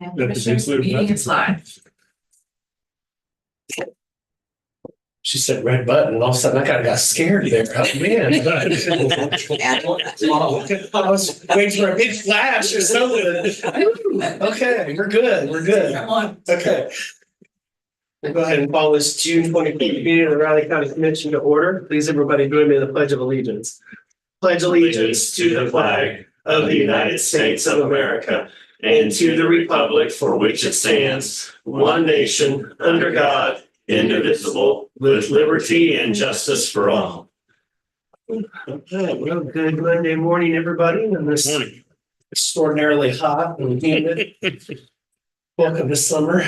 And Commissioners, the meeting is live. She said red button, and all of a sudden I kind of got scared there. Oh, man. I was waiting for a big flash or something. Okay, we're good. We're good. Come on. Okay. We'll go ahead and call this June 24th meeting of the Riley County Commission to order. Please, everybody, join me in the Pledge of Allegiance. Pledge allegiance to the flag of the United States of America and to the republic for which it stands, one nation, under God, indivisible, with liberty and justice for all. Okay, well, good Monday morning, everybody, and this extraordinarily hot and humid. Welcome to summer.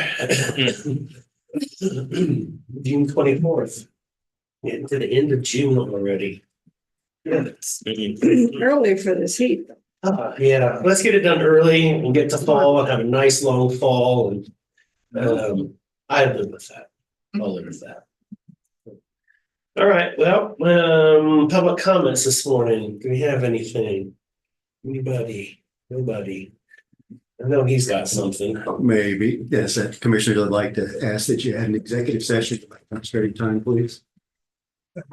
June 24th. Getting to the end of June already. Yes. Early for this heat. Yeah, let's get it done early and get to fall and have a nice long fall, and I live with that. I'll live with that. All right, well, public comments this morning. Do we have anything? Anybody? Nobody? I know he's got something. Maybe, yes, Commissioner, I'd like to ask that you had an executive session, starting time, please.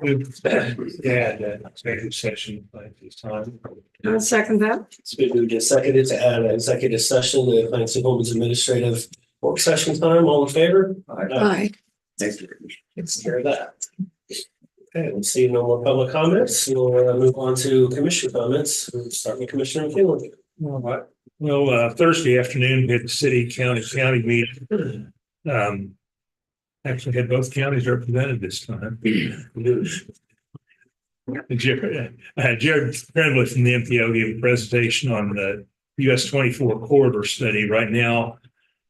Yeah, the executive session at this time. I'll second that. It's been moved and seconded to add an executive session, the Clancy Homes Administrative Work Session time. All in favor? Aye. Thank you. Takes care of that. Okay, let's see, no more public comments. We'll move on to commissioner comments. We'll start with Commissioner McKinley. Well, Thursday afternoon, we had the city county meeting. Actually had both counties represented this time. Jared Tremblay from the MPO gave a presentation on the US 24 corridor study. Right now,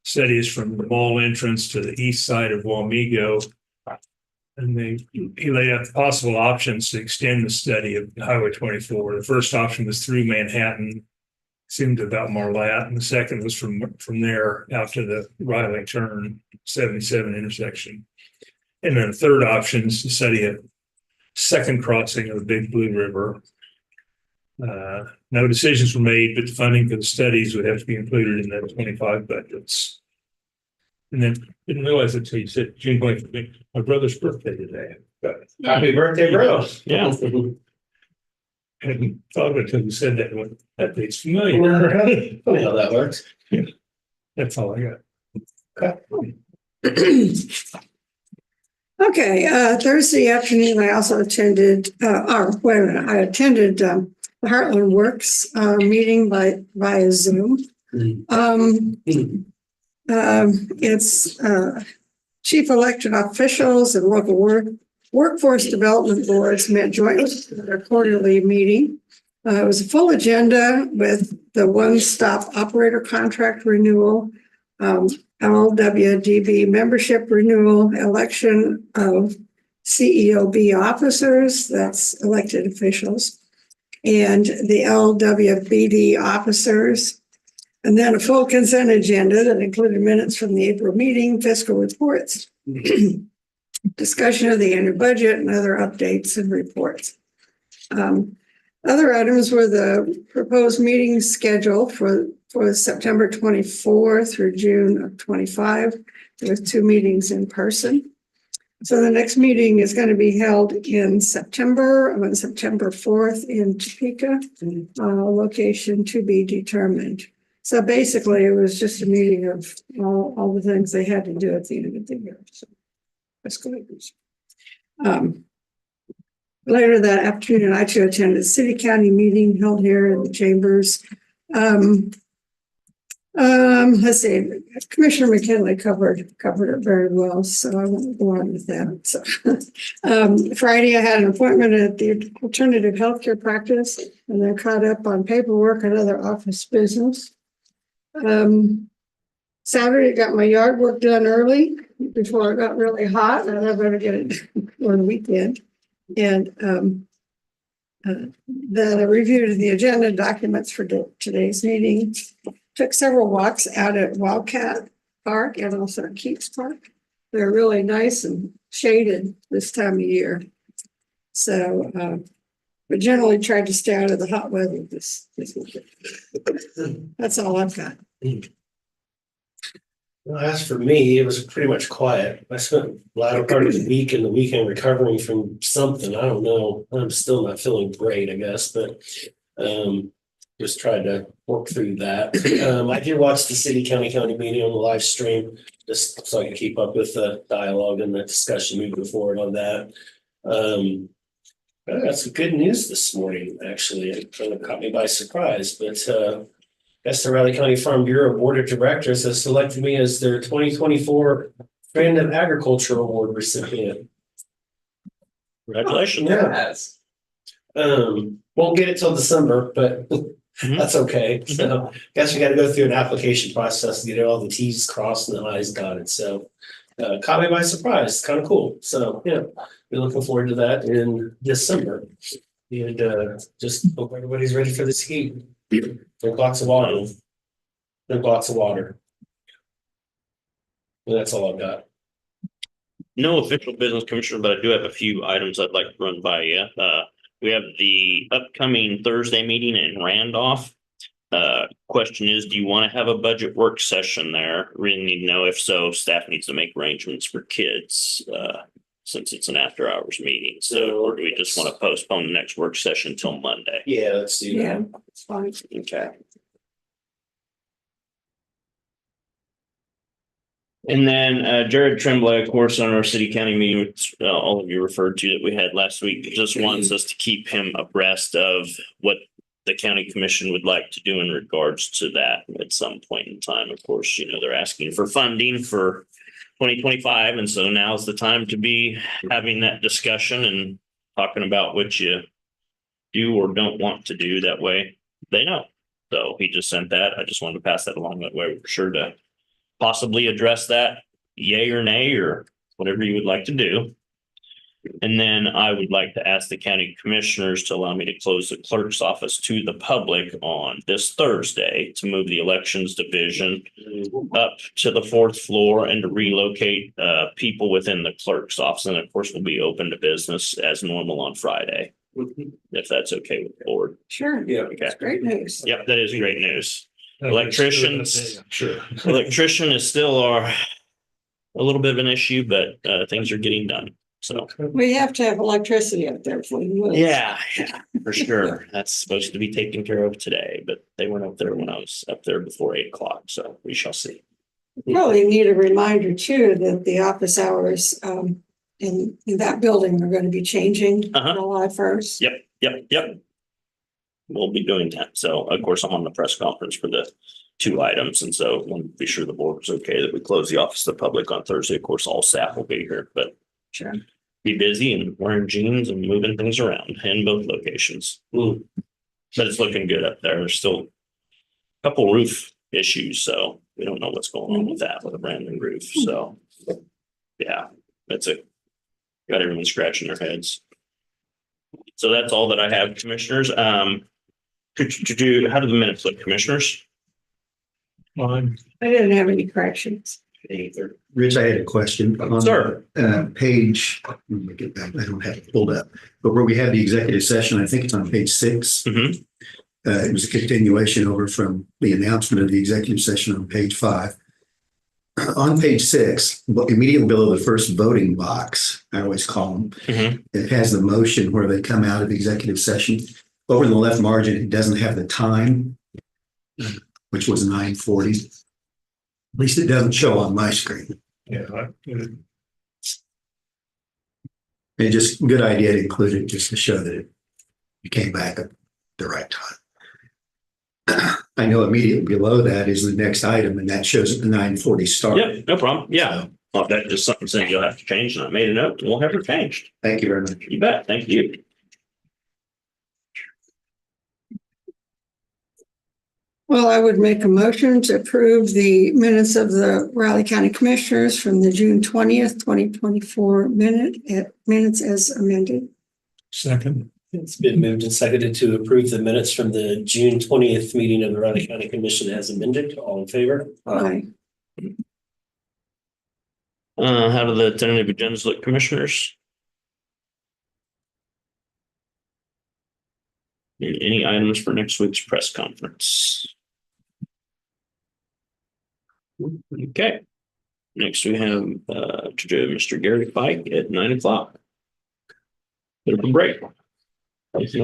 study is from the mall entrance to the east side of Wamego. And he laid out the possible options to extend the study of Highway 24. The first option was through Manhattan, seemed about Marlatte, and the second was from there out to the Riley turn 77 intersection. And then the third option is to study a second crossing of the Big Blue River. No decisions were made, but the funding for the studies would have to be included in the 25 budgets. And then didn't realize it until you said June 25th, my brother's birthday today. Happy birthday, bro. Yeah. I hadn't thought of it until you said that one. That date's familiar. Funny how that works. That's all I got. Okay, Thursday afternoon, I also attended, I attended the Heartland Works meeting via Zoom. It's chief elected officials and local workforce development boards met jointly for their quarterly meeting. It was a full agenda with the one-stop operator contract renewal, LWDB membership renewal, election of CEOB officers, that's elected officials, and the LWBD officers. And then a full consent agenda that included minutes from the April meeting, fiscal reports, discussion of the annual budget, and other updates and reports. Other items were the proposed meeting schedule for September 24 through June of 25, with 2 meetings in person. So the next meeting is going to be held in September, on September 4th in Topeka, location to be determined. So basically, it was just a meeting of all the things they had to do at the end of the year. So that's good. Later that afternoon, I too attended a city county meeting held here in the chambers. Let's see, Commissioner McKinley covered it very well, so I won't go on with that. So, Friday, I had an appointment at the alternative healthcare practice, and then caught up on paperwork and other office business. Saturday, got my yard work done early before it got really hot, and I better get it on the weekend. And then I reviewed the agenda documents for today's meeting. Took several walks out at Wildcat Park and also at Keats Park. They're really nice and shaded this time of year. So, but generally tried to stay out of the hot weather this weekend. That's all I've got. Well, as for me, it was pretty much quiet. I spent the latter part of the week and the weekend recovering from something. I don't know. I'm still not feeling great, I guess, but just tried to work through that. I did watch the county meeting on the live stream, just so I could keep up with the dialogue and the discussion moving forward on that. I got some good news this morning, actually. It kind of caught me by surprise, but guess the Riley County Farm Bureau Board of Directors has selected me as their 2024 Friend of Agriculture Award recipient. Congratulations. Yes. Won't get it till December, but that's okay. So guess we got to go through an application process to get all the T's crossed and the I's dotted. So caught me by surprise. Kind of cool. So yeah, we're looking forward to that in December. And just hope everybody's ready for this heat. Drink lots of water. Drink lots of water. And that's all I've got. No official business, Commissioner, but I do have a few items I'd like to run by you. We have the upcoming Thursday meeting in Randolph. Question is, do you want to have a budget work session there? Really need to know. If so, staff needs to make arrangements for kids, since it's an after hours meeting. So, or do we just want to postpone the next work session till Monday? Yeah, let's do Yeah, that. it's fine. Okay. And then Jared Tremblay, of course, on our city county meeting, which all of you referred to that we had last week, just wants us to keep him abreast of what the county commission would like to do in regards to that at some point in time. Of course, they're asking for funding for 2025. And so now's the time to be having that discussion and talking about what you do or don't want to do. That way they know. So he just sent that. I just wanted to pass that along. That way we're sure to possibly address that, yay or nay, or whatever you would like to do. And then I would like to ask the county commissioners to allow me to close the clerk's office to the public on this Thursday to move the elections division up to the 4th floor and to relocate people within the clerk's office. And of course, we'll be open to business as normal on Friday, if that's okay with the board. Sure. Yeah. Okay. It's great news. Yep, that is great news. Sure. Electrician is still a little bit of an issue, but things are getting done. So We have to have electricity up there for the move. yeah, for sure. That's supposed to be taken care of today, but they weren't up there when I was up there before 8 o'clock. So we shall see. Probably need a reminder too, that the office hours in that building are going to be changing July 1st. Yep. We'll be doing that. So of course, I'm on the press conference for the 2 items. And so I want to be sure the board is okay that we close the office to the public on Thursday. Of course, all staff will be here, but Sure. be busy and wearing jeans and moving things around in both locations. But it's looking good up there. There's still a couple roof issues, so we don't know what's going on with that with a brand new roof. So yeah, got everyone scratching their heads. So that's all that I have, commissioners. How do the minutes look, commissioners? Fine. I didn't have any corrections. Rich, I had a question. On, Sir. Page, let me get back. I don't have it pulled up, but where we have the executive session, I think it's on page 6. Mhm. It was a continuation over from the announcement of the executive session on page 5. On page 6, but immediately below the first voting box, I always call them, Mhm. it has the motion where they come out of the executive session. Over in the left margin, it doesn't have the time, which was 9:40. At least it doesn't show on my screen. Yeah. It's just a good idea to include it just to show that it came back at the right time. I know immediately below that is the next item, and that shows the 9:40 start. Yep, no problem. Yeah. So, Well, that just something saying you'll have to change, and I made a note, and we'll have it changed. thank you very much. You bet. Thank you. Well, I would make a motion to approve the minutes of the Riley County Commissioners from the June 20th, 2024 minutes as amended. Second. It's been moved and seconded to approve the minutes from the June 20th meeting of the Riley County Commission as amended. All in favor? Aye. How do the tentative agendas look, commissioners? Any items for next week's press conference? Okay, Next, we have Mr. Gary Pike at 9 o'clock. Bit of a break. There's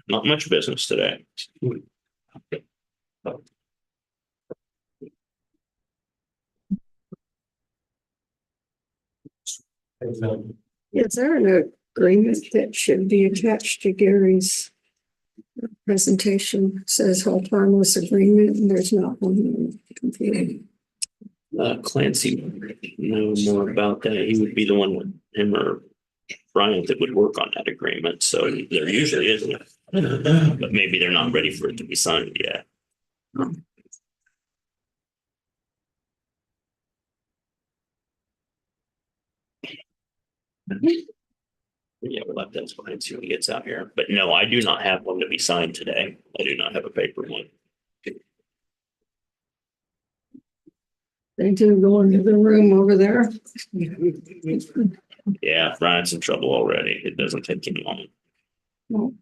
not much business today. Is there an agreement that should be attached to Gary's presentation? It says hold harmless agreement, and there's not one in the computer. Clancy would know more about that. He would be the one with him or Bryant that would work on that agreement. So there usually isn't, but maybe they're not ready for it to be signed yet. Yeah, we'll have to ask Clancy when he gets out here. But no, I do not have one to be signed today. I do not have a paper one. They do go into the room over there. Yeah, Bryant's in trouble already. It doesn't take him long. No.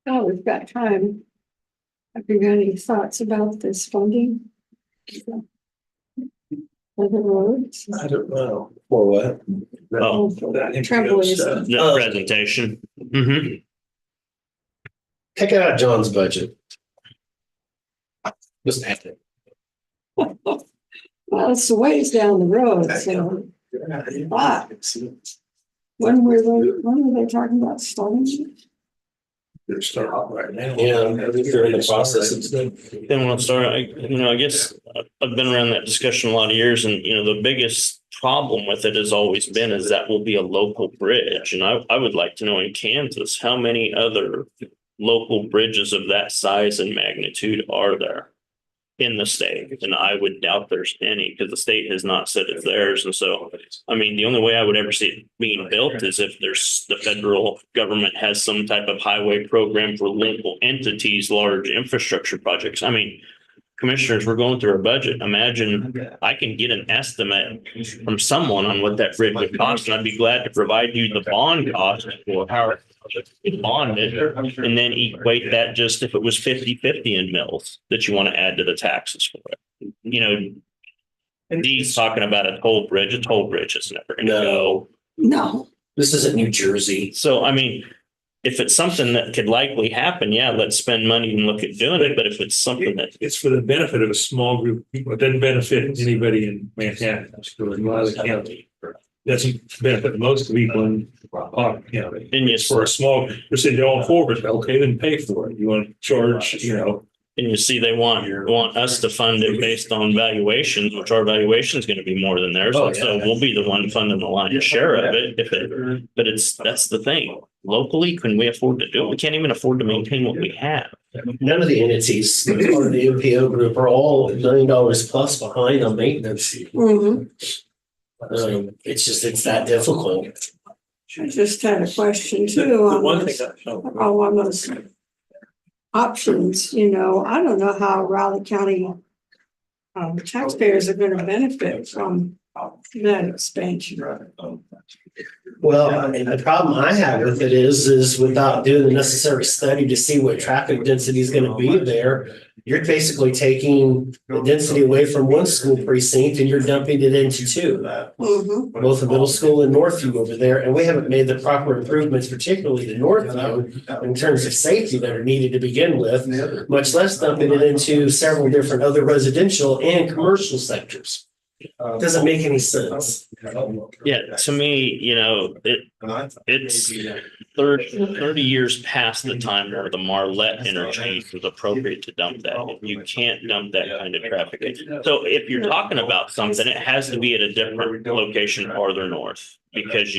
Oh, we've got time. Have you got any thoughts about this funding? For the roads? I don't know. For what? Oh, Tremblay's. the presentation. Mhm. Take it out of John's budget. Just add it. Well, it's a ways down the road, so when were they talking about starting? They're starting right now. Yeah, I think they're in the process of. Then we'll start, I guess I've been around that discussion a lot of years and, the biggest problem with it has always been is that will be a local bridge. And I would like to know in Kansas, how many other local bridges of that size and magnitude are there in the state? And I would doubt there's any because the state has not said it's theirs. And so, the only way I would ever see it being built is if there's the federal government has some type of highway program for local entities, large infrastructure projects. Commissioners, we're going through a budget. Imagine I can get an estimate from someone on what that bridge would cost, and I'd be glad to provide you the bond cost or how it's bonded, and then equate that just if it was 50-50 in mills that you want to add to the taxes for it. And he's talking about a toll bridge. A toll bridge is never going to go. No. This isn't New Jersey. So, if it's something that could likely happen, yeah, let's spend money and look at doing it. But if it's something that It's for the benefit of a small group of people. It doesn't benefit anybody in Manhattan. Or in Riley County. Doesn't benefit most people in Potter County. And It's for a small, you said they're all for it. Okay, then pay for it. You want to charge, and you see, they want us to fund it based on valuations, which our valuation is going to be more than theirs. Oh, yeah. So we'll be the one funding the lion's share of it. But that's the thing. Locally, can we afford to do it? We can't even afford to maintain what we have. None of the entities that are part of the MPO group are all $1 million plus behind on maintenance. Mhm. It's that difficult. I just had a question too on those options, I don't know how Raleigh County taxpayers are going to benefit from that expansion. Well, the problem I have with it is without doing the necessary study to see what traffic density is going to be there, you're basically taking the density away from one school precinct and you're dumping it into two. Mhm. Both the middle school and Northview over there, and we haven't made the proper improvements, particularly to Northview, in terms of safety that are needed to begin with, much less dumping it into several different other residential and commercial sectors. Doesn't make any sense. Yeah, to me, it's 30 years past the time where the Marlette interchange was appropriate to dump that. You can't dump that kind of traffic. So if you're talking about something, it has to be at a different location farther north. Because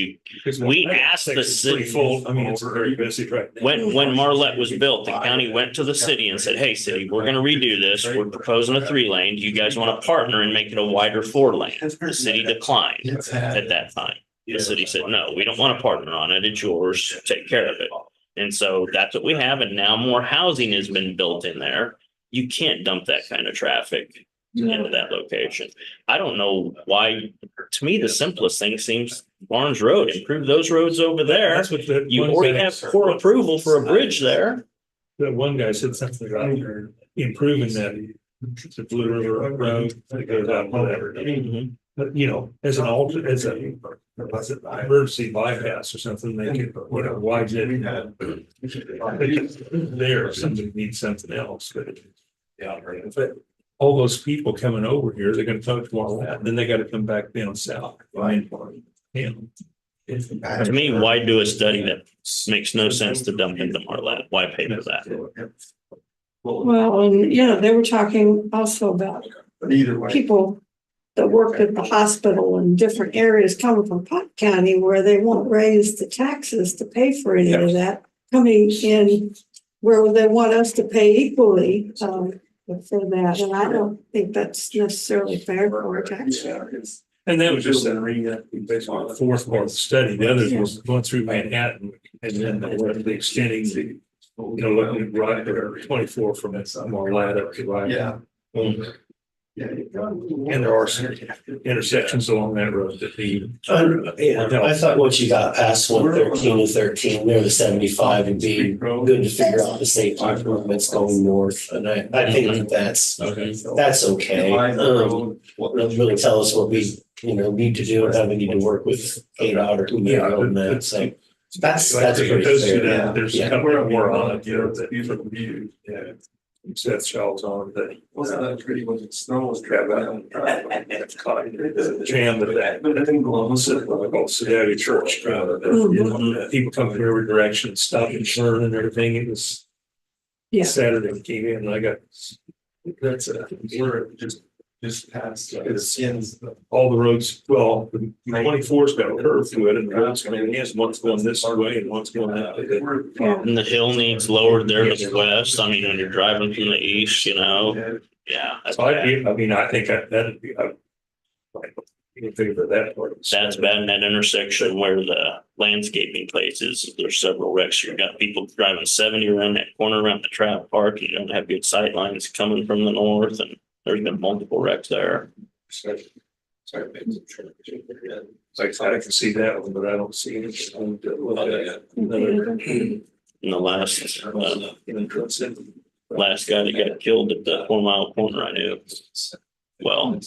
we asked the city. Pretty full. I mean, it's very busy right now. When Marlette was built, the county went to the city and said, hey, city, we're gonna redo this. We're proposing a 3-lane. Do you guys want to partner and make it a wider 4-lane? The city declined at that time. The city said, no, we don't want to partner on it. It's yours. Take care of it. And so that's what we have. And now more housing has been built in there. You can't dump that kind of traffic into that location. I don't know why, to me, the simplest thing seems Barnes Road, improve those roads over there. That's what the. You one already guy- have core approval for a bridge there. The one guy said something about improving that, the Blue River Road that goes out, whatever. Mhm. But, as an alter, as a emergency bypass or something, they could, widen it. There, somebody needs something else, but. But all those people coming over here, they're gonna talk to all that, and then they gotta come back down south. To me, why do a study that makes no sense to dump into Marlette? Why pay for that? Well, and they were talking also about people that work at the hospital in different areas coming from Pot County where they won't raise the taxes to pay for any of that. Coming in where they want us to pay equally for that. And I don't think that's necessarily fair for our taxpayers. And that was just basically the fourth part of the study. The others was going through Manhattan and then the extending the, looking at right there, 24 from Marlette up to right. Yeah. And there are some intersections along that road that need. Yeah, I thought once you got past 113 and 13, near the 75 would be good to figure out the safety improvements going north. And I think that's okay. Doesn't really tell us what we, need to do and how we need to work with KDOT or whoever on that. So that's pretty fair. There's a couple more on it, that from view. Yeah. Seth Charles on that. Wasn't that pretty much snow was traveling? Jam that. But I think Sedalia Church. People come from every direction, stop and turn and everything. It was. Yeah. Saturday we came in and I got. That's We're just past it's in all the roads, well, the 24's got a curve to it and the roads coming in, one's going this way and one's going that way. And the hill needs lowered there to the west. I mean, when you're driving from the east, yeah. That's So I think that'd be, in favor of that part. That's bad in that intersection where the landscaping place is. There's several wrecks. You've got people driving 70 around that corner around the trap park. You don't have good sight lines coming from the north and there's been multiple wrecks there. Like I said, I can see that one, but I don't see anything. And the last guy that got killed at the 4 Mile Corner, I knew. Well,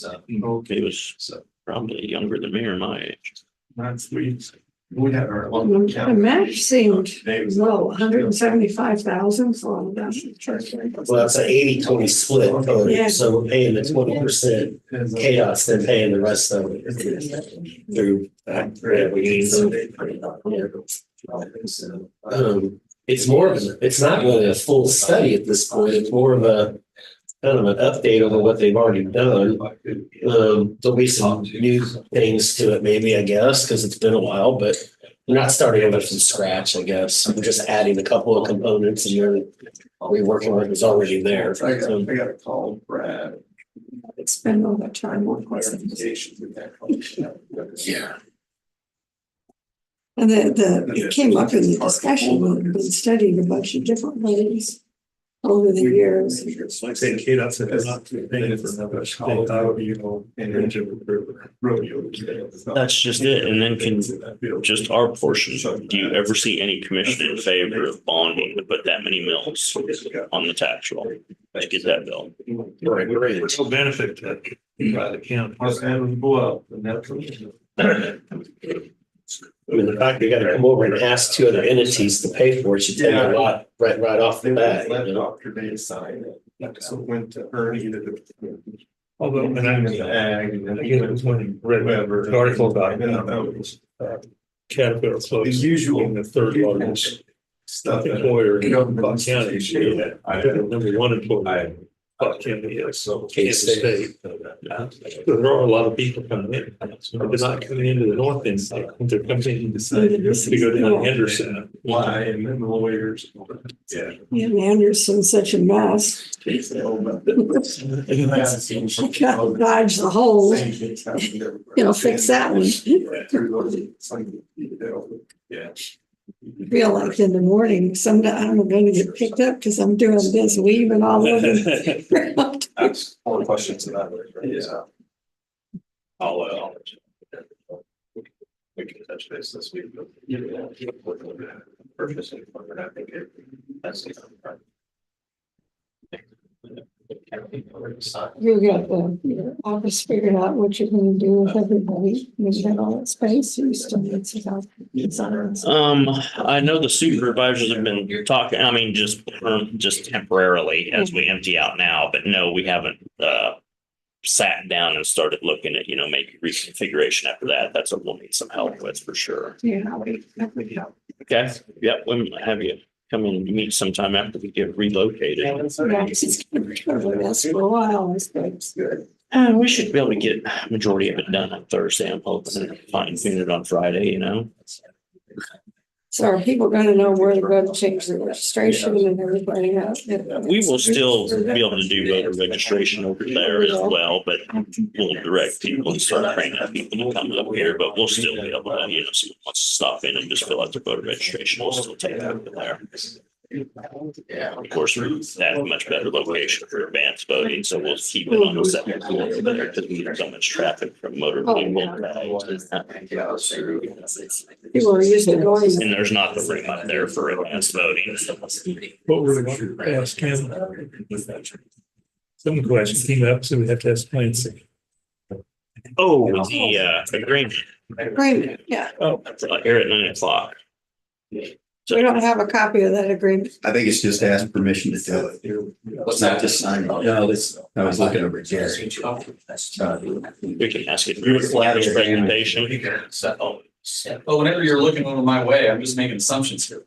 he was probably younger than me or my age. we had our. The match seemed low, 175,000 for all of that. Well, that's an 80-20 split. Yeah. So we're paying the 20%. KDOT's then paying the rest of it through. It's not really a full study at this point. It's more of a kind of an update over what they've already done. There'll be some new things to it, maybe, I guess, because it's been a while, but we're not starting over from scratch, I guess. We're just adding a couple of components and then reworking what was already there. I gotta call Brad. It's been all the time. Yeah. And it came up in the discussion, we've been studying a bunch of different ways over the years. Like I said, KDOT said they're not paying for another state highway, rodeo. That's just it. And then just our portion, do you ever see any commission in favor of bonding to put that many mills on the tax roll to get that bill? There's no benefit to the county. I mean, the fact you gotta come over and ask two other entities to pay for it should tell you a lot right off the bat. Let Dr. Day sign it. So it went to Ernie Although, and I'm in the ag, and then again, it was when I read the article about Caterpillar The folks usual being the third largest stuff. employer in Buck Government County. Number one employer. Buck County is Kansas State. So there are a lot of people coming in. They're not coming into the north end. They're coming in to go down Henderson. Why, and then the lawyers. Yeah. And Anderson's such a mess. You gotta dodge the holes, fix that one. Yeah. Feel like in the morning, someday I'm gonna get picked up because I'm doing this weaving all over. Ask all the questions about it. Yeah. I'll we can touch base this week. Purchasing, but I think that's. You got the office figured out what you're gonna do with everybody. You got all that space, you still need some help. I know the supervisors have been talking, I mean, just temporarily as we empty out now, but no, we haven't, sat down and started looking at, maybe reconfiguration after that. That's what we'll need some help with for sure. Yeah, that would help. Okay, yep, we'll have you come in and meet sometime after we get relocated. Yeah, 'cause it's gonna be a mess for a while, I suppose. We should be able to get majority of it done on Thursday. I'm hoping to fine tune it on Friday, So are people gonna know where to go to change the registration and everything else? We will still be able to do voter registration over there as well, but we'll direct people and start training people to come up here, but we'll still be able to, someone wants to stop in and just fill out their voter registration, we'll still take that over there. Yeah, of course, we're at a much better location for advanced voting, so we'll keep it on the second floor over there because we have so much traffic from motor vehicle. People are usually going. And there's not the room up there for advanced voting. What were we going to ask him? Some question came up, so we have to ask Clancy. Oh, the agreement, Agreement, yeah. Oh, here at 9 o'clock. We don't have a copy of that agreement. I think it's just ask permission to do it. It's not just sign. No, this, I was looking over at Gary. We can ask it for his presentation. Well, whenever you're looking over my way, I'm just making assumptions here.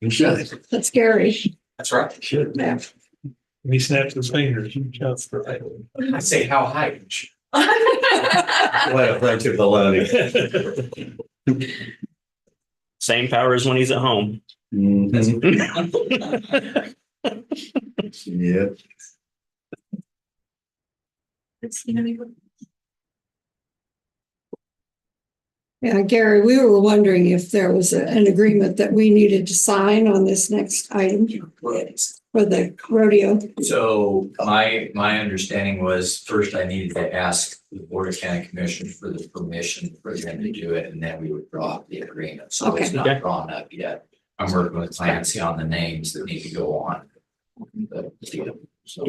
You should. That's scary. That's right. Should. Yeah. he snaps his fingers. You count for I say, how high? Relative to the Same power as when he's at home. Yeah. Yeah, Gary, we were wondering if there was an agreement that we needed to sign on this next item for the rodeo. So my understanding was first I needed to ask the Board of County Commissioners for the permission for them to do it, and then we would draw up the agreement. So it's Okay. not drawn up yet. I'm working with Clancy on the names that need to go on. So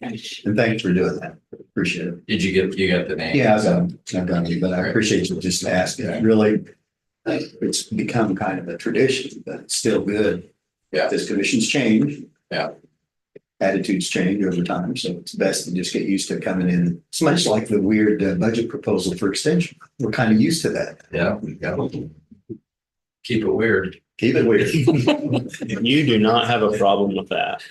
And thanks for doing that. Appreciate it. did you get the name? Yeah, I've done it, but I appreciate you just asking. It really, it's become kind of a tradition, but it's still good. Yeah. This commission's changed. Yeah. Attitudes change over time, so it's best to just get used to coming in. It's much like the weird budget proposal for extension. We're kind of used to that. Yeah. Keep it weird. Keep it weird. You do not have a problem with that.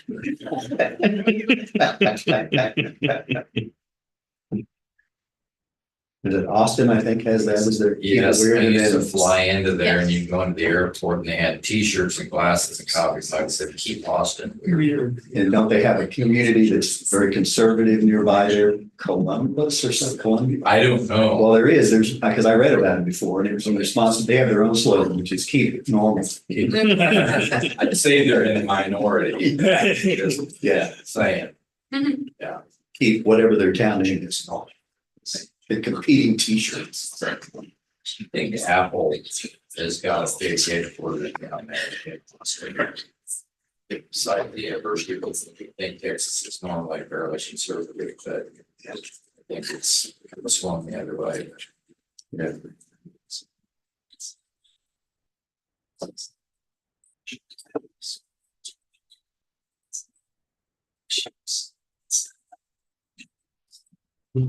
Is it Austin, I think, has that as their. Keep It Yes, Weird, I and used to then- fly into there and you go into the airport and they had T-shirts and glasses and coffee mugs that keep Austin weird. And don't they have a community that's very conservative nearby there, Columbus or something, Columbia? I don't know. Well, there's, because I read about it before, and it was in response, they have their own slogan, which is keep it normal. I'd say they're in the minority. Yeah, Saying. keep whatever their town name is normal. The competing t-shirts. I think Apple has got a big hit for it down there. Beside the university, but I think Texas is normally fairly conservative, but I think it's swung the other way. Yeah. Yeah.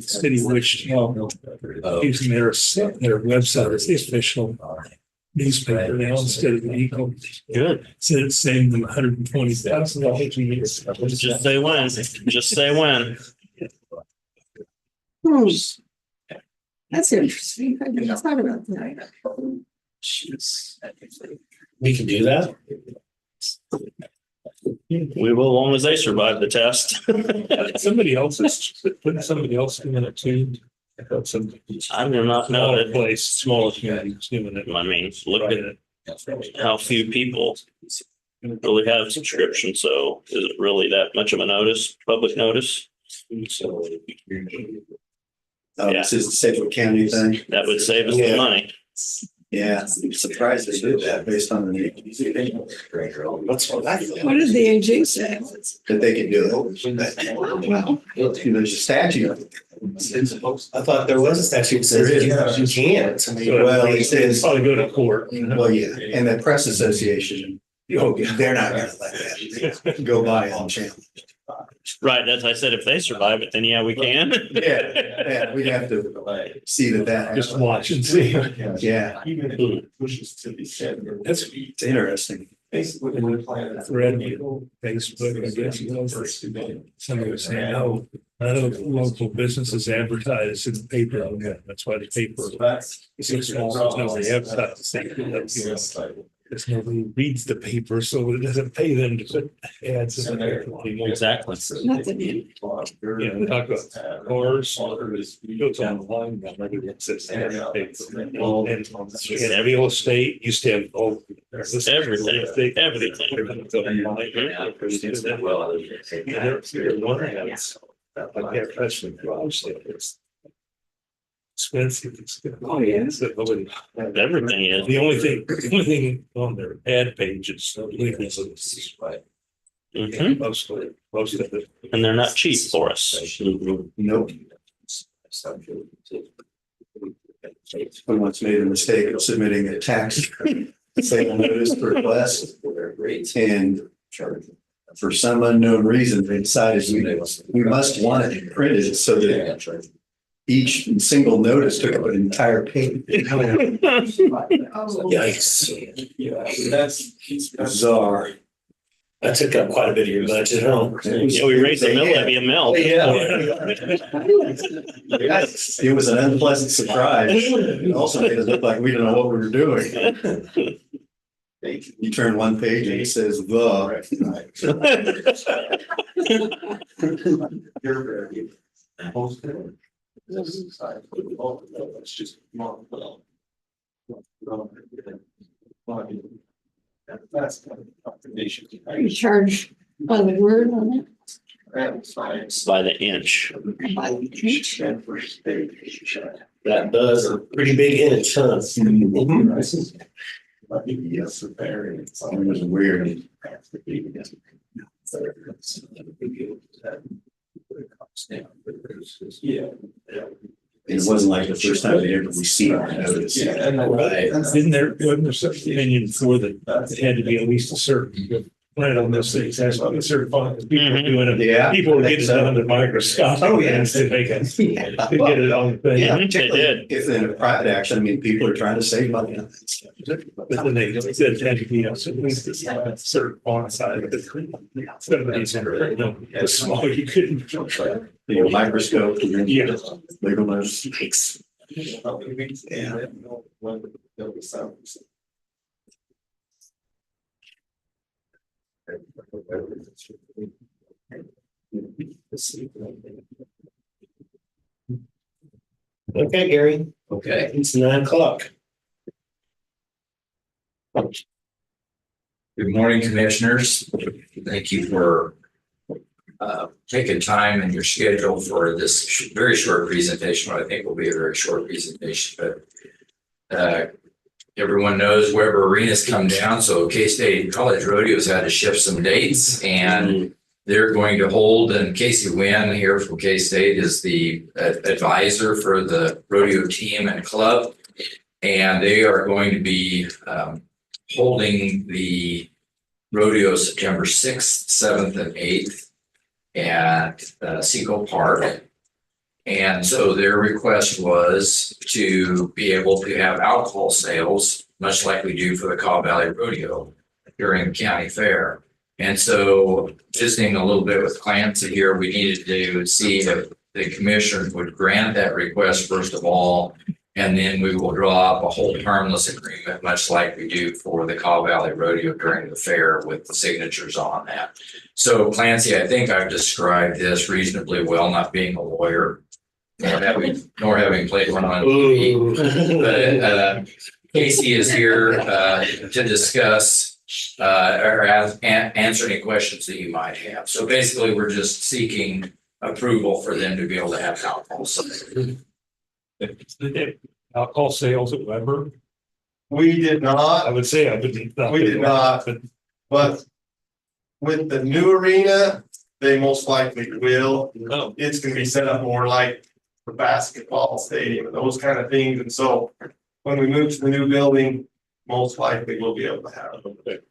City wished, using their website as the official newspaper now instead of the Eagle. Good. Said it's saving them $120,000 a year. Just say when. Just say when. Hmm. That's interesting. I didn't thought about that. We can do that. We will, as long as they survive the test. Somebody else is putting somebody else in it too. I thought some I do not know smaller that. place, smaller community was doing it. I mean, look at how few people really have subscription. So is it really that much of a notice, public notice? So This is the Sedgwick County thing. that would save us the money. Yeah, I'm surprised they did that based on the. That's what I thought. What did the AG say? That they could do it. Well, There's a statute. I thought there was a statute that says you can't. I mean, Well, it says, Probably go to court. well, yeah, and the press association, Oh, yeah. they're not gonna let that go by unchallenged. Right. That's, I said, if they survive it, then yeah, we can. Yeah, we'd have to see that. Just watch and see. Yeah, That's it's interesting. thread, Facebook, I guess, you know, somebody was saying, oh, none of the local businesses advertise in the paper. That's why the paper is so small. There's nobody advertising. There's nobody who reads the paper, so it doesn't pay them to put ads in the paper anymore. Exactly. nothing in. Yeah, we talk about cars, goes online, but maybe it says internet paper. And real estate used to have all. Everything. Expensive. Oh, yeah. Everything is. The only thing on their ad page is legals. Mhm. Most of it. And they're not cheap for us. Nope. Someone's made a mistake of submitting a tax sale notice request. And for some unknown reason, they decided we must want it printed so that each single notice took up an entire page. Yikes. Yeah, that's Bizarre. that took up quite a bit of your budget, huh? Yeah, we raised the mill levy a mil. It was an unpleasant surprise. It also made us look like we didn't know what we were doing. You turn one page and it says You charge by the word on it? By the inch. By the inch? That does a pretty big inch, huh? Yes, it was weird. Yeah. It wasn't like the first time they ever received a notice. Right. Wasn't there some opinion for that it had to be at least a certain, right on this thing, that's what it's certified. People are doing it. Yeah. People were getting it under microscope. Oh, yeah. To make it, to get it on the thing. Yeah, They particularly did. if in a private action, I mean, people are trying to save money on that stuff. But then they said it had to be a certain font size. Some of these are, the small, you couldn't. The microscope. Yeah. Legal notice. Yeah. Okay, Gary. Okay. It's 9 o'clock. Good Good morning, commissioners. Thank you for taking time in your schedule for this very short presentation. What I think will be a very short presentation, but everyone knows Weber Arena's come down, so K-State College Rodeo's had to shift some dates, and they're going to hold, and Casey Wynn here from K-State is the advisor for the rodeo team and club. And they are going to be holding the rodeo September 6th, 7th, and 8th at Seco Park. And so their request was to be able to have alcohol sales, much like we do for the Cobb Valley Rodeo during the county fair. And so visiting a little bit with Clancy here, we needed to see if the commissioners would grant that request first of all, and then we will draw up a hold harmless agreement, much like we do for the Cobb Valley Rodeo during the fair with the signatures on that. So Clancy, I think I've described this reasonably well, not being a lawyer, nor having played one on TV. But Casey is here to discuss or answer any questions that you might have. So basically, we're just seeking approval for them to be able to have alcohol sales. Alcohol sales at Weber. We did I not, would say I didn't. we did not, but with the new arena, they most likely will. Oh. It's gonna be set up more like the basketball stadium and those kind of things, and so when we move to the new building, most likely we'll be able to have it.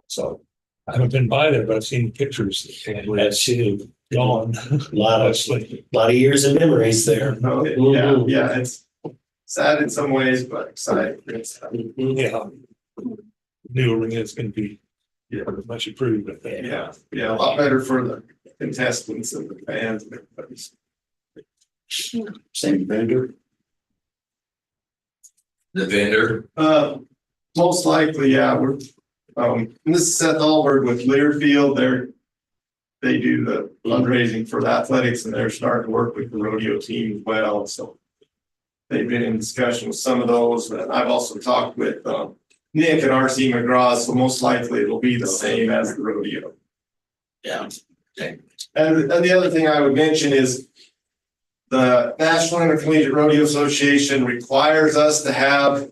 So I haven't been by there, but I've seen pictures. That's too. Gone. A lot of years of memories there. Okay, yeah, yeah, it's sad in some ways, but exciting. Yeah. New arena is going to be much improved, I think. Yeah, a lot better for the contestants and the fans and everybody. Same vendor. The vendor, Most likely, yeah, we're, and this is Seth Alberg with Learfield, they do the fundraising for the athletics and they're starting to work with the rodeo team as well, so. They've been in discussion with some of those, and I've also talked with, Nick and RC McGraw, so most likely it'll be the same as the rodeo. yeah. Okay. And the other thing I would mention is the National Intercollegiate Rodeo Association requires us to have, I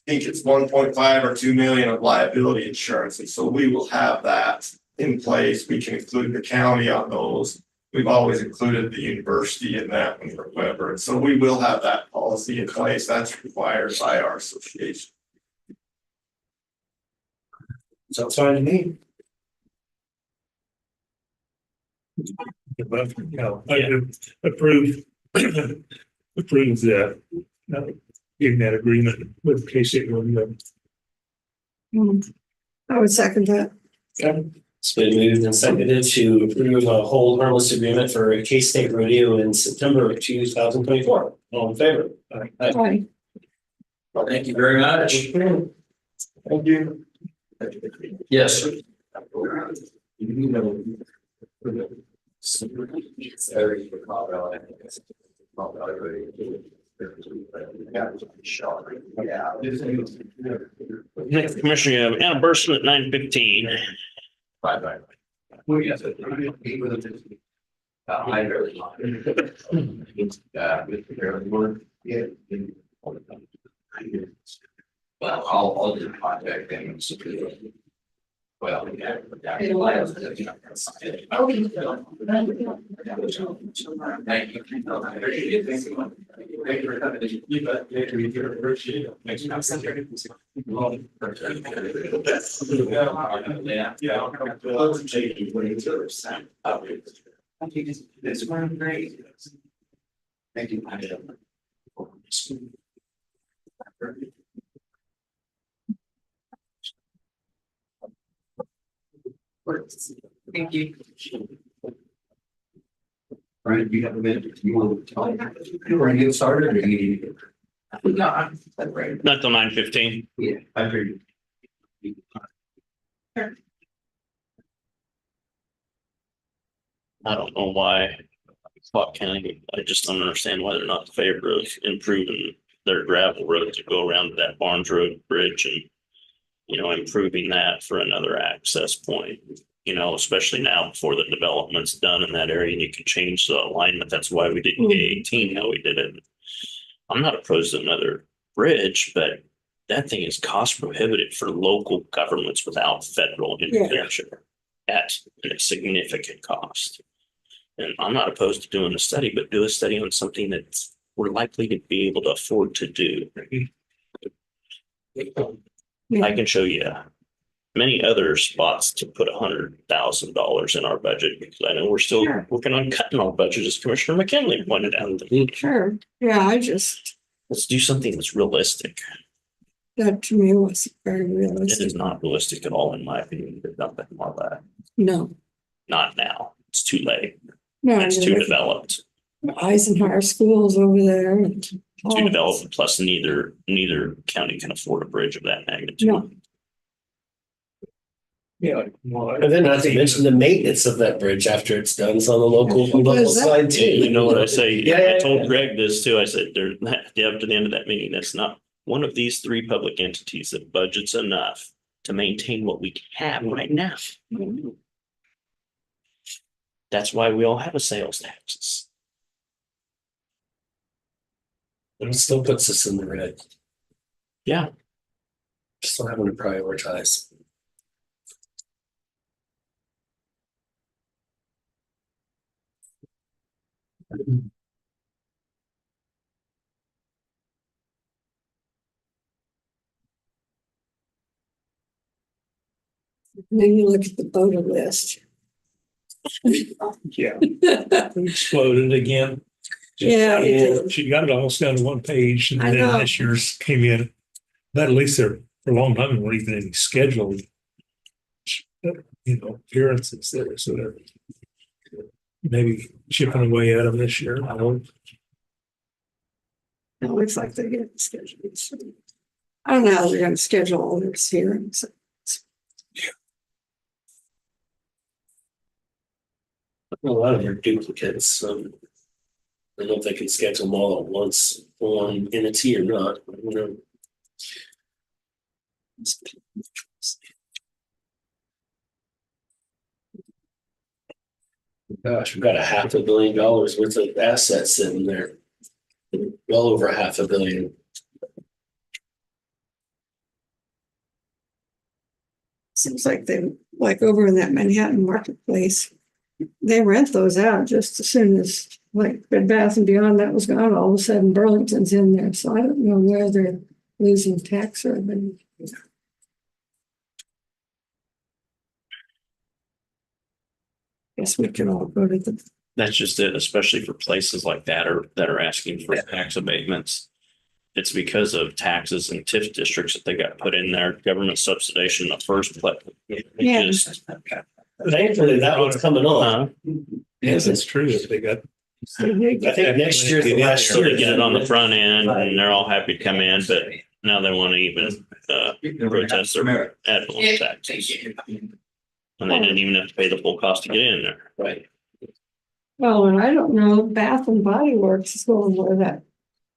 think it's 1.5 or 2 million of liability insurance. And so we will have that in place. We can include the county on those. We've always included the university in that one for Weber. And so we will have that policy in place. That's required by our association. Sounds fine to me. But, you know, I approve the giving that agreement with K-State Rodeo. I would second that. It's been moved and seconded to approve a hold harmless agreement for K-State Rodeo in September of 2024. All in favor? Aye. Well, thank you very much. Thank you. Yes, sir. Next commissioner, you have Anna Burson at 9:15. Bye. Well, I'll do contact them. Well, yeah. Thank you. This one, great. Thank you. Thank you. Brian, do you have a minute? You want to talk? You want to get started or you need to? No, I'm right. Not till 9:15. Yeah, I agree. I don't know why Clark County, I just don't understand why they're not in favor of improving their gravel road to go around to that Barnes Road Bridge and, you know, improving that for another access point. You know, especially now before the development's done in that area and you can change the alignment. That's why we did K-18, how we did it. I'm not opposed to another bridge, but that thing is cost prohibitive for local governments without federal intervention at a significant cost. And I'm not opposed to doing a study, but do a study on something that we're likely to be able to afford to do. I can show you many other spots to put $100,000 in our budget because I know we're still working on cutting our budget, as Commissioner McKinley pointed out. Sure, yeah, Let's do something that's realistic. that to me was very It realistic. is not realistic at all, in my opinion, to dump it on that. No, Not now. It's too late. no. It's too developed. Eisenhower schools over there. And Too all of developed. Plus, neither county can afford a bridge of that magnitude. No. Yeah. And then not to mention the maintenance of that bridge after it's done is on the local Does that- side too. You know what I say? Yeah. I told Greg this too. I said, there, up to the end of that meeting, that's not one of these three public entities that budgets enough to maintain what we have right now. That's why we all have a sales taxes. It still puts us in the red. Yeah. Still having to prioritize. Then you look at the voter list. Yeah. Exploded again. Yeah. She got it almost down to one page and I then know. this year's came in. But at least there, for a long time, there weren't even any scheduled, appearances there. So they're maybe chipping away at them this year. I hope. It looks like they're getting scheduled. So I don't know how they're gonna schedule all these hearings. A lot of them are duplicates. I don't know if they can schedule them all at once on entity or not. I don't know. Gosh, we've got $500 million worth of assets sitting there. Well over $500 million. Seems like like over in that Manhattan marketplace, they rent those out just as soon as like Bed Bath and Beyond that was gone, all of a sudden Burlington's in there. So I don't know where they're losing tax revenue. Guess we can all go to the, That's just it, especially for places like that that are asking for tax abatements. It's because of taxes and TIF districts that they got put in there, government subsidization in the first place. Yeah. Thankfully, that one's coming on. Yes, it's true. They got. I think next year, the last So year. they get it on the front end and they're all happy to come in, but now they want to even protest their ad valorem taxes. And they didn't even have to pay the full cost to get in there. Right. well, and I don't know, Bath and Body Works is going where that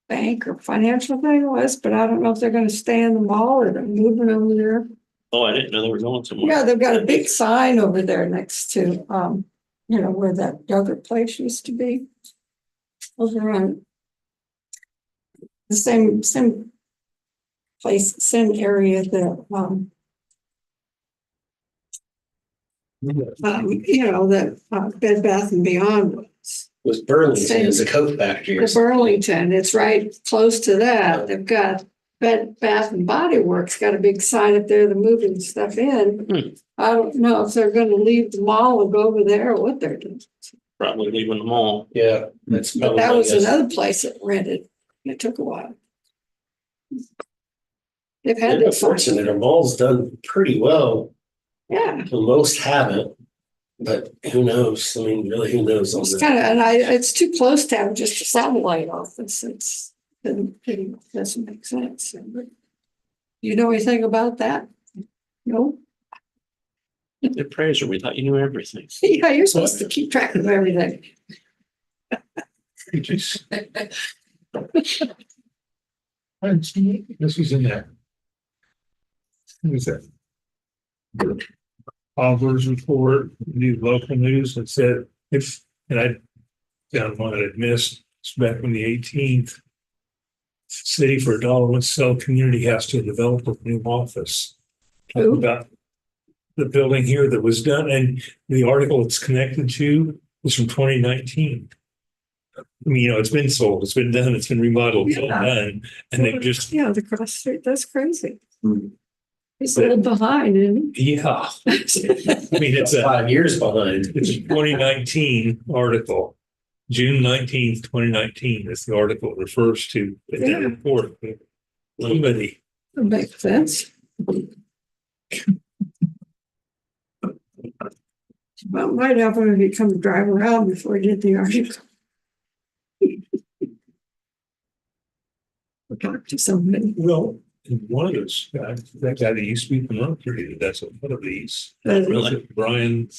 bank or financial thing was, but I don't know if they're gonna stay in the mall or they're moving over there. Oh, I didn't know they were going somewhere. Yeah, they've got a big sign over there next to, where that yogurt place used to be. Over on the same place, same area that, that Bed Bath and Beyond was. Burlington is a coat factory. The Burlington, it's right close to that. They've got Bed Bath and Body Works, got a big sign up there, they're moving stuff in. I don't know if they're gonna leave the mall and go over there or what they're doing. Probably leaving the mall. Yeah, that's But probably. that was my guess. another place that rented. It took a while. They've had They're their fortunate, our mall's done pretty well. Yeah, Most haven't, but who knows? I mean, really, who knows on it's that? kind of, and it's too close to have just a satellite office. It doesn't make sense. You know anything about that? No? The appraiser, we thought you knew everything. Yeah, you're supposed to keep track of everything. This was in there. Who was that? Oliver's report, the local news that said if, and I found one that I'd missed, it's back on the 18th. City for $1 would sell community has to develop a new office. Talking Who? about the building here that was done, and the article it's connected to was from 2019. I mean, you know, it's been sold, it's been done, it's been remodeled, it's all Yeah. done, and they just, Yeah, the cross street, that's crazy. He's a little behind, isn't yeah. I mean, it's a 5 years behind. It's a 2019 article. June 19th, 2019 is the article it refers to in that Yeah. report. Somebody, he? That makes sense. Well, it might help him if he come drive around before he did the article. Or talk to somebody. well, one of those guys, that guy that used to be from Mercury, that's one of these. Really? Brian.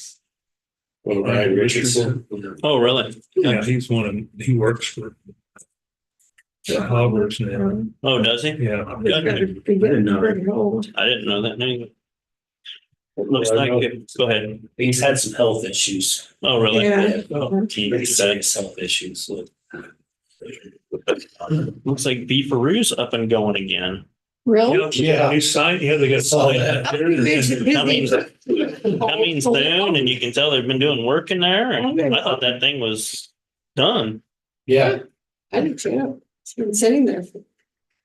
Brian Richardson. Oh, really? Yeah, he's one of, he works for Hobbers now. Oh, does he? Yeah. He's gotta be getting pretty old. I didn't know that name. It looks like it. Go ahead. He's had some health issues. Oh, really? Yeah. Oh, Pretty serious health issues. So Looks like Beefaroo's up and going again. Really? Yeah. New sign, yeah, they got a sign out there. Coming soon, and you can tell they've been doing work in there. And I thought that thing was done. Yeah, I did too. It's been sitting there for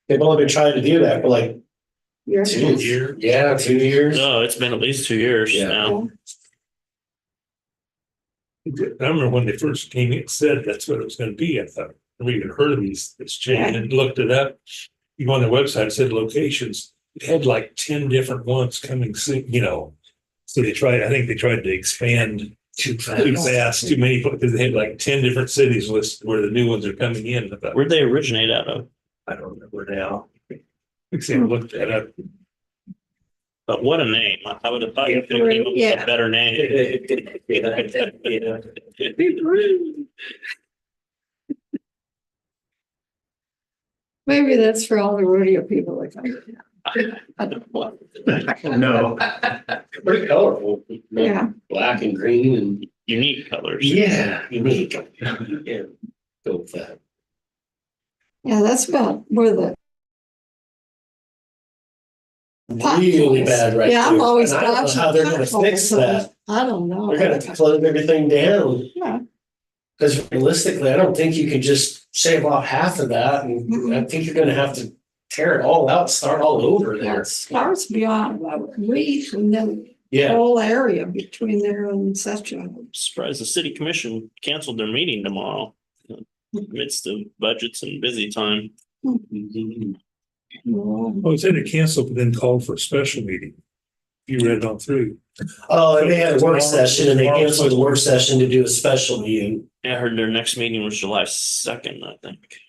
they've only been trying to do that for like years. 2 years. Yeah, 2 years. No, it's been at least 2 years Yeah. now. I remember when they first came, it said that's what it was gonna be. I thought, I've never even heard of this chain and looked it up. You go on their website, it said locations. It had like 10 different ones coming soon, you know. So I think they tried to expand too fast, too many, because they had like 10 different cities listed where the new ones are coming in. But Where'd they originate out of? I don't remember now. I looked that up. But what a name. I would have thought you could have came up with Yeah. a better name. Yeah. Maybe that's for all the rodeo people that come. I don't know. No. Pretty colorful. Yeah. Black and green and. Unique colors. Yeah, unique. Yeah, go with that. Yeah, that's about where the. Really bad right Yeah, I'm there. always And I don't know watching how they're gonna fix that. I don't know. They're gonna have to close everything down. Yeah. Because realistically, I don't think you can just shave off half of that, and I think you're gonna have to tear it all out, start all over Yeah, there. it starts beyond about Reef and then the Yeah, whole area between there and such a. Surprised the city commission canceled their meeting tomorrow. Amidst the budgets and busy time. Oh, it said it canceled, but then called for a special meeting. You read it on through. oh, and they had a work session and they canceled the work session to do a special meeting. I heard their next meeting was July 2nd, I think.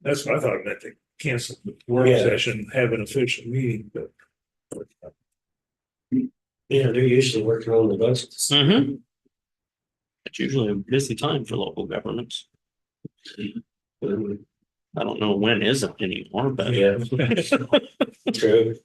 That's what I thought it meant. They canceled the work Yeah. session, have an official meeting, but. Yeah, they're usually working on the budgets. Mm-hmm. It's usually a busy time for local governments. I don't know when isn't anymore, but. Yeah. True.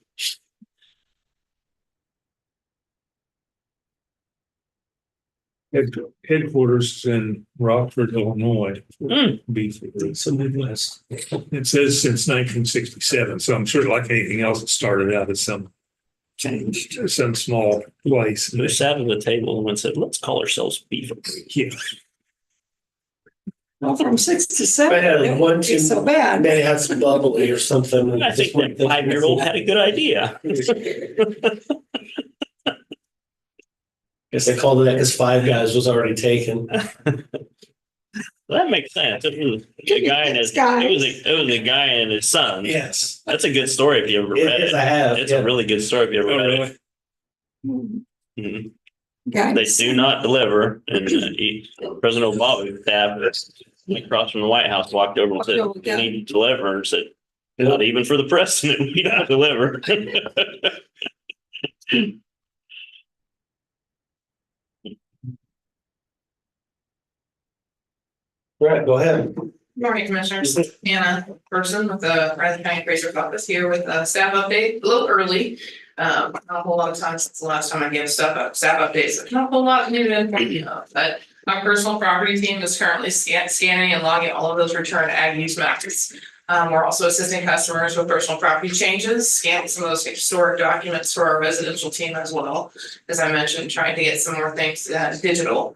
Headquarters is in Rockford, Illinois. Hmm. Beefy, so Midwest. It says since 1967, so I'm sure like anything else, it started out as some small place. We sat at the table and said, let's call ourselves Beef. Yeah. Well, from 6 to 7. I had like it one, wouldn't be two, so bad. They had some bubbly or something. I think that 5-year-old had a good idea. Guess they called it that because Five Guys was already taken. That makes sense. It was a guy and his, it was a guy and his son. Yes. That's a good story if you ever read Yes, it. I have. It's yeah. a really good story if you ever Oh, read really? it. Mhm. Mhm. Guys. They do not deliver. And President Obama staff across from the White House walked over and said, "We need to deliver," and said, "Not even for the president, we don't deliver." All right, go ahead. Morning, Commissioners. Anna Person with the Riley County Appraiser's Office here with a staff update, a little early. Not a whole lot of time since the last time I gave staff updates. There's not a whole lot new info, but our personal property team is currently scanning and logging all of those return ag use maps. We're also assisting customers with personal property changes, scanning some of those historic documents for our residential team as well. As I mentioned, trying to get some more things digital.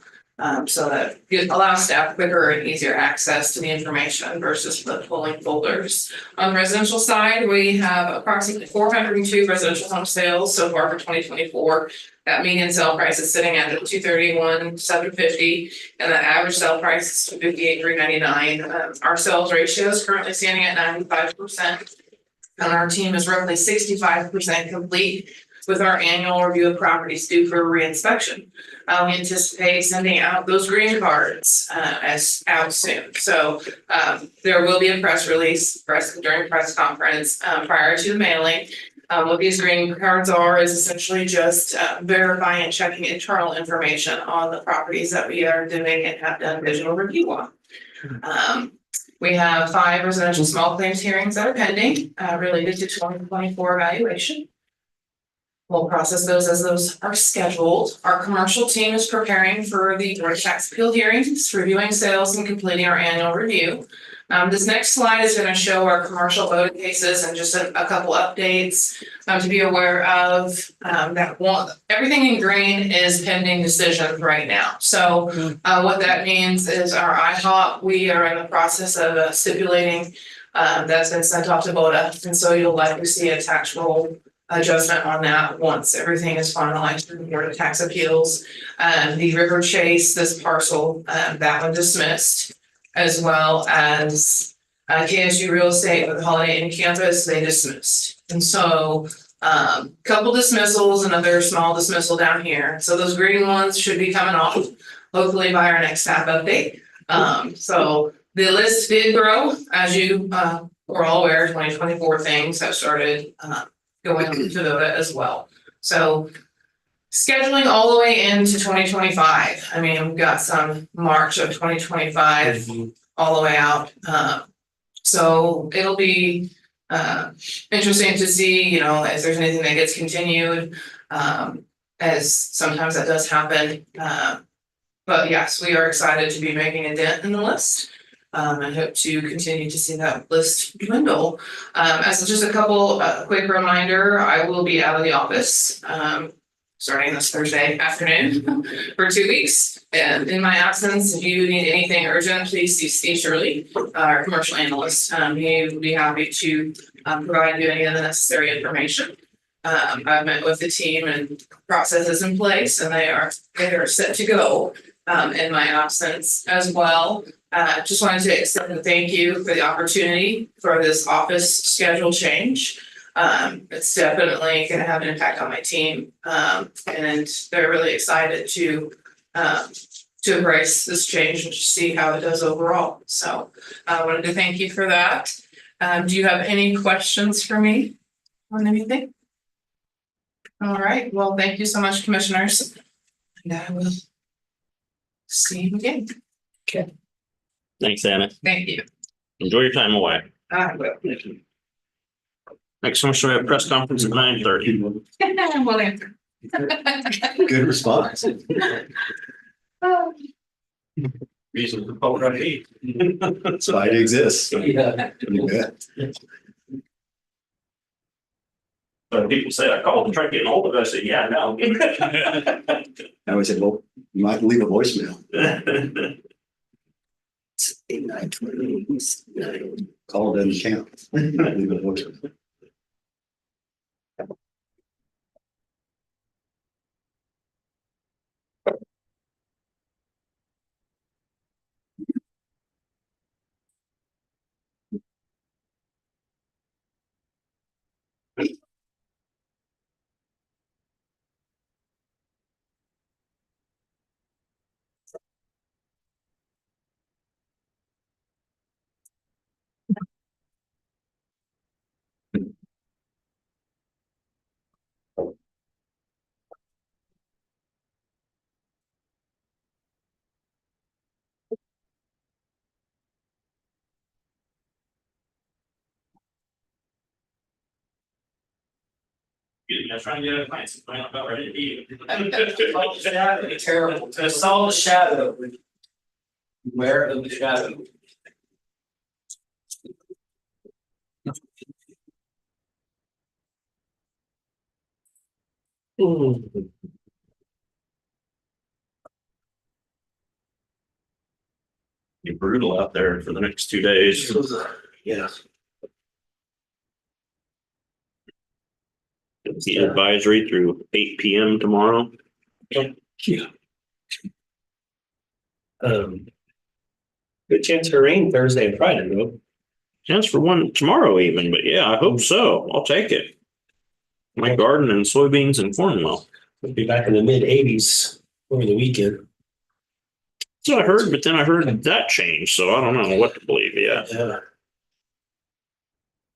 So that it allows staff quicker and easier access to the information versus the pulling folders. On the residential side, we have approximately 402 residential home sales so far for 2024. That median sale price is sitting at 231,750, and the average sale price is 58,399. Our sales ratio is currently standing at 95%, and our team is roughly 65% complete with our annual review of properties due for reinspection. We anticipate sending out those green cards as out soon. So there will be a press release during press conference prior to the mailing. What these green cards are is essentially just verifying and checking internal information on the properties that we are doing and have done digital review on. We have 5 residential small claims hearings that are pending related to 2024 evaluation. We'll process those as those are scheduled. Our commercial team is preparing for the board of tax appeal hearings, reviewing sales and completing our annual review. This next slide is going to show our commercial voting cases and just a couple updates to be aware of. That one, everything in green is pending decision right now. So what that means is our IHOP, we are in the process of stipulating that's been sent off to BOTA, and so you'll likely see a tax roll adjustment on that once everything is finalized through the Board of Tax Appeals. The River Chase, this parcel, that one dismissed, as well as KSU Real Estate with the Holiday Inn campus, they dismissed. And so couple dismissals, another small dismissal down here. So those green ones should be coming off hopefully by our next staff update. So the list did grow, as you were all aware. 2024 things have started going to VOTA as well. So scheduling all the way into 2025. I mean, we've got some March of 2025 all the way out. So it'll be interesting to see, you know, if there's anything that gets continued, as sometimes that does happen. But yes, we are excited to be making a dent in the list. I hope to continue to see that list dwindle. As just a couple quick reminder, I will be out of the office starting this Thursday afternoon for 2 weeks. And in my absence, if you need anything urgent, please see Steve Shirley, our commercial analyst. He would be happy to provide you any of the necessary information. I've met with the team and processes in place, and they are set to go in my absence as well. Just wanted to extend a thank you for the opportunity for this office schedule change. It's definitely going to have an impact on my team, and they're really excited to embrace this change and just see how it does overall. So I wanted to thank you for that. Do you have any questions for me on anything? All right. Well, thank you so much, commissioners. And I will see you again. Okay. Thanks, Anna. Thank you. Enjoy your time away. I will. Next one, we have press conference at 9:30. Well answered. Good response. Reason to vote on eight. That's why it exists. Yeah. Yeah. So people say, I called and tried getting hold of it. I said, yeah, no. I always said, well, you might leave a voicemail. 8920. Call doesn't count. Leave a voicemail. You guys trying to get a plan, I'm about ready to eat. Terrible. I saw the shadow. Beware of the shadow. Be brutal out there for the next 2 days. Yeah. The advisory through 8 PM tomorrow. Good chance for rain Thursday and Friday, though. Chance for one tomorrow even, but yeah, I hope so. I'll take it. My garden and soybeans and corn well. We'll be back in the mid-80s over the weekend. So I heard, but then I heard that changed, so I don't know what to believe yet. Yeah.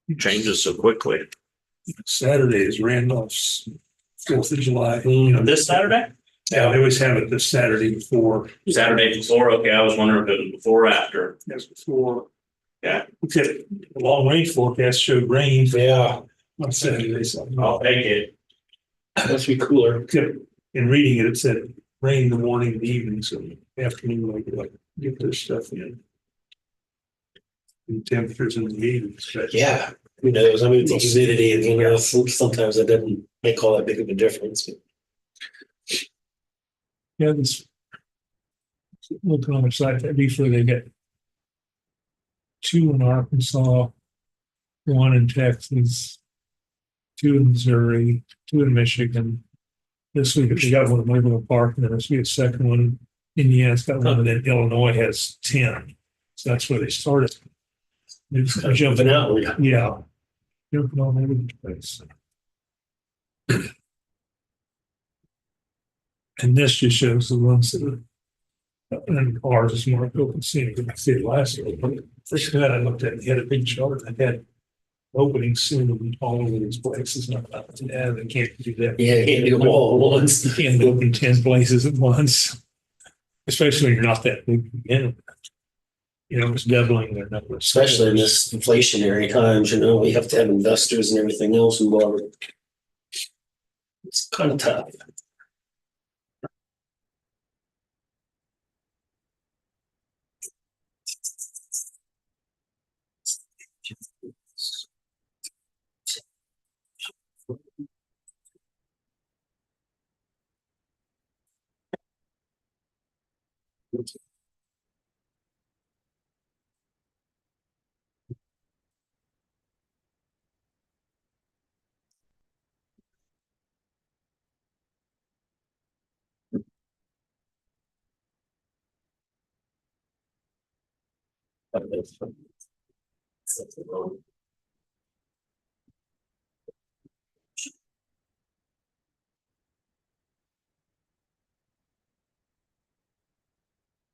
It changes so quickly. Saturday is Randolph's 4th of July. This Saturday? Yeah, they always have it this Saturday before. Saturday before, okay, I was wondering if it was before or after. Yes, before. Yeah. Except the long range forecast showed rain Yeah. on Saturday. So I'll take it. Must be cooler. except in reading it, it said rain in the morning and the evening, so afternoon, like get their stuff in. And temperatures in the evenings, but Yeah. Who knows? I mean, the humidity and, sometimes it doesn't make all that big of a difference. yeah, this. Look on the site, that before they get 2 in Arkansas, 1 in Texas, 2 in Missouri, 2 in Michigan. This week, we got one in Mobile Park, and then this week, a second one, Indiana's got one, and then Illinois has 10. So that's where they started. They're just Jumping out. Yeah. Jumping all over the place. And this just shows the ones that are. And ours is more open scenic. I see it last year. First time I looked at it, had a big chart. I had openings soon in all over these places. And I thought, yeah, they can't do that. Yeah, you can't do them all at once. You can't open 10 places at once. Especially when you're not that big to begin with. It's doubling their number. Especially in this inflationary times, we have to have investors and everything else involved. It's kind of tough.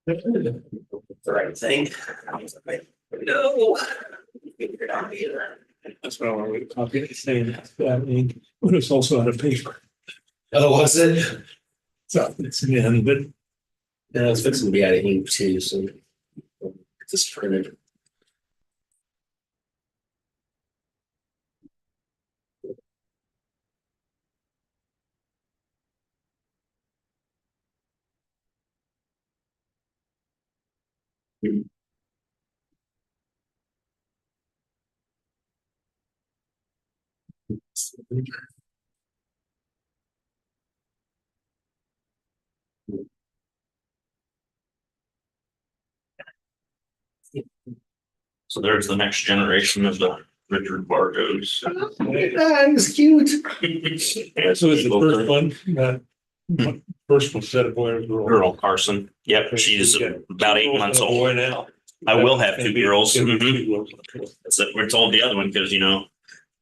The right thing. No. Figured out either. That's what I want to copy it saying that ink, but it's also out of paper. Oh, was it? So it's in, but Yeah, it's fixing to be out of ink too, so. Just printed. So there's the next generation of the Richard Bargos. It's cute. yeah, so it's the first one. First one set of boy and girl. Girl Carson. Yep, she's about 8 months old. Boy now. I will have 2 girls. It'll be Mhm. 2 girls. That's it. We're told the other one because,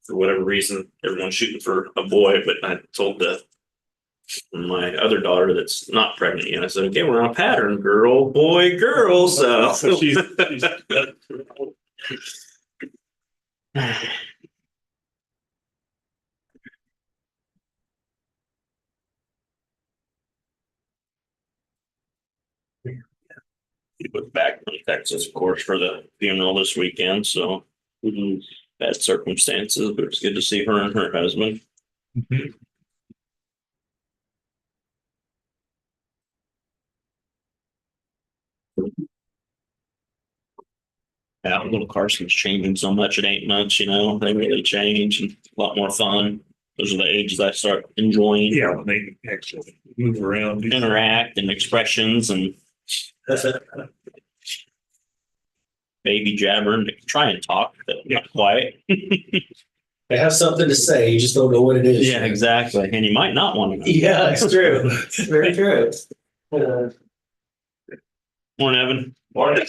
for whatever reason, everyone's shooting for a boy, but I told my other daughter that's not pregnant yet. I said, okay, we're on a pattern, girl, boy, girl. So she's he was back from Texas, of course, for the funeral this weekend. So bad circumstances, but it's good to see her and her husband. Mhm. Yeah, Little Carson's changing so much in 8 months, they really change and a lot more fun. Those are the ages I start enjoying. Yeah, when they actually move around. Interact and expressions and baby jabbering to try and talk, but not quite. They have something to say, you just don't know what it is. Yeah, exactly. And you might not want to know. Yeah, it's true. It's very true. Morning, Evan. Morning.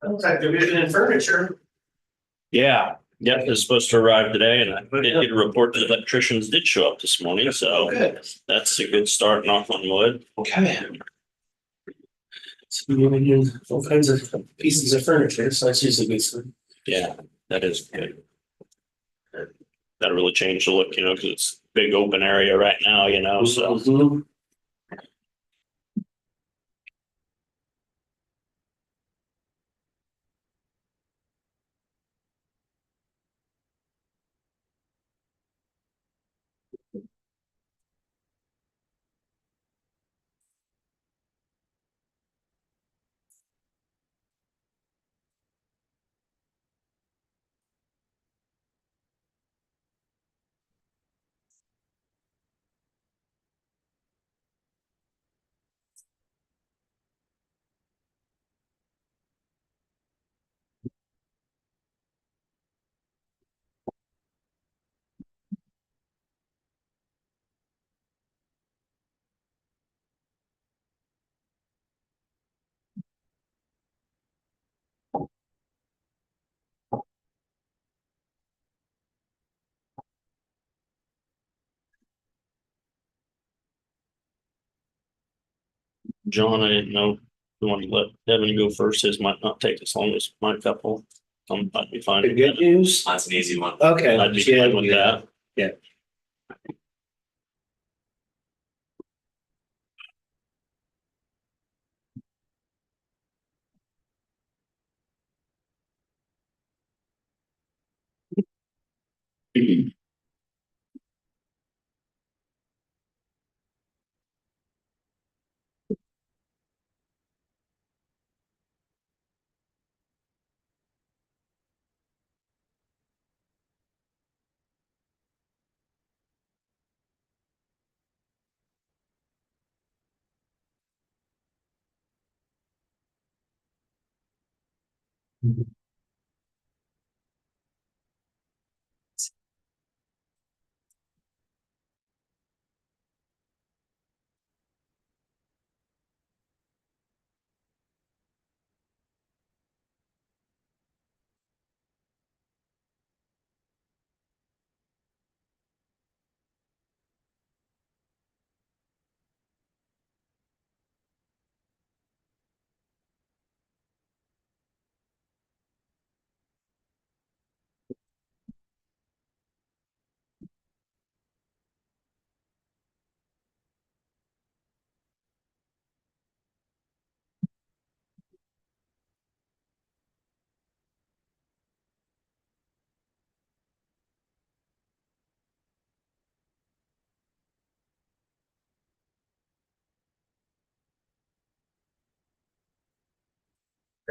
Looks like division in furniture. Yeah, yep, it's supposed to arrive today and I did get a report that electricians did show up this morning, so Good. that's a good start, knock on wood. Okay. So you're gonna all kinds of pieces of furniture, so that's usually good. Yeah, that is good. That'll really change the look, because it's a big open area right now, so. Mhm. John, I didn't know, we want to let Devin go first, his might not take as long as my couple. I'd be fine. The good news? That's an easy one. Okay. I'd be fine with that. Yeah.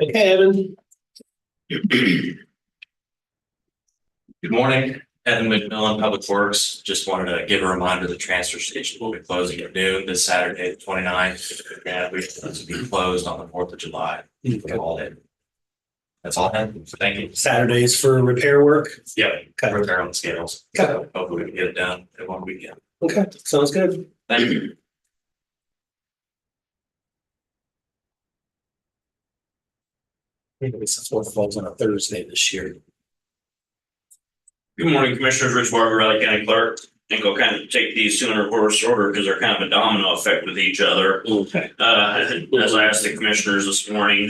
Okay, Evan. Good morning. Evan McMillan, Public Works, just wanted to give a reminder, the transfer station will be closing at noon this Saturday, the 29th. And we plan to be closed on the 4th of July. All in. That's all I have. Thank you. Saturdays for repair work. Yep, Okay. repair on the scales. Okay. Hopefully we can get it done in one weekend. Okay, sounds good. Thank you. Maybe it's what falls on a Thursday this year. Good morning, Commissioners. Rich Barber, Raleigh County Clerk. I think I'll kind of take these two in reverse order because they're kind of a domino effect with each other. Okay. As I asked the commissioners this morning,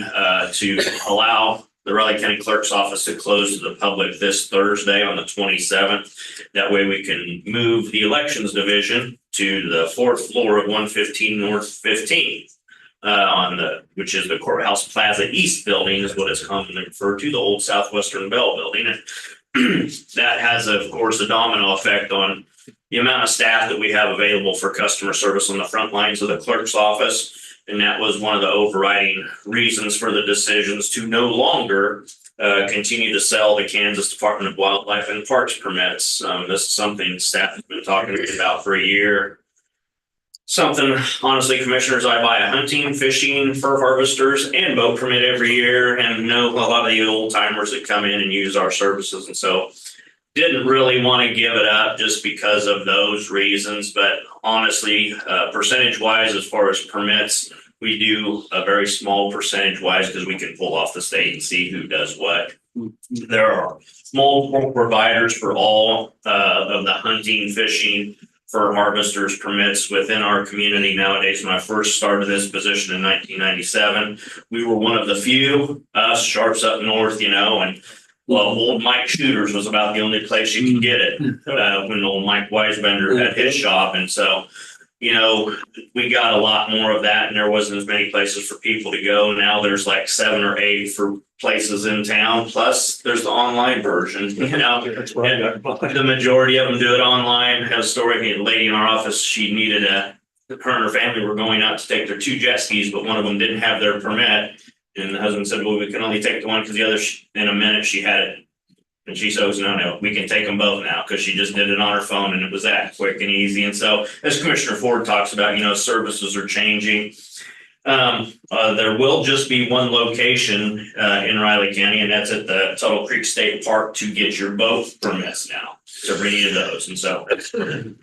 to allow the Raleigh County Clerk's office to close to the public this Thursday on the 27th. That way we can move the Elections Division to the 4th floor of 115 North 15th. Which is the Courthouse Plaza East building is what it's commonly referred to, the old Southwestern Bell building. That has, of course, a domino effect on the amount of staff that we have available for customer service on the front lines of the clerk's office. And that was one of the overriding reasons for the decisions to no longer continue to sell the Kansas Department of Wildlife and Parks permits. This is something staff has been talking to me about for a year. Something, honestly, commissioners, I buy a hunting, fishing, fur harvesters and boat permit every year and know a lot of the old timers that come in and use our services. And so didn't really want to give it up just because of those reasons. But honestly, percentage wise, as far as permits, we do a very small percentage wise because we can pull off the state and see who does what. There are multiple providers for all of the hunting, fishing, for harvesters permits within our community nowadays. When I first started this position in 1997, we were one of the few, us sharps up north, and well, old Mike Shooters was about the only place you could get it when old Mike Weisbender had his shop. And so, we got a lot more of that and there wasn't as many places for people to go. Now there's like 7 or 8 for places in town. Plus there's the online version, That's right. the majority of them do it online. I had a story, a lady in our office, she needed her and her family were going out to take their 2 jet skis, but one of them didn't have their permit. And the husband said, well, we can only take the one because the other, in a minute she had it. And she says, no, we can take them both now because she just did it on her phone and it was that quick and easy. And so as Commissioner Ford talks about, services are changing. There will just be one location in Riley County, and that's at the Tuttle Creek State Park to get your boat permits now. So any of those. And so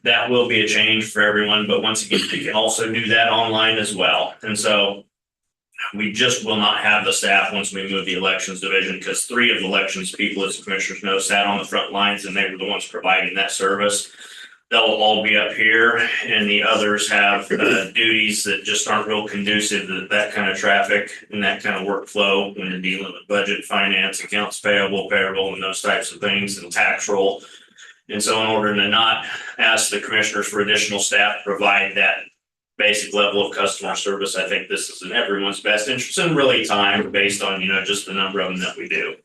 that will be a change for everyone. But once again, you can also do that online as well. And so we just will not have the staff once we move the elections division because 3 of the elections people, as the commissioners know, sat on the front lines and they were the ones providing that service. They'll all be up here and the others have duties that just aren't real conducive to that kind of traffic and that kind of workflow when you're dealing with budget, finance, accounts payable, payroll, and those types of things and tax roll. And so in order to not ask the commissioners for additional staff to provide that basic level of customer service, I think this is in everyone's best interest and really time based on, just the number of them that we do.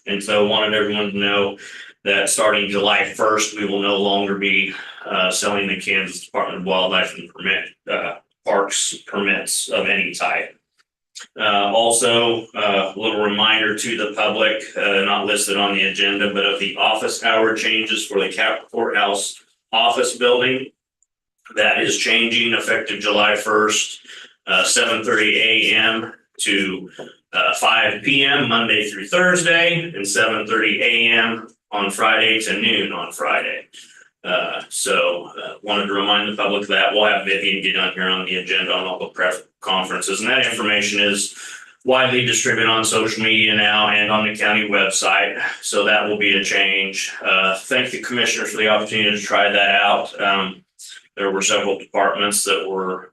And so wanted everyone to know that starting July 1st, we will no longer be selling the Kansas Department of Wildlife and Parks permits of any type. Also, a little reminder to the public, not listed on the agenda, but of the office hour changes for the Capitol Courthouse office building. That is changing effective July 1st, 7:30 a.m. to 5 p.m. Monday through Thursday and 7:30 a.m. on Friday to noon on Friday. Wanted to remind the public that we'll have Vivian get on here on the agenda on all the press conferences. And that information is widely distributed on social media now and on the county website. So that will be a change. Thank the commissioners for the opportunity to try that out. There were several departments that were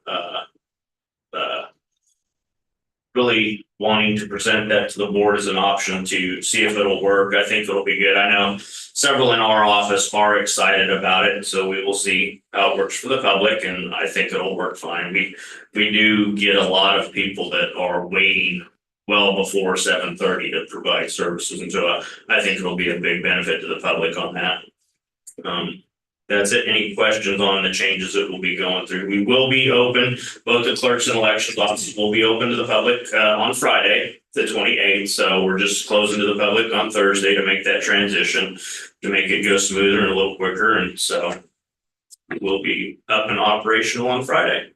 really wanting to present that to the board as an option to see if it'll work. I think it'll be good. I know several in our office are excited about it, so we will see how it works for the public, and I think it'll work fine. We do get a lot of people that are waiting well before 7:30 to provide services, and so I think it'll be a big benefit to the public on that. That's it. Any questions on the changes that we'll be going through? We will be open, both the clerks and elections offices will be open to the public on Friday, the 28th. So we're just closing to the public on Thursday to make that transition, to make it go smoother and a little quicker. And so we'll be up and operational on Friday.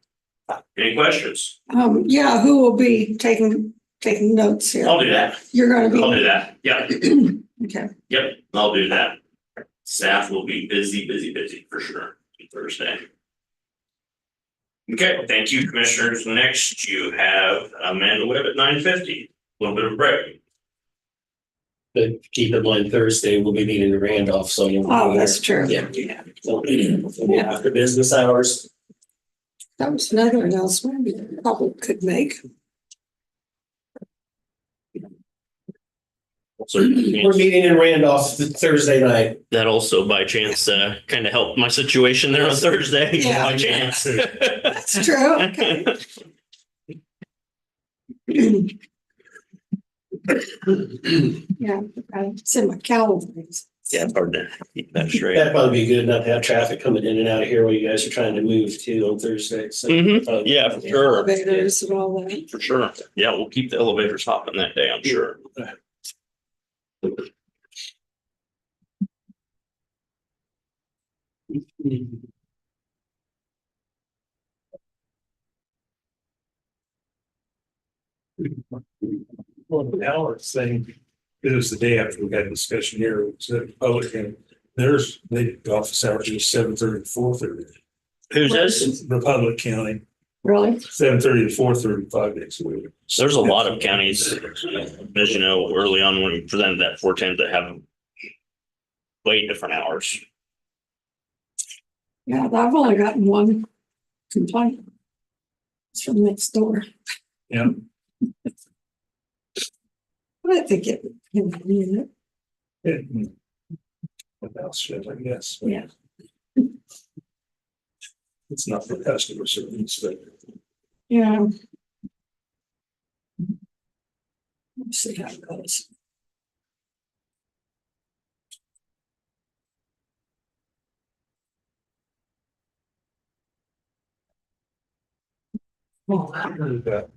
Any questions? Yeah, who will be taking notes here? I'll do that. You're gonna be. I'll do that. Yeah. Okay. Yep, I'll do that. Staff will be busy for sure Thursday. Okay, thank you, commissioners. Next, you have Amanda Webb at 9:50. A little bit of a break. But keep in mind Thursday, we'll be meeting in Randolph, so. Oh, that's true. Yeah. So, after business hours. That was another announcement the public could make. We're meeting in Randolph Thursday night. That also by chance kind of helped my situation there on Thursday. Yeah. By chance. That's true. Okay. Yeah, it's in my calendar. Yeah, it's hard to keep that straight. That'd probably be good enough to have traffic coming in and out of here while you guys are trying to move too on Thursday. So, Yeah, for sure. Elevators and all that. For sure. Yeah, we'll keep the elevators hopping that day, I'm sure. Well, the hours thing, it was the day after we had a discussion here, it was a public and the office hours are 7:30 to 4:30. Who's this? Republic County, Really? 7:30 to 4:30, 5 days a week. There's a lot of counties, as you know, early on when we presented that 410 that have way different hours. Yeah, I've only gotten one complaint. It's from next door. Yeah. But I think it. What else should I guess? Yeah. It's not for customer service, but Yeah. Let's see how it goes. well, I heard that.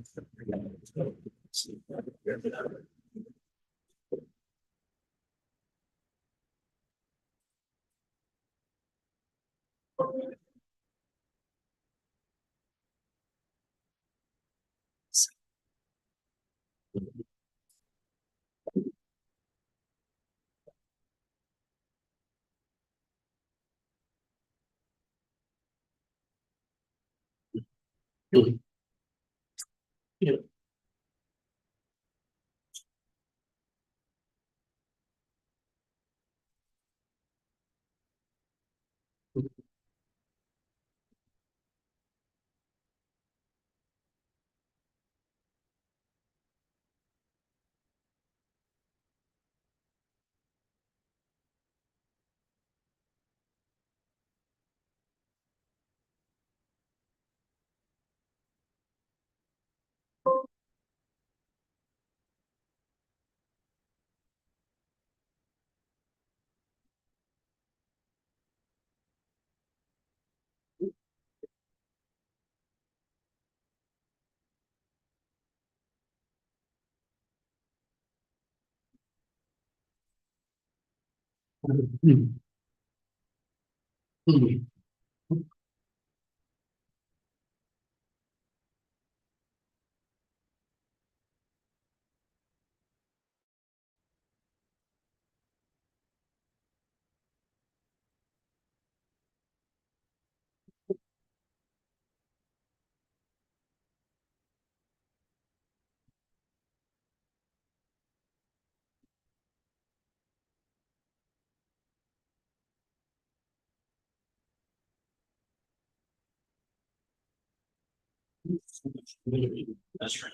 That's right.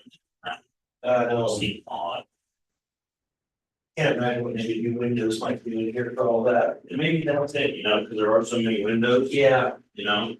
No. Odd. Can't imagine what maybe new windows might be in here for all that. And maybe that's it, you know, because there are so many windows, Yeah. you know.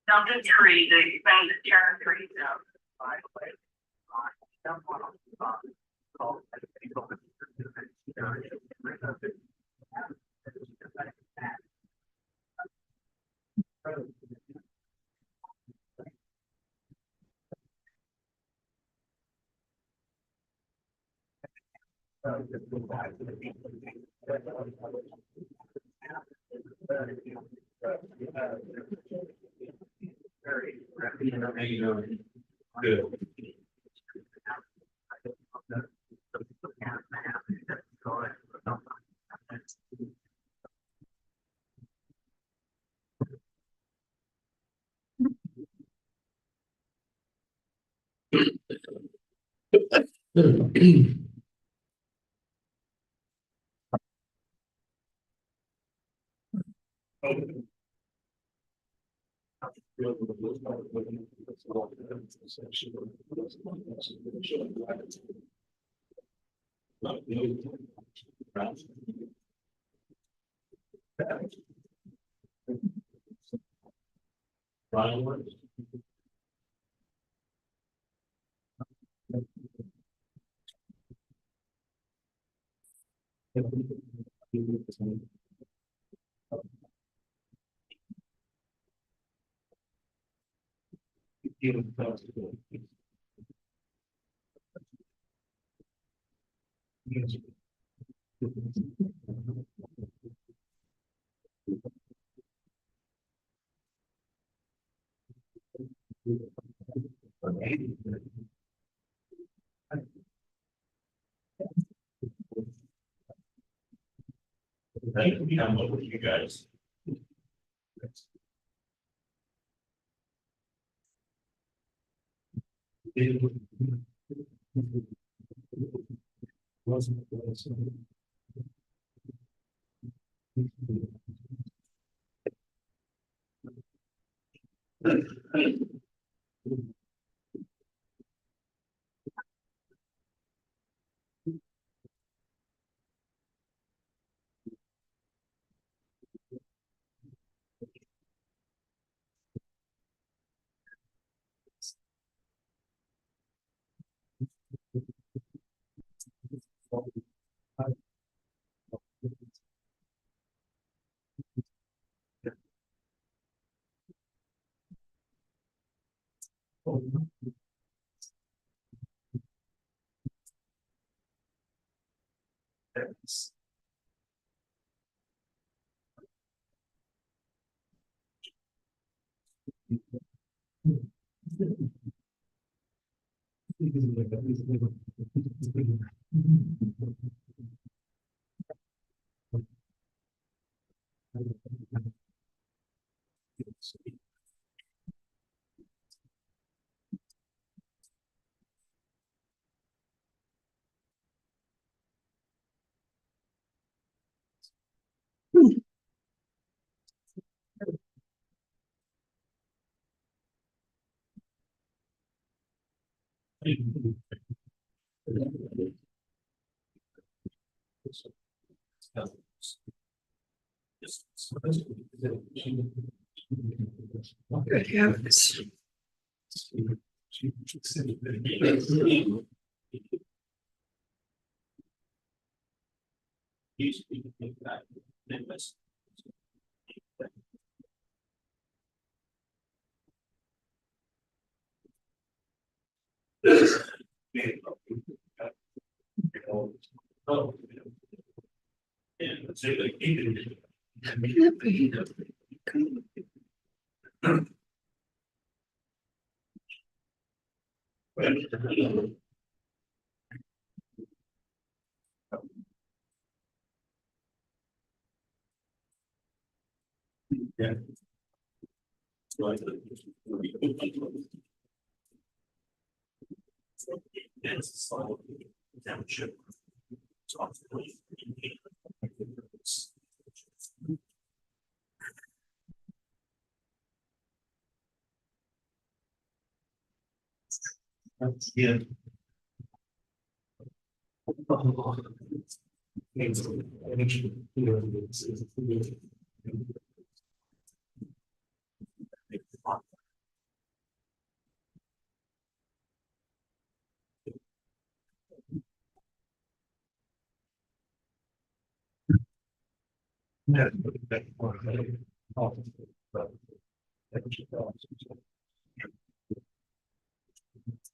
Mountain tree, they found the turn tree down. Good. I'm over you guys. Good heavens. Yeah.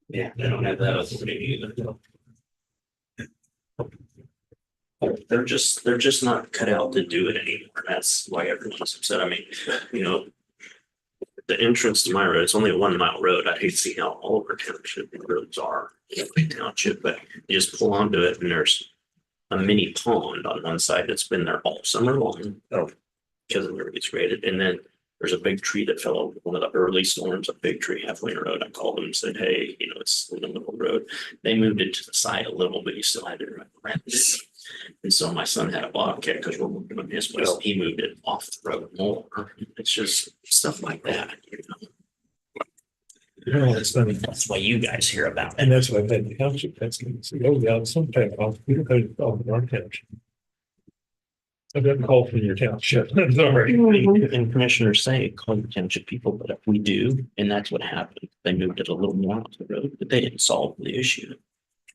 Yeah, they don't have that authority either. They're just not cut out to do it anymore. That's why everyone's upset. I mean, you know, the entrance to my road, it's only a 1 mile road. I hate to see how all over township roads are, township, but you just pull onto it and there's a mini pond on one side that's been there all summer long. Oh. Because it never gets graded. And then there's a big tree that fell over one of the early storms, a big tree halfway in the road. I called them and said, hey, you know, it's in the middle of the road. They moved it to the side a little, but you still had to rent it. And so my son had a Bobcat because we're working on his place. He moved it off the road more. It's just stuff like that, you know. No, it's funny. That's why you guys hear about it. And that's why I've had the township, that's, oh, yeah, sometimes we don't have to call from our township. I've got a call from your township. Sorry. And commissioners say, call your township people, but if we do, and that's what happened, they moved it a little more off the road, but they didn't solve the issue.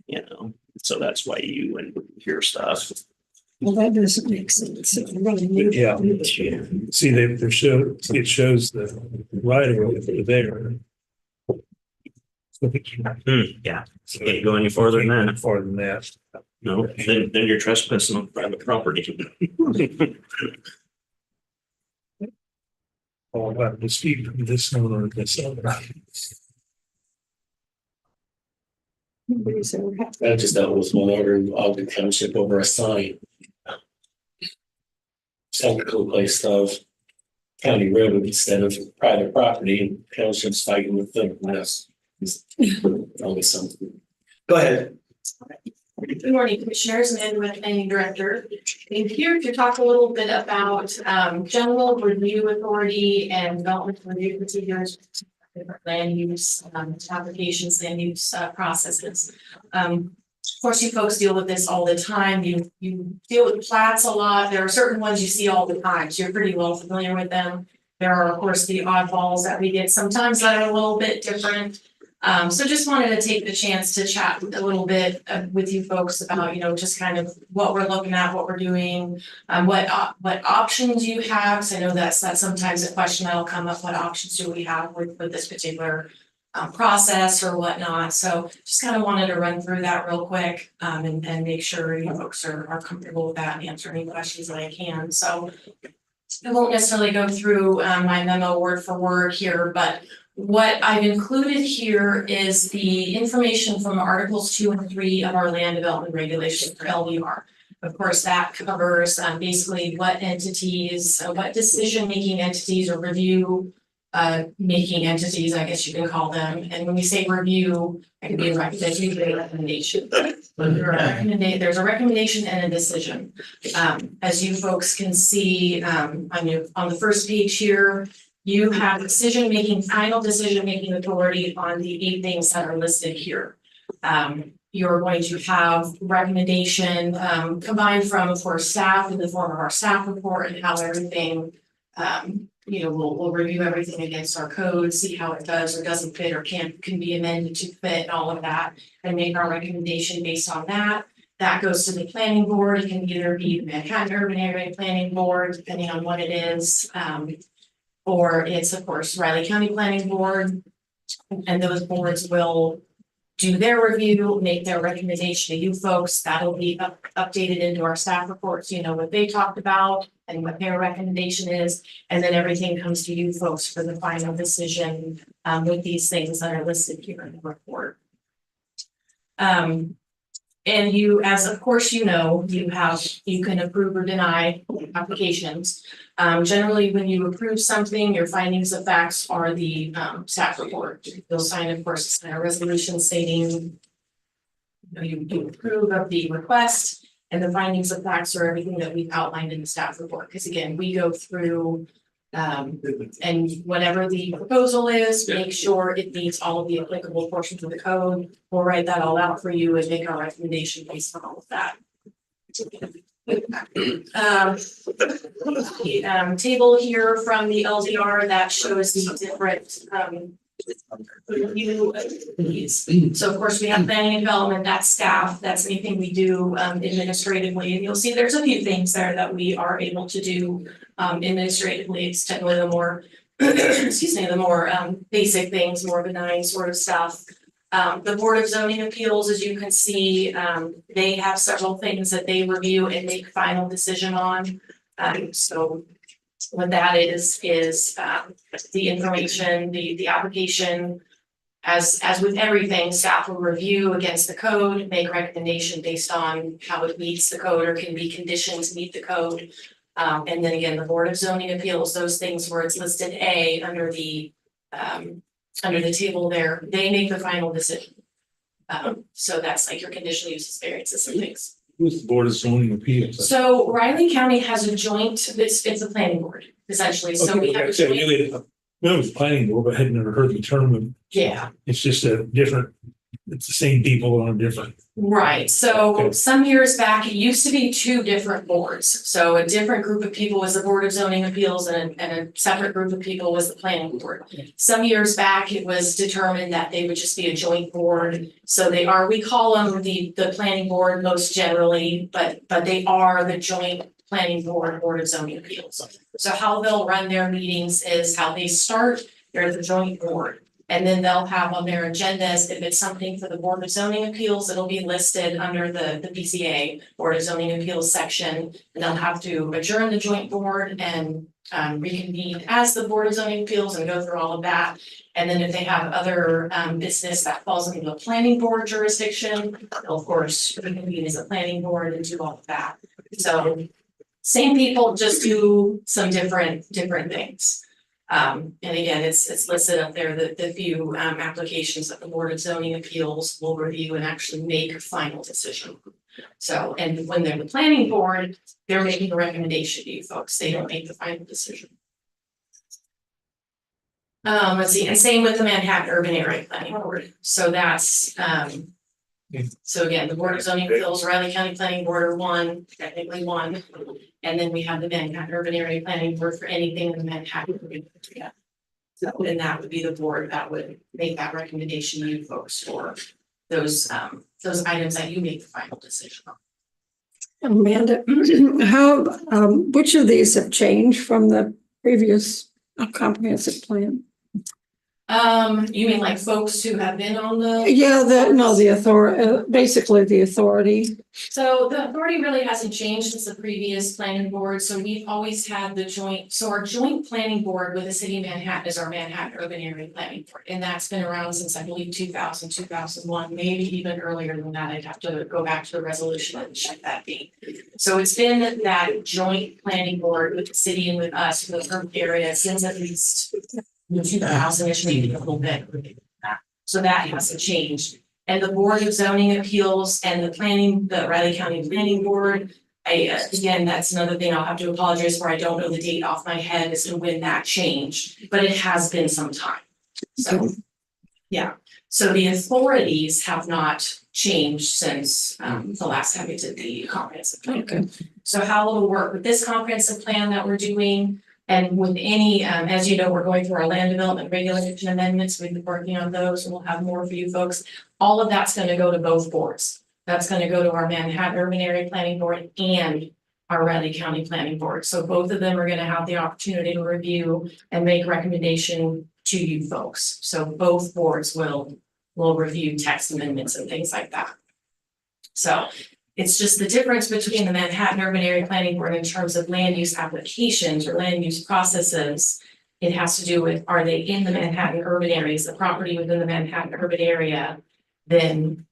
You know, so that's why you and hear stuff. Well, that doesn't make sense. It really needs- Yeah. See, they show, it shows the right of way there. Yeah, can't go any farther than that. Farther than that. No, then you're trespassing on private property. All about the speed from this one or this other. Nobody's ever had- I just dealt with one order in Ogden Township over a sign. Technical placed of county road instead of private property, and townships fighting with them. That's always something. Go ahead. Good morning, Commissioners, and with Planning Director. I'm here to talk a little bit about general review authority and development review procedures, different land use applications, land use processes. Of course, you folks deal with this all the time. You deal with plats a lot. There are certain ones you see all the time, so you're pretty well familiar with them. There are, of course, the oddballs that we get sometimes that are a little bit different. So just wanted to take the chance to chat a little bit with you folks about, just kind of what we're looking at, what we're doing, what options you have. So I know that's sometimes a question that'll come up. What options do we have with this particular process or whatnot? So just kind of wanted to run through that real quick and make sure you folks are comfortable with that and answer any questions that I can. So I won't necessarily go through my memo word for word here, but what I've included here is the information from Articles 2 and 3 of our Land Development Regulations, or LDR. Of course, that covers basically what entities, what decision-making entities or review making entities, I guess you can call them. And when we say review, it could be a recommendation. There's a recommendation and a decision. As you folks can see on the first page here, you have final decision-making authority on the 8 things that are listed here. You're going to have recommendation combined from, of course, staff in the form of our staff report and how everything, we'll review everything against our code, see how it does or doesn't fit or can be amended to fit, all of that, and make our recommendation based on that. That goes to the planning board. It can either be the Manhattan Urban Area Planning Board, depending on what it is. Or it's, of course, Riley County Planning Board, and those boards will do their review, make their recommendation to you folks. That'll be updated into our staff reports, what they talked about and what their recommendation is, and then everything comes to you folks for the final decision with these things that are listed here in the report. And you, as of course you can approve or deny applications. Generally, when you approve something, your findings of facts are the staff report. You'll sign, of course, a resolution stating you approve of the request, and the findings of facts are everything that we've outlined in the staff report. Because again, we go through and whatever the proposal is, make sure it meets all of the applicable portions of the code. We'll write that all out for you and make our recommendation based on all of that. Table here from the LDR that shows the different review fees. So of course we have planning and development, that's staff, that's anything we do administratively, and you'll see there's a few things there that we are able to do administratively. It's technically the more the more basic things, more benign sort of stuff. The Board of Zoning Appeals, as you can see, they have several things that they review and make final decision on. So what that is the information, the application. As with everything, staff will review against the code, make recommendation based on how it meets the code or can be conditioned to meet the code. And then again, the Board of Zoning Appeals, those things where it's listed A under the table there, they make the final decision. So that's like your conditional uses, variances and things. Who's the Board of Zoning Appeals? So Riley County has a joint, it's a planning board, essentially. So we have a joint. No, it was planning board, but I had never heard the term. Yeah. It's just it's the same people on a different. Right, so Okay. some years back, it used to be 2 different boards. So a different group of people was the Board of Zoning Appeals and a separate group of people was the planning board. Some years back, it was determined that they would just be a joint board. So we call them the planning board most generally, but they are the joint planning board, Board of Zoning Appeals. So how they'll run their meetings is how they start, they're the joint board. And then they'll have on their agendas, if it's something for the Board of Zoning Appeals, it'll be listed under the BZA, Board of Zoning Appeals section. And they'll have to adjourn the joint board and reconvene as the Board of Zoning Appeals and go through all of that. And then if they have other business that falls into the planning board jurisdiction, they'll of course reconvene as a planning board and do all of that. So same people, just do some different things. And again, it's listed up there, the few applications that the Board of Zoning Appeals will review and actually make a final decision. So, and when they're the planning board, they're making a recommendation to you folks, they don't make the final decision. Let's see, and same with the Manhattan Urban Area Planning Board, so that's, so again, the Board of Zoning Appeals, Riley County Planning Board are one, technically one. And then we have the Manhattan Urban Area Planning Board for anything in the Manhattan urban area. So, and that would be the board that would make that recommendation to you folks for those items that you make the final decision on. Amanda, how, which of these have changed from the previous comprehensive plan? You mean like folks who have been on the? Yeah, the authority, basically the authority. So the authority really hasn't changed since the previous planning board, so we've always had the joint, so our joint planning board with the city of Manhattan is our Manhattan Urban Area Planning Board. And that's been around since I believe 2000, 2001, maybe even earlier than that. I'd have to go back to the resolution and check that date. So it's been that joint planning board with the city and with us for the urban area since at least 2000-ish, maybe a little bit. So that hasn't changed. And the Board of Zoning Appeals and the Riley County Planning Board, again, that's another thing I'll have to apologize for. I don't know the date off my head as to when that changed, but it has been some time. So, yeah. So the authorities have not changed since the last time we did the comprehensive plan. Okay. So how it'll work with this comprehensive plan that we're doing, and with any, as you know, we're going through our land development regulation amendments, we've been working on those, and we'll have more for you folks. All of that's gonna go to both boards. That's gonna go to our Manhattan Urban Area Planning Board and our Riley County Planning Board. So both of them are gonna have the opportunity to review and make recommendation to you folks. So both boards will review text amendments and things like that. So it's just the difference between the Manhattan Urban Area Planning Board in terms of land use applications or land use processes. It has to do with, are they in the Manhattan urban areas, the property within the Manhattan urban area? Then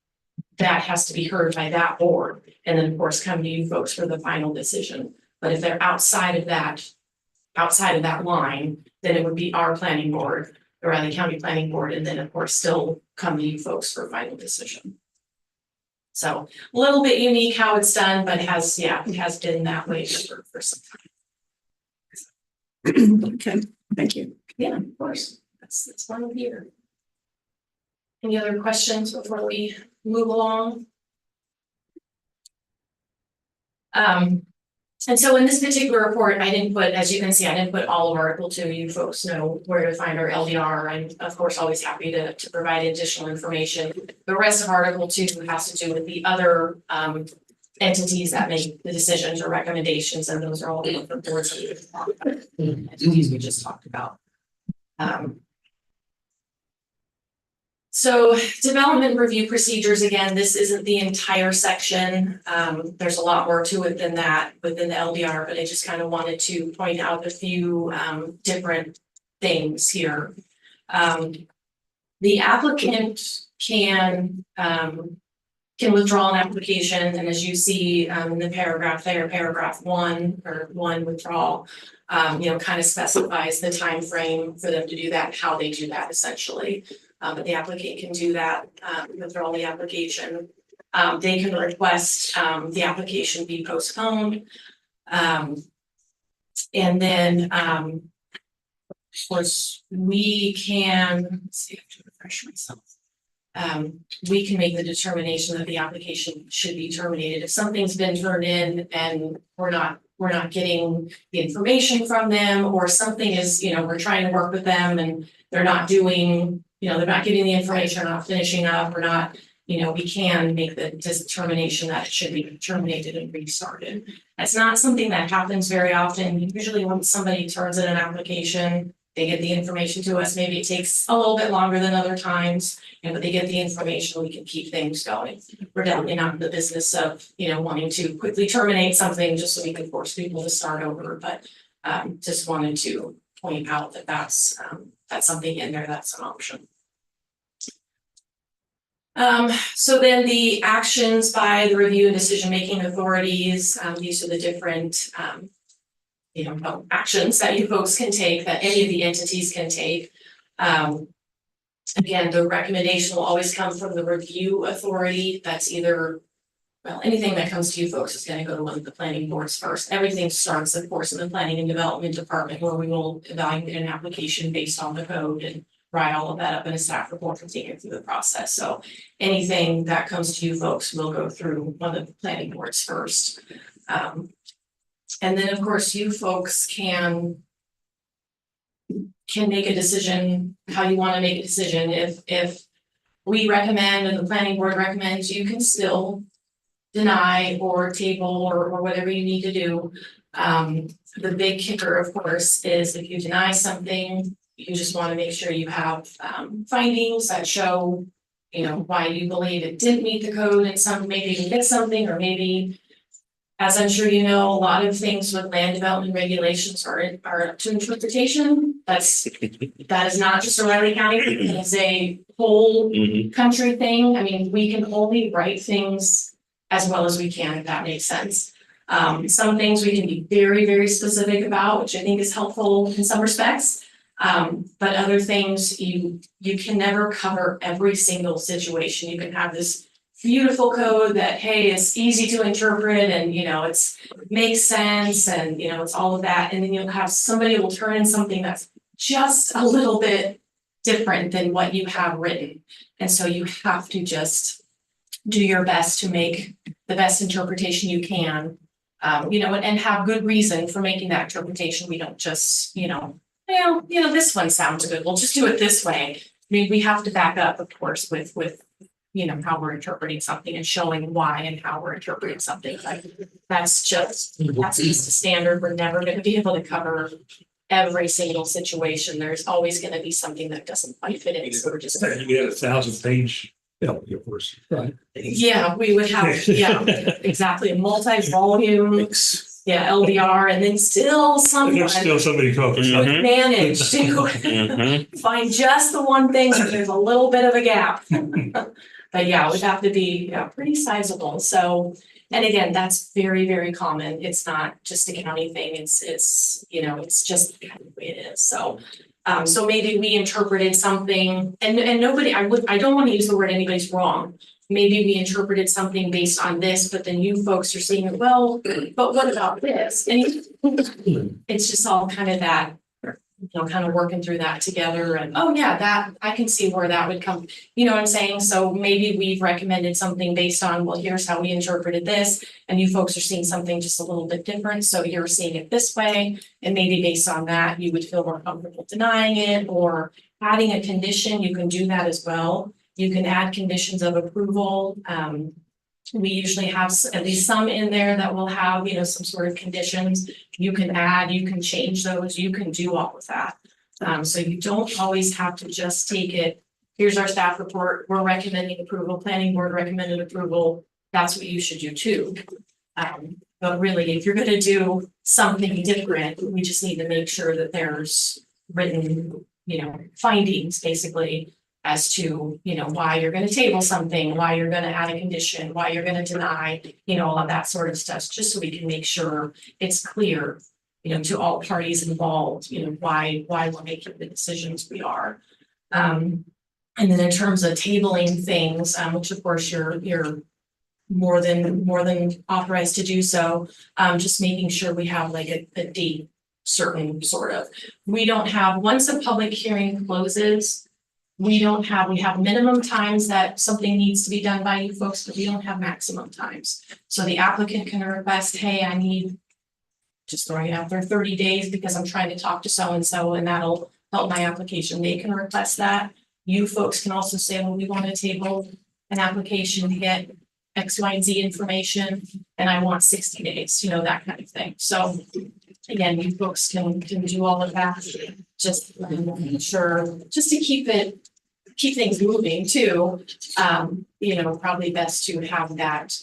that has to be heard by that board. And then of course come to you folks for the final decision. But if they're outside of that line, then it would be our planning board, the Riley County Planning Board, and then of course still come to you folks for final decision. So a little bit unique how it's done, but it has been that way for some time. Okay, thank you. Yeah, of course, that's why we're here. Any other questions before we move along? And so in this particular report, I didn't put, as you can see, I didn't put all of Article 2. You folks know where to find our LDR. I'm of course always happy to provide additional information. The rest of Article 2 has to do with the other entities that make the decisions or recommendations, and those are all the different boards that we've talked about, entities we just talked about. So development review procedures, again, this isn't the entire section. There's a lot more to it than that within the LDR, but I just kind of wanted to point out a few different things here. The applicant can withdraw an application, and as you see in the paragraph there, paragraph 1 or 1 withdrawal, kind of specifies the time frame for them to do that, how they do that essentially. But the applicant can do that, withdraw the application. They can request the application be postponed. And then, of course, we can, let's see, I have to refresh myself. We can make the determination that the application should be terminated. If something's been turned in and we're not getting the information from them, or something is, we're trying to work with them and they're not doing, they're not giving the information, or not finishing up, or not, we can make the determination that it should be terminated and restarted. That's not something that happens very often. Usually when somebody turns in an application, they get the information to us. Maybe it takes a little bit longer than other times, but they get the information, we can keep things going. We're definitely not in the business of, wanting to quickly terminate something just so we can force people to start over. But just wanted to point out that that's something in there, that's an option. So then the actions by the review and decision-making authorities, these are the different, actions that you folks can take, that any of the entities can take. Again, the recommendation will always come from the review authority. That's either, well, anything that comes to you folks is gonna go to one of the planning boards first. Everything starts, of course, in the planning and development department, where we will evaluate an application based on the code and write all of that up in a staff report and take it through the process. So anything that comes to you folks will go through one of the planning boards first. And then, of course, you folks can make a decision how you want to make a decision. If we recommend and the planning board recommends, you can still deny or table or whatever you need to do. The big kicker, of course, is if you deny something, you just want to make sure you have findings that show, why you believe it didn't meet the code and maybe you did something, or maybe, as I'm sure you know, a lot of things with land development regulations are up to interpretation. That is not just a Riley County thing, it is a whole country thing. I mean, we can only write things as well as we can, if that makes sense. Some things we can be very, very specific about, which I think is helpful in some respects. But other things, you can never cover every single situation. You can have this beautiful code that, hey, it's easy to interpret and, it makes sense and, it's all of that. And then you'll have somebody will turn in something that's just a little bit different than what you have written. And so you have to just do your best to make the best interpretation you can, and have good reason for making that interpretation. We don't just, this one sounds good, we'll just do it this way. I mean, we have to back up, of course, with how we're interpreting something and showing why and how we're interpreting something. That's just a standard. We're never going to be able to cover every single situation. There's always going to be something that doesn't quite fit in. So we're just. You get 1,000-page. Of course, right? Yeah, we would have, exactly, a multi-volume. LDR, and then still someone. There's still somebody talking. Manage to find just the one thing that there's a little bit of a gap. But it would have to be pretty sizable. So, and again, that's very, very common. It's not just a county thing. It's just kind of the way it is. So, so maybe we interpreted something, and nobody. I don't want to use the word anybody's wrong. Maybe we interpreted something based on this, but then you folks are saying, well, but what about this? And it's just all kind of that, kind of working through that together and, that I can see where that would come, you know what I'm saying? So maybe we've recommended something based on, well, here's how we interpreted this, and you folks are seeing something just a little bit different. So you're seeing it this way, and maybe based on that, you would feel more comfortable denying it or adding a condition. You can do that as well. You can add conditions of approval. We usually have at least some in there that will have, some sort of conditions. You can add, you can change those, you can do all of that. So you don't always have to just take it. Here's our staff report. We're recommending approval. Planning board recommended approval. That's what you should do too. But really, if you're going to do something different, we just need to make sure that there's written, findings basically, as to, why you're going to table something, why you're going to add a condition, why you're going to deny, all of that sort of stuff, just so we can make sure it's clear, to all parties involved, why we're making the decisions we are. And then in terms of tabling things, which of course you're more than authorized to do so, just making sure we have like a date certain sort of. We don't have, once a public hearing closes, we have minimum times that something needs to be done by you folks, but we don't have maximum times. So the applicant can request, hey, I need, just throwing it out there, 30 days because I'm trying to talk to so-and-so and that'll help my application. They can request that. You folks can also say, well, we want to table an application to get X, Y, and Z information, and I want 60 days, that kind of thing. So again, you folks can do all of that, just sure, just to keep things moving too. Probably best to have that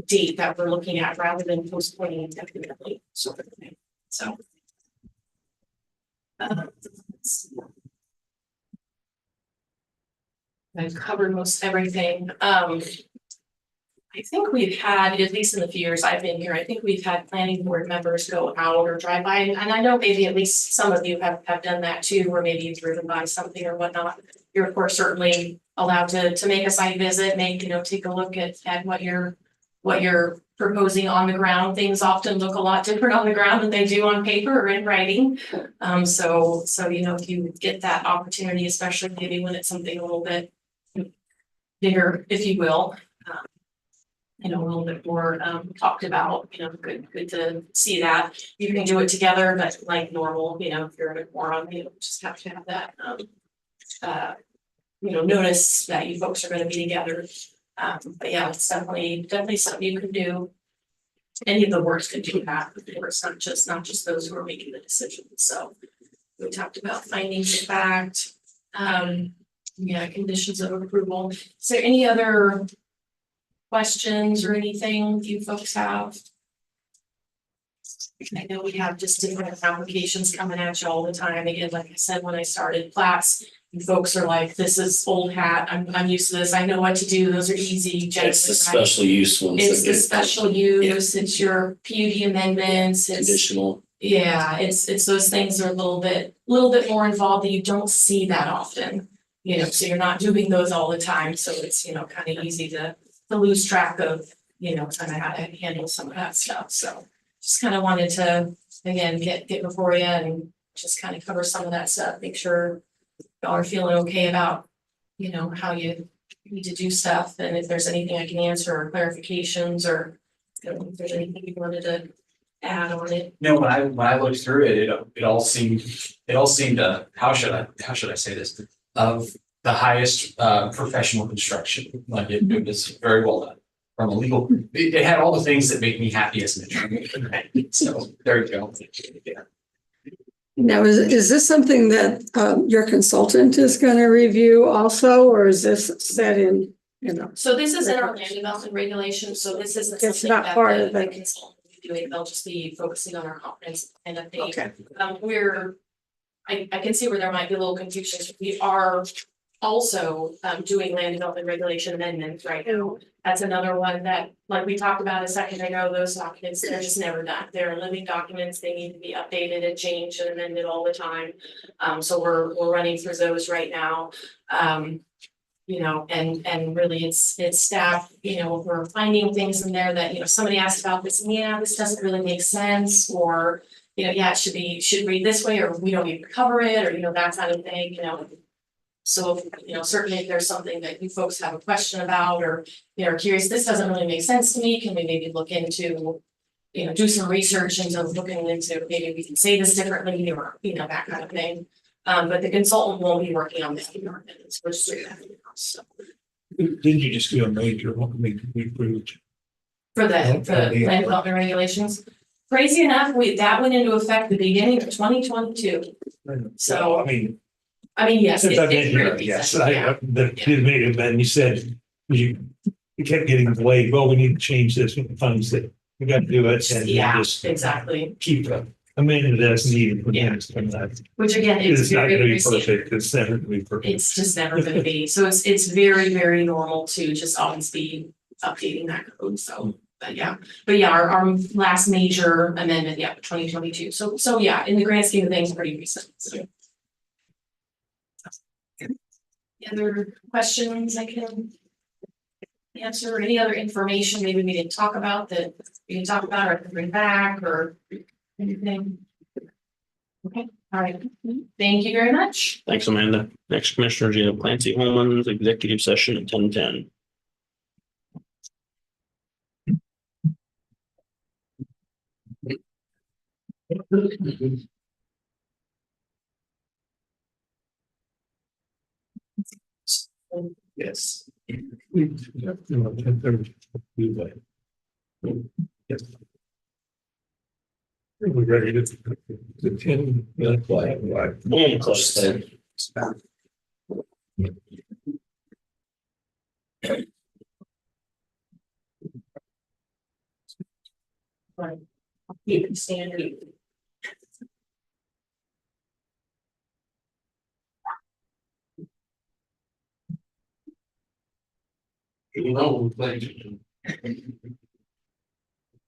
date that we're looking at rather than postponing indefinitely, sort of thing. So I've covered most everything. I think we've had, at least in the few years I've been here, I think we've had planning board members go out or drive by. And I know maybe at least some of you have done that too, or maybe you've driven by something or whatnot. You're of course certainly allowed to make a site visit, take a look at what you're proposing on the ground. Things often look a lot different on the ground than they do on paper or in writing. So if you get that opportunity, especially maybe when it's something a little bit bigger, if you will, a little bit more talked about, good to see that. You can do it together, but like normal, if you're in a forum, just have to have that notice that you folks are gonna be together. But yeah, it's definitely something you can do. Any of the boards can do that, of course, not just those who are making the decisions. So we talked about findings of fact, conditions of approval. Is there any other questions or anything you folks have? I know we have just different applications coming at you all the time. Again, like I said, when I started plats, you folks are like, this is old hat. I'm used to this. I know what to do. Those are easy. It's the special use ones. It's that the get special use, it's your PUD amendments, it's, Conditional. yeah, it's those things are a little bit more involved that you don't see that often. So you're not doing those all the time, so it's, kind of easy to lose track of, kind of how to handle some of that stuff, so. Just kind of wanted to, again, get before you and just kind of cover some of that stuff, make sure y'all are feeling okay about, how you need to do stuff, and if there's anything I can answer or clarifications or if there's anything you wanted to add on it. No, when I looked through it, it all seemed, how should I say this? Of the highest professional construction, like it was very well done. From a legal, it had all the things that make me happy as an attorney. So there you go. Yeah. Now, is this something that your consultant is going to review also, or is this set in, So this is in our land development regulations, so this isn't It's something not that part the of the- consultant will be doing, they'll just be focusing on our comprehensive plan update. Okay. I can see where there might be a little confusion, we are also doing land development regulation amendments right now. That's another one that, like we talked about a second ago, those documents, they're just never done. They're living documents, they need to be updated and changed and amended all the time. So we're running through those right now. And really it's staff, we're finding things in there that, somebody asked about this, and this doesn't really make sense, or, it should read this way, or we don't even cover it, or, that kind of thing, So, certainly if there's something that you folks have a question about, or, are curious, this doesn't really make sense to me, can we maybe look into, do some research into looking into, maybe we can say this differently, or, that kind of thing. But the consultant won't be working on this, we're just doing that, so. Didn't you just do a major, what we approved? For the land development regulations. Crazy enough, that went into effect the beginning of 2022. So, I mean, yes. Since it's I've been here, pretty yes, recent, yeah. did meet him, and you said, you kept getting delayed, well, we need to change this with the funds that we got to do it, and Yeah, just exactly, keep amending it as needed for Yeah. next time. which again, It's it's not very, gonna be very, perfect, it's never gonna be perfect. it's just never gonna be, so it's very, very normal to just always be updating that code, so. But yeah, our last major amendment, 2022, so yeah, in the grand scheme of things, pretty recent, so. Any other questions I can answer, or any other information maybe we didn't talk about that we can talk about, or I can bring back, or anything? Okay, all right, thank you very much. Thanks, Amanda. Next, Commissioner Gina Clancy Holman's executive session at 10:10. Yes. Yes. We're ready to 10. Close then. Right. Keep it standard. know.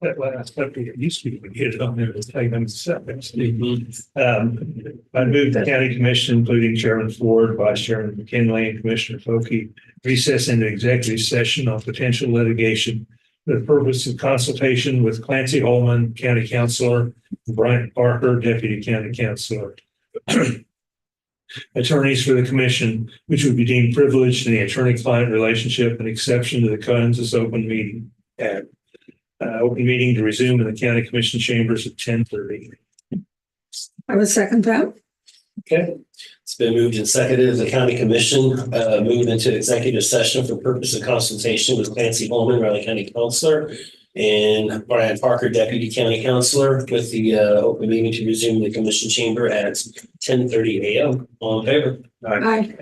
That last update, it used to be, we get it on there, it's like them seconds. I moved the county commission, including Chairman Ford, Vice Chairman McKinley, and Commissioner Foki, recess into executive session on potential litigation for the purpose of consultation with Clancy Holman, County Councilor, and Bryant Parker, Deputy County Councilor. Attorneys for the commission, which would be deemed privileged in the attorney-client relationship, an exception to the Kansas Open Meeting Act. Open meeting to resume in the county commission chambers at 10:30. I would second that. Okay, it's been moved and seconded. The county commission moved into executive session for purpose of consultation with Clancy Holman, Riley County Councilor, and Brian Parker, Deputy County Councilor, with the open meeting to resume in the commission chamber at 10:30 a.m. All in favor? Aye.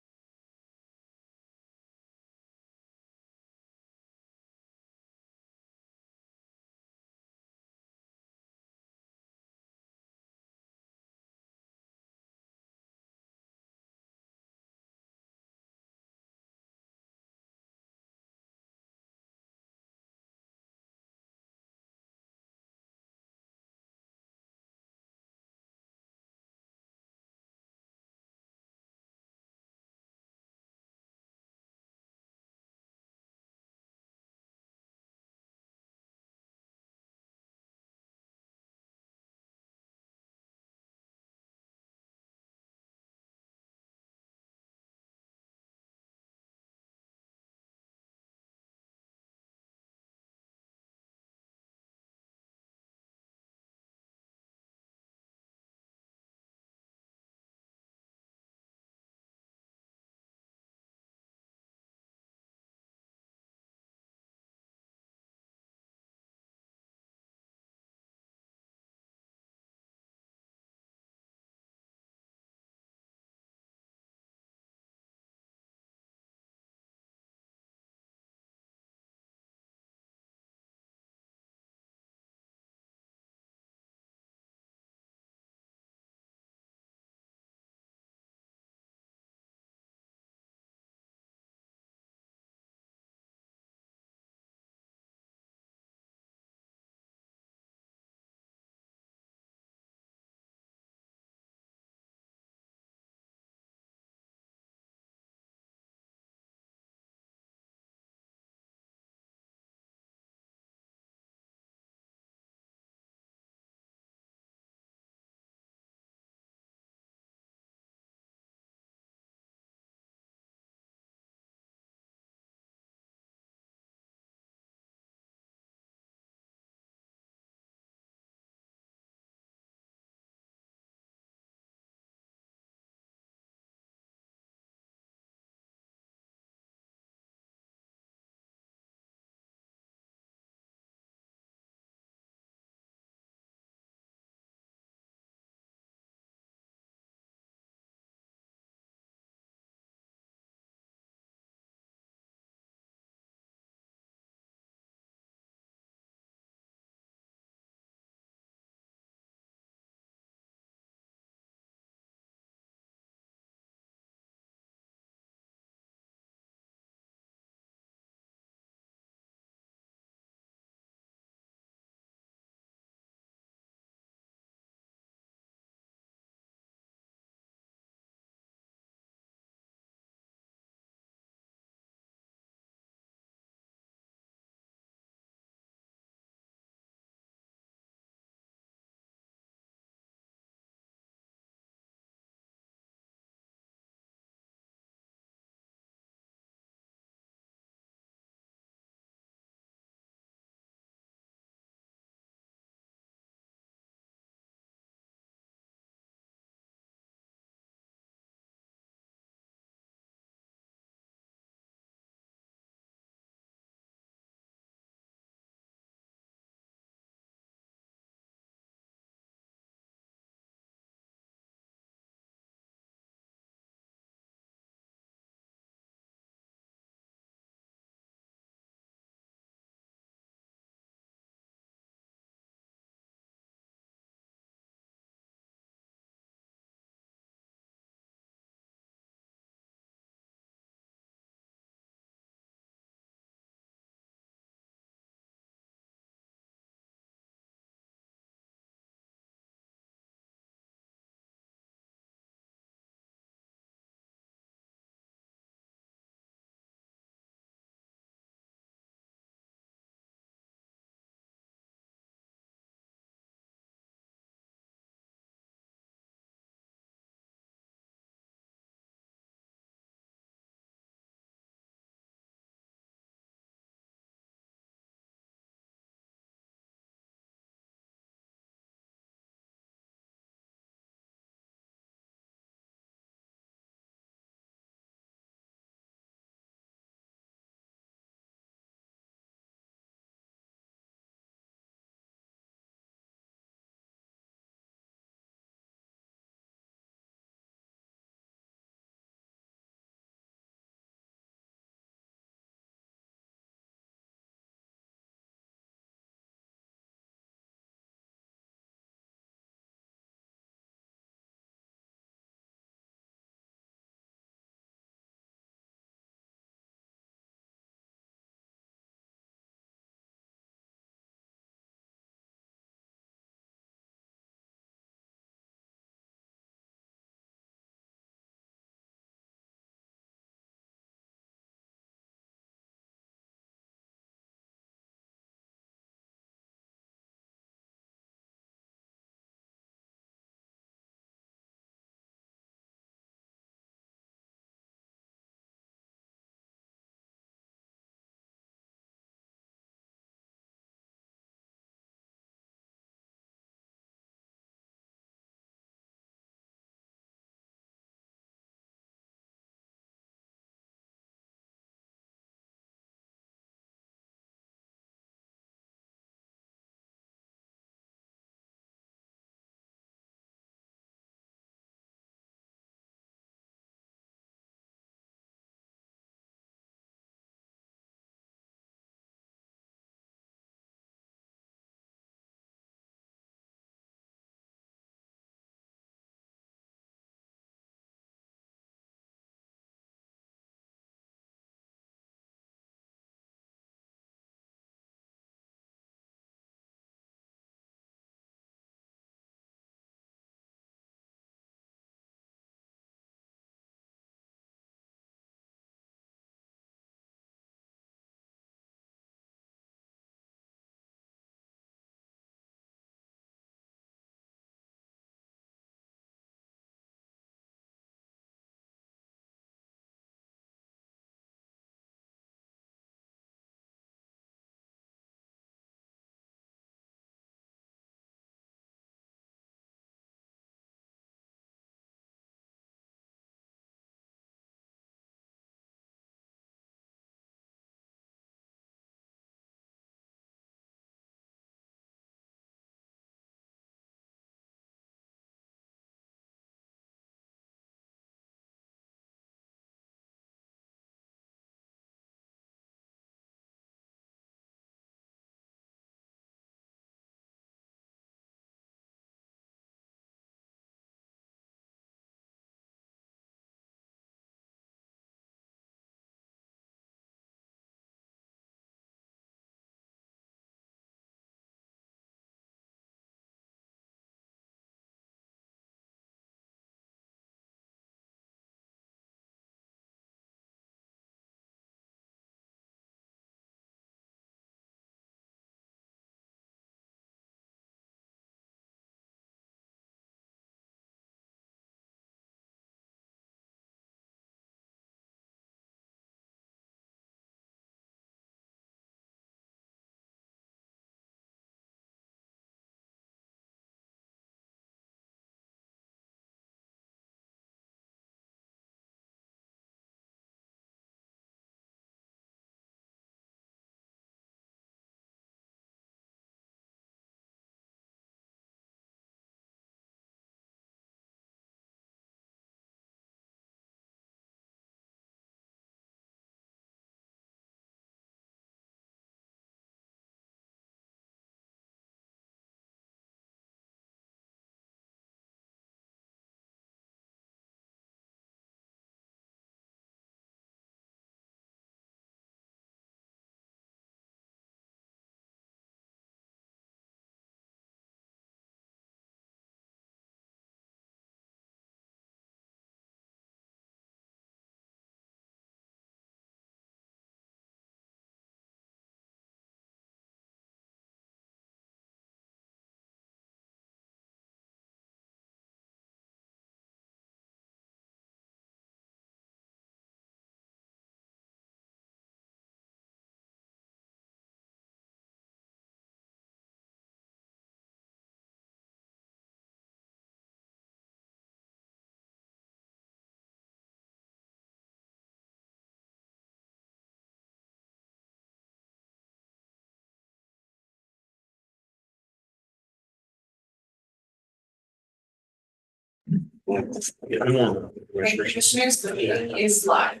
Commissioners, the meeting is live.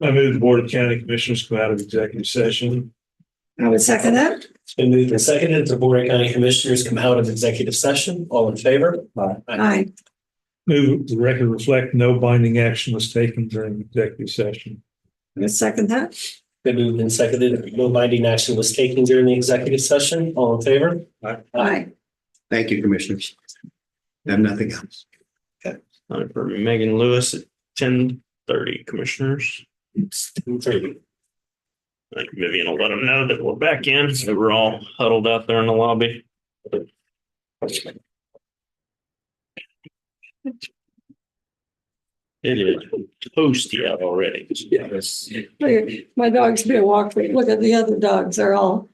I move the Board of County Commissioners come out of executive session. I would second that. It's been moved and seconded. The Board of County Commissioners come out of executive session. All in favor? Aye. Move the record reflect no binding action was taken during executive session. I would second that. Been moved and seconded. No binding action was taken during the executive session. All in favor? Aye. Thank you, commissioners. I have nothing else. Time for Megan Lewis at 10:30, commissioners. Like Vivian will let them know that we're back in, so we're all huddled out there in the lobby. It is toasty out already. Yes. My dog's being walked. Look at the other dogs. They're all.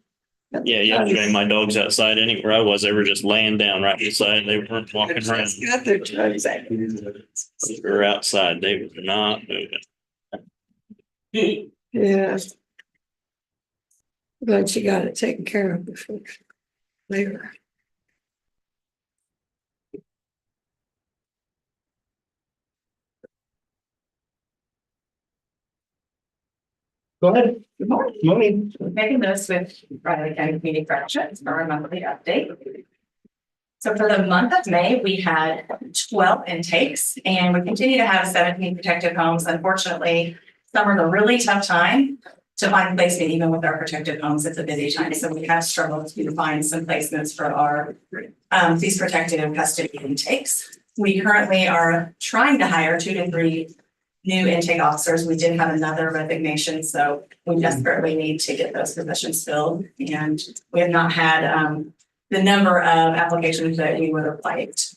Yeah, yesterday my dogs outside, anywhere I was, they were just laying down right beside, they weren't walking around. Got their drugs. They were outside, they were not moving. Yeah. Glad she got it taken care of before later. Go ahead. Good morning. Morning. Megan Lewis with Riley County Community Corrections for our monthly update. So for the month of May, we had 12 intakes and we continue to have 17 protected homes. Unfortunately, summer's a really tough time to find placement, even with our protected homes. It's a busy time. So we have struggled to find some placements for our police protected and custody intakes. We currently are trying to hire 2 to 3 new intake officers. We did have another resignation, so we desperately need to get those positions filled. And we have not had the number of applications that we would have liked.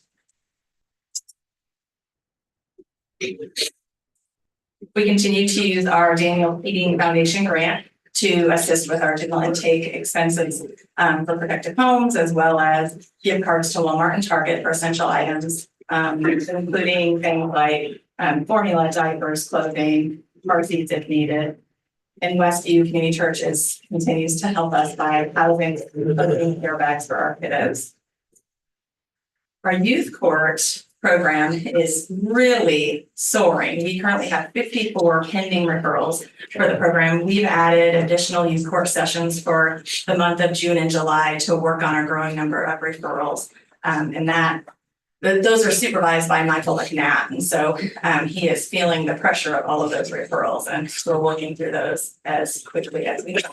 We continue to use our Daniel Eating Foundation grant to assist with our general intake expenses for protected homes, as well as gift cards to Walmart and Target for essential items, including things like formula, diapers, clothing, car seats if needed. And Westview Community Church continues to help us by housing clothing care bags for our kiddos. Our youth court program is really soaring. We currently have 54 pending referrals for the program. We've added additional youth court sessions for the month of June and July to work on our growing number of referrals. Those are supervised by Michael McNatt. And so he is feeling the pressure of all of those referrals, and we're working through those as quickly as we can.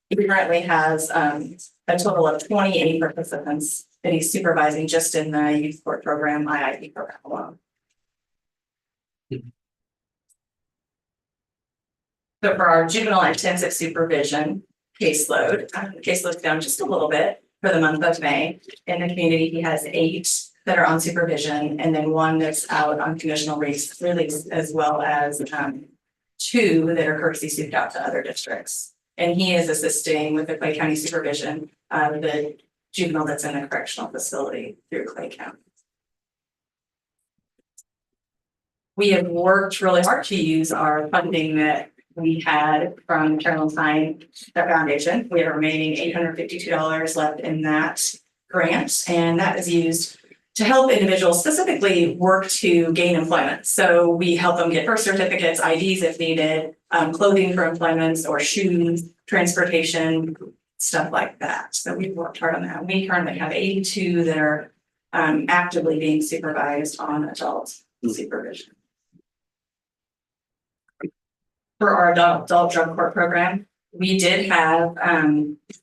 He currently has a total of 28 participants that he's supervising just in the youth court program, IIP program alone. So for our juvenile intensive supervision caseload, the caseload's down just a little bit for the month of May. In the community, he has 8 that are on supervision, and then 1 that's out on conditional release, as well as 2 that are courtesy souped out to other districts. And he is assisting with the Clay County supervision of the juvenile that's in a correctional facility through Clay County. We have worked really hard to use our funding that we had from Carolyn Stein Foundation. We have a remaining $852 left in that grant, and that is used to help individuals specifically work to gain employment. So we help them get birth certificates, IDs if needed, clothing for employment or shoes, transportation, stuff like that. So we've worked hard on that. We currently have 82 that are actively being supervised on adult supervision. For our adult drug court program, we did have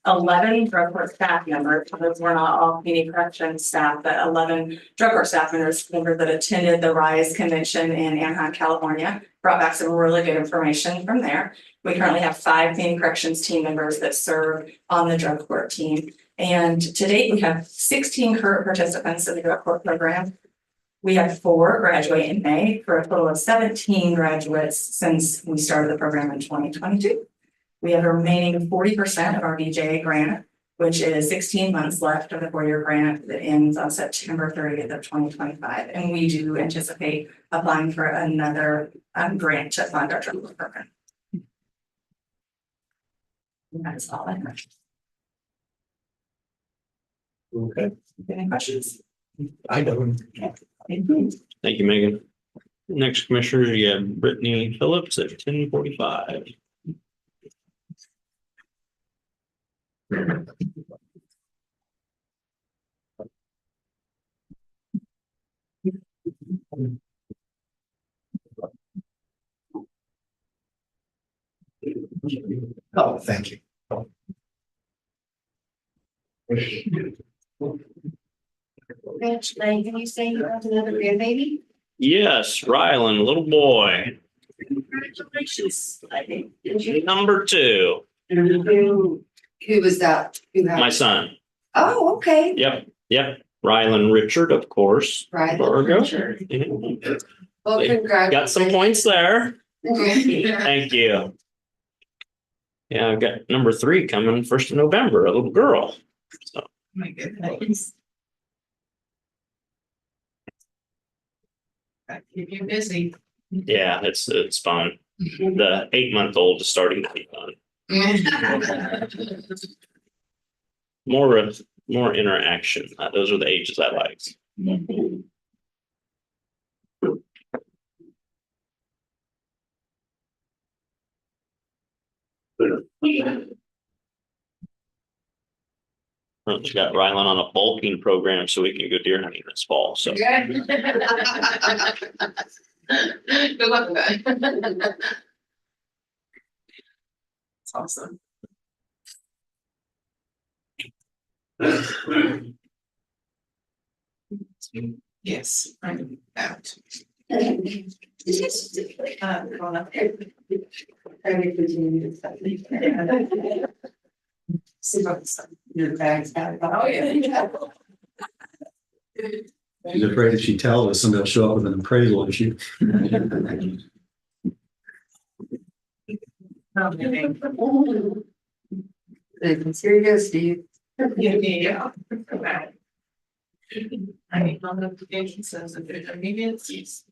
11 drug court staff members. Those were not all community corrections staff, but 11 drug court staff members that attended the RISE convention in Anaheim, California. Brought back some really good information from there. We currently have 5 community corrections team members that serve on the drug court team. And to date, we have 16 current participants in the drug court program. We had 4 graduate in May for a total of 17 graduates since we started the program in 2022. We have a remaining 40% of our VJA grant, which is 16 months left of the 4-year grant that ends on September 30th of 2025. And we do anticipate applying for another grant to fund our drug program. And that's all I have. Okay. Any questions? I know. Thank you, Megan. Next commissioner, you have Brittany Phillips at 10:45. Oh, thank you. Can you say you have another grandbaby? Yes, Rylan, little boy, Congratulations. number 2, Who was that? my son. Oh, okay. Yep. Rylan Richard, of course. Right. Virgo. Sure. Mhm. Well, congratulations. Got some points there. Yeah. Thank you. Yeah, I've got number 3 coming 1st of November, a little girl. So My goodness. That keep you busy. yeah, it's fun. The 8-month-old is starting to be fun. More interaction. Those are the ages I like. She got Rylan on a bulking program so we can go deer hunting this fall. So Good luck with that. It's awesome. Yes, I'm out. Going up there. See about this stuff. Your bag's got it. Oh, yeah. She's afraid if she tells us, somebody will show up with an appraisal issue. Here you go, Steve. Yeah. I need no notification says that there's immediate cease.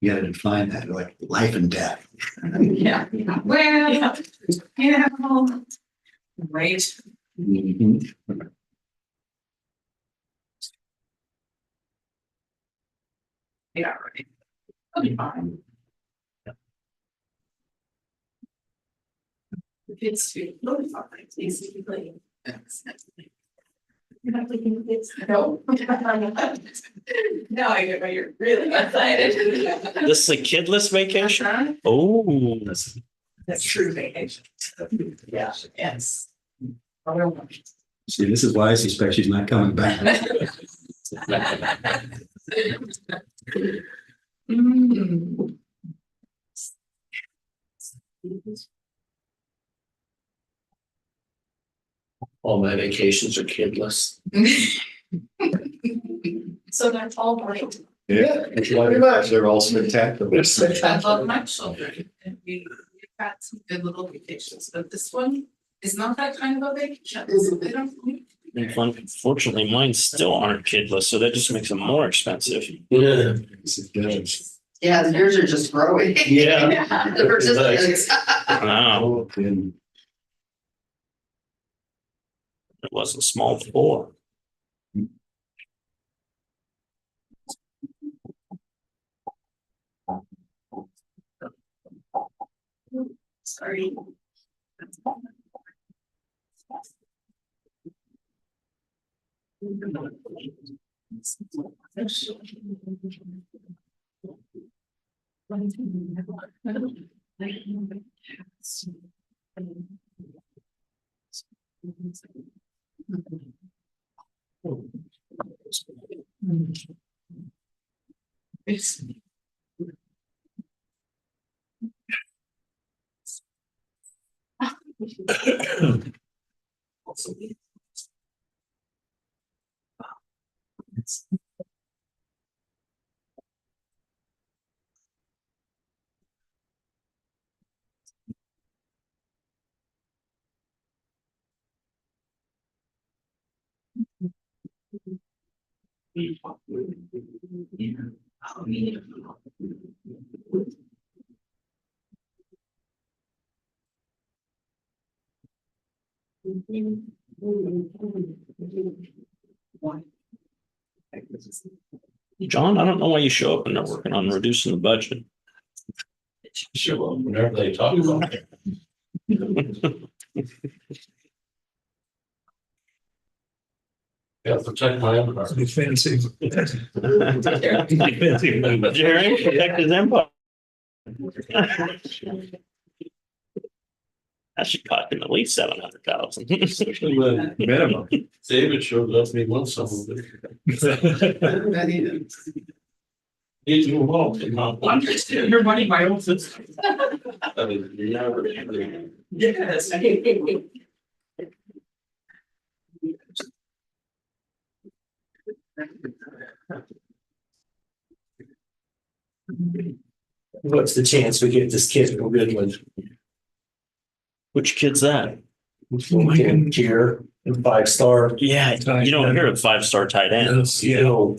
You gotta define that, like life and death. Yeah. Well, yeah. Right. Mhm. Yeah, right. I'll be fine. It's too, really fine, it's easy to play. You're not taking the kids? No. Now I get why you're really excited. this is a kidless vacation. Uh-huh. Oh, That's true vacation. Yeah, yes. See, this is why I suspect she's not coming back. Mm. All my vacations are kidless. So that's all great. Yeah, pretty much. They're all spectacular. I love my children and we've got some good little vacations, but this one is not that kind of a vacation. They don't. unfortunately, mine still aren't kidless, so that just makes them more expensive. Yeah. Yeah, yours are just growing. Yeah. The participants. Wow, And it wasn't small before. Sorry. It's John, I don't know why you show up and they're working on reducing the budget. Sure, whenever they talk about it. Yeah, protect my empire. Defensive. Defensive movement. Jerry, protect his empire. That should cost him at least 700,000. Minimum. David showed up me once some of it. He's involved in my. I'm just your money, my own system. I mean, you never. Yes. What's the chance we get this kid from Goodland? Which kid's that? Here in 5-star. Yeah, you don't hear of 5-star tight ends. You know,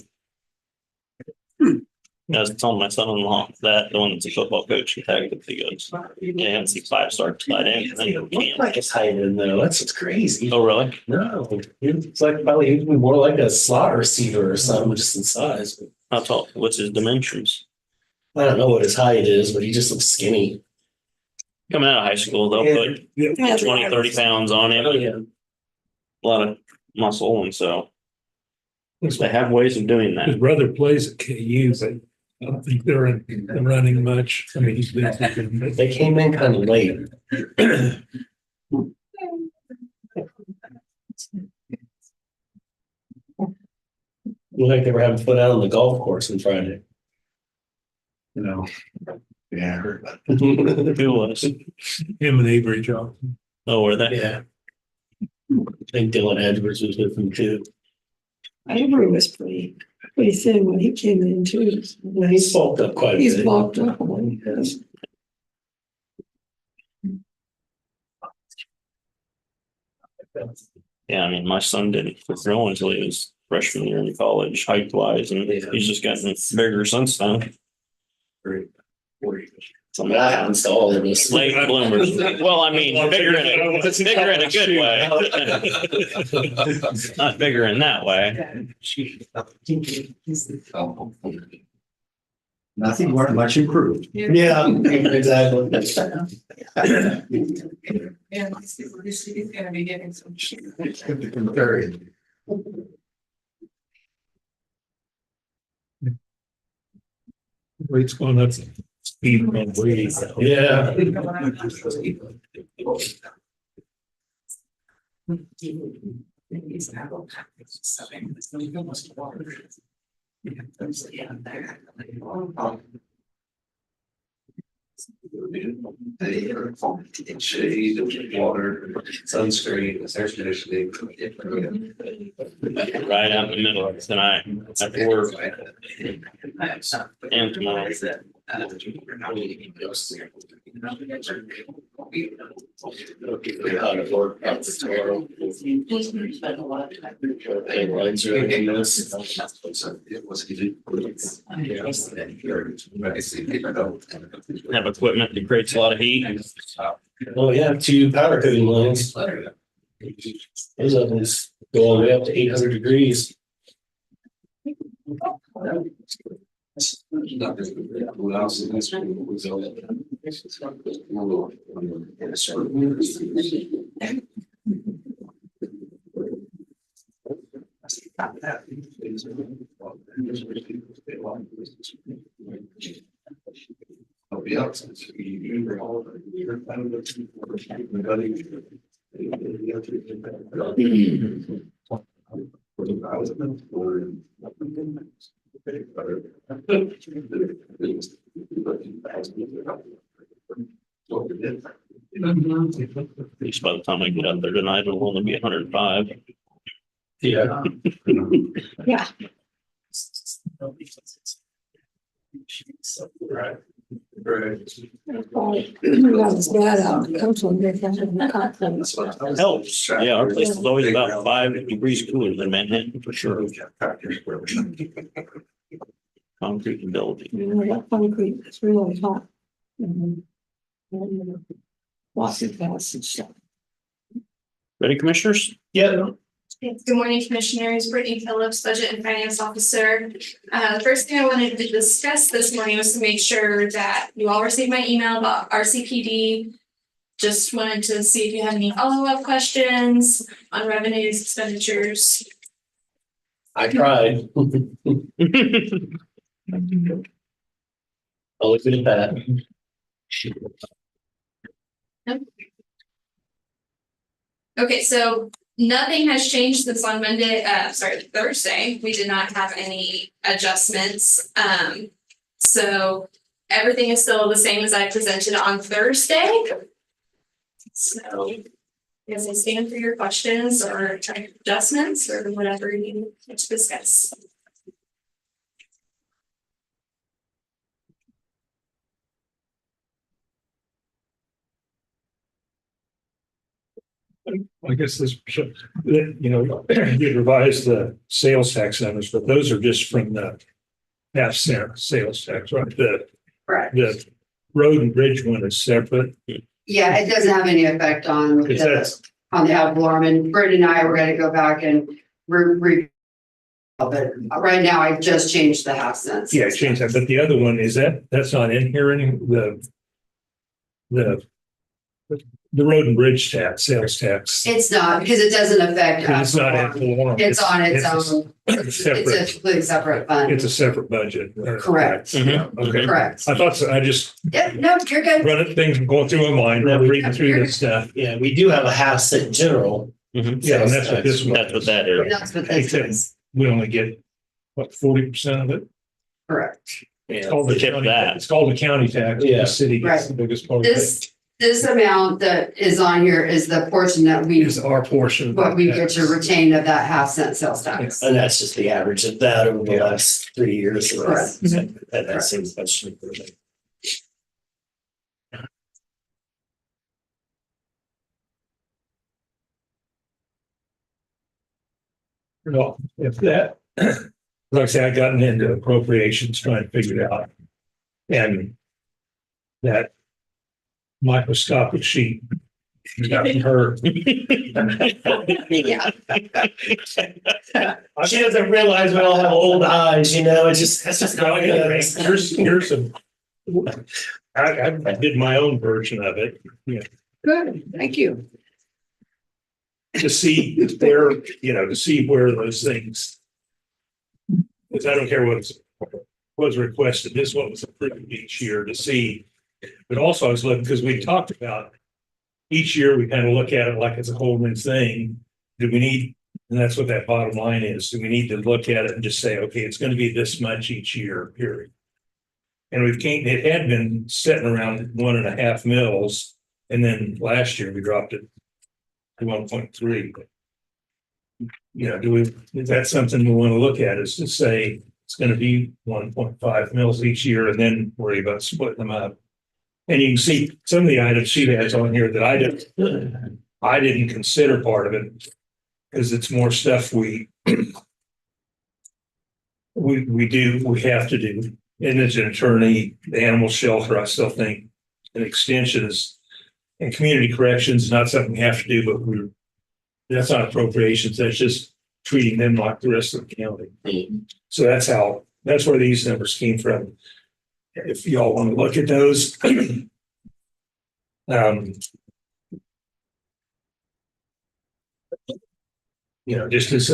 I was telling my son-in-law that the one that's a football coach in Texas, he goes, yeah, I haven't seen 5-star tight ends. it looked like a tight end though. That's what's crazy. Oh, really? No, it's like probably he'd be more like a slot receiver or something, just in size. How tall? What's his dimensions? I don't know what his height is, but he just looks skinny. Coming out of high school, they'll put Yeah, 20, 30 pounds on him. Oh, yeah. A lot of muscle, and so they have ways of doing His that. brother plays at KU, but I don't think they're in the running much. I mean, he's been. They came in kind of late. Looked like they were having fun out on the golf course on Friday. You know, yeah, I heard about it. Who was? Him and Avery Johnson. Oh, were they? Yeah. I think Dylan Edwards was with them too. Avery was pretty thin when he came in too. He's bulked up quite a bit. He's bulked up a little. Yes. Yeah, I mean, my son didn't grow until he was freshman year in college, height wise, and he's just gotten bigger since then. Something that happens to all of us. Late bloomers. Well, I mean, bigger in a good way. Not bigger in that way. Nothing more, much improved. Yeah, exactly. Yeah, he's gonna be getting some. Very. Rate's going up. Speed on way. Yeah. Shade, water, sunscreen, air conditioning. Right out in the middle of tonight, after work and tomorrow. Have equipment that creates a lot of heat. Well, we have 2 powder coating lines. Those ovens go all the way up to 800 degrees. At least by the time I get up there tonight, it'll only be 105. Yeah. Yeah. Right. Not as bad out. Comes when they're having the confidence. Helps. Yeah, our place is always about 5 degrees cooler than Manhattan for sure. Concrete and building. You know, that concrete is really hot. Walking fast and stuff. Ready, commissioners? Yeah, Good morning, Commissioners. Brittany Phillips, Budget and Finance Officer. The first thing I wanted to discuss this morning was to make sure that you all received my email about RCPD. Just wanted to see if you had any follow-up questions on revenues, expenditures. I tried. I'll leave it at that. Okay, so nothing has changed since on Thursday. We did not have any adjustments. So everything is still the same as I presented on Thursday. So as I stand for your questions or adjustments or whatever you need to discuss. I guess this, you revised the sales tax numbers, but those are just from the half cent sales tax, right? Correct. The road and bridge one is separate. Yeah, it doesn't have any effect on Is that- the ad valorem, and Britt and I were gonna go back and but right now I just changed the half cents. Yeah, change that, but the other one, that's not in here, the road and bridge tax, sales tax. It's not, because it doesn't affect. It's not ad ad valorem. It's on its It's a- own, it's a Separate, completely separate fund. it's a separate budget. Correct. Yeah, okay. Correct. I thought so, I just Yep, no, you're good. running things going through my mind, reading through this stuff. Yeah, we do have a half cent general. Yeah, and that's what this one. That's what that is. That's what this is. We only get, what, 40% of it? Correct. It's called the Tip county, that. it's called the county tax. Yeah. The city gets the biggest part of it. This amount that is on here is the portion that we, Is our portion. of what we the get to tax. retain of that half cent sales tax. And that's just the average of that over the last 3 years. So Correct. that seems much improvement. No, if that, like I say, I gotten into appropriations trying to figure it out. And that microscopic sheet got from her. Yeah. She doesn't realize we all have old eyes, it's just, that's just how it is. Here's some. I did my own version of it, Good, thank you. to see if they're, to see where those things. Because I don't care what was requested, this one was approved each year to see. But also I was looking, because we talked about each year, we kind of look at it like it's a whole new thing. Do we need, and that's what that bottom line is, do we need to look at it and just say, okay, it's going to be this much each year, period. And it had been sitting around 1.5 mils. And then last year we dropped it to 1.3. Is that something we want to look at, is to say it's going to be 1.5 mils each year and then worry about splitting them up. And you can see some of the items she has on here that I didn't consider part of it, because it's more stuff we have to do. And as an attorney, the animal shelter, I still think an extension is, and community corrections is not something we have to do, but that's not appropriations, that's just treating them like the rest of the county. So that's where these numbers came from. If y'all want to look at those. Just as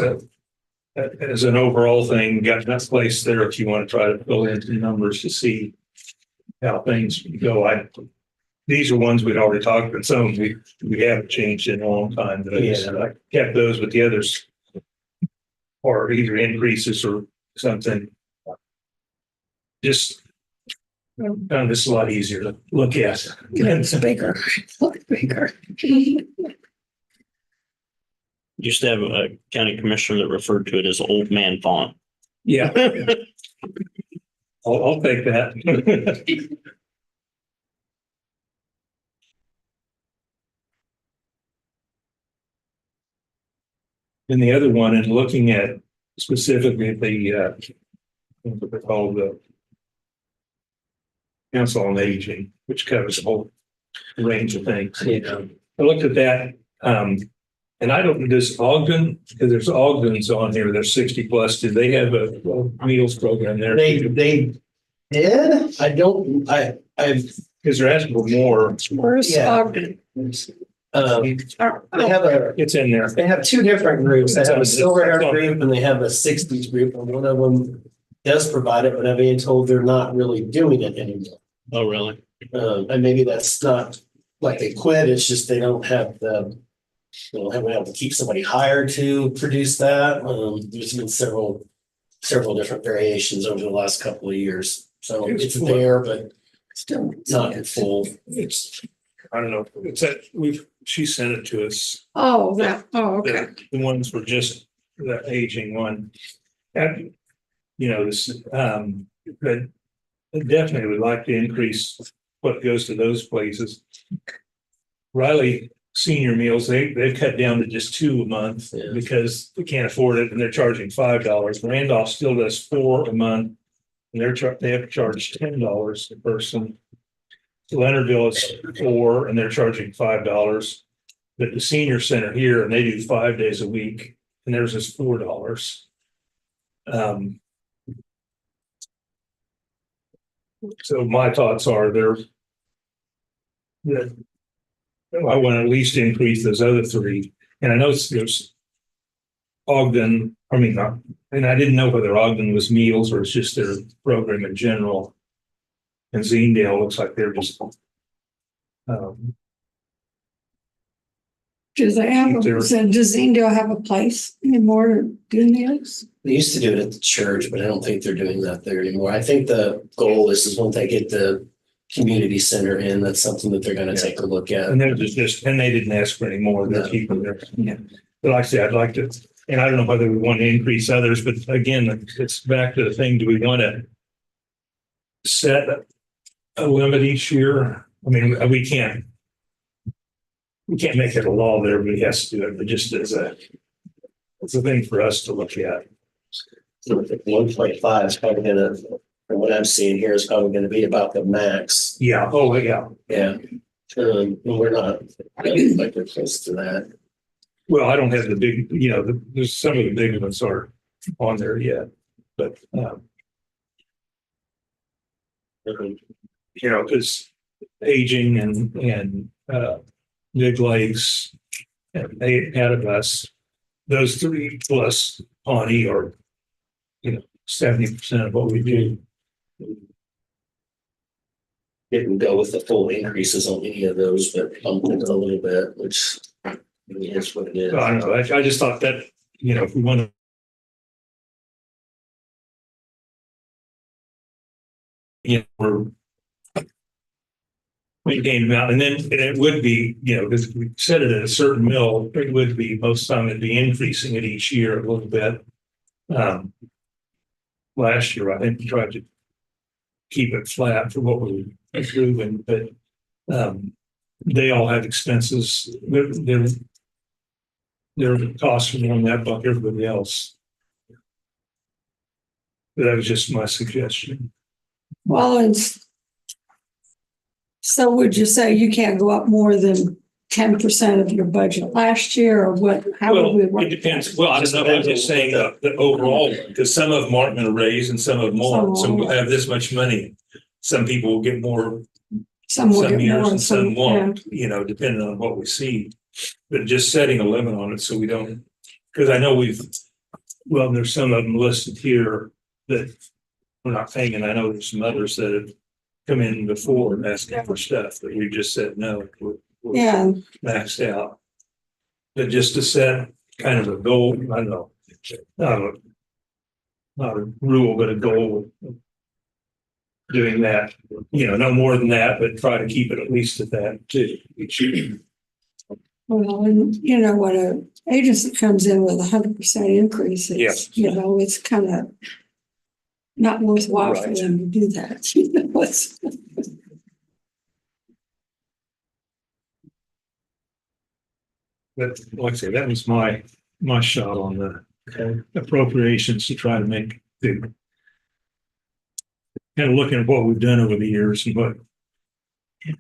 an overall thing, got that place there if you want to try to fill in the numbers to see how things go. These are ones we'd already talked about, some we haven't changed in a long time, but I kept those, with the others or either increases or something. Just found this a lot easier to look at. It's bigger, bigger. Used to have a county commissioner that referred to it as old man font. Yeah. I'll take that. And the other one, and looking at specifically what they call the Council on Aging, which covers a whole range of things. I looked at that. And I don't, does Ogden, because there's Ogden's on here, they're 60 plus, do they have a meals program there? They did, Because they're asking for more. Where's Yeah. Ogden? they have It's in there. they have two different groups. They have a silver hair group and they have a 60s group, and one of them does provide it, but I'm being told they're not really doing it anymore. Oh, really? And maybe that's not like they quit, it's just they don't have haven't been able to keep somebody hired to produce that. There's been several different variations over the last couple of years. So it's there, but Still. not in full. It's, I don't know, it's that, she sent it to us. Okay. The ones were just the aging one. And, you know, this, but I definitely would like to increase what goes to those places. Riley Senior Meals, they've cut down to just 2 a month because they can't afford it and they're charging $5. Randolph still does 4 a month and they have to charge $10 a person. Leonardville is 4 and they're charging $5. But the senior center here, and they do 5 days a week, and theirs is $4. So my thoughts are that I want to at least increase those other 3. And I know there's Ogden, and I didn't know whether Ogden was meals or it's just their program in general. And Zenedale looks like they're just Do they have, does Zenedale have a place anymore to do meals? They used to do it at the church, but I don't think they're doing that there anymore. I think the goal is once they get the community center in, that's something that they're gonna take a look at. and they're just, and they didn't ask for any more, they're keeping their. Yeah. But like I said, I'd like to, and I don't know whether we want to increase others, but again, it's back to the thing, do we want to set a limit each year? I mean, we can't make it a law that everybody has to do it, but just it's a thing for us to look at. 1.5 is probably gonna, from what I'm seeing here, is probably gonna be about the max. Yeah, oh, yeah. Yeah. And we're not like we're close to that. Well, I don't have the big, there's some of the big ones are on there yet, but, because aging and Big Lakes and Atticus, those 3 plus Pawnee are, 70% of what we do. Didn't go with the full increases on any of those, but bumped it a little bit, which is what it is. I don't know, I just thought that, if we want to. We're maintaining them out, and it would be, because we set it at a certain mill, it would be, most of the time it'd be increasing it each year a little bit. Last year, I think we tried to keep it flat for what we were approving, but they all have expenses. Their costs are on that buck everybody else. But that was just my suggestion. Well, and so would you say you can't go up more than 10% of your budget last year, or what? How would we work? It depends. Well, I don't know. I'm just saying the overall, because some of them aren't going to raise and some of them won't. So we'll have this much money. Some people will get more Some will get years more, and some won't, depending on what we see. But just setting a limit on it so we don't, because I know there's some of them listed here that we're not paying, and I know there's some others that have come in before and asking for stuff that we just said no. Yeah. Maxed out. But just to set kind of a goal, I don't know, not a rule, but a goal of doing that, no more than that, but try to keep it at least at that too. Well, and when an agency comes in with 100% increase, it's, it's kind of not worthwhile for them to do that. But like I say, that was my shot on the appropriations to try to make the kind of looking at what we've done over the years and what keep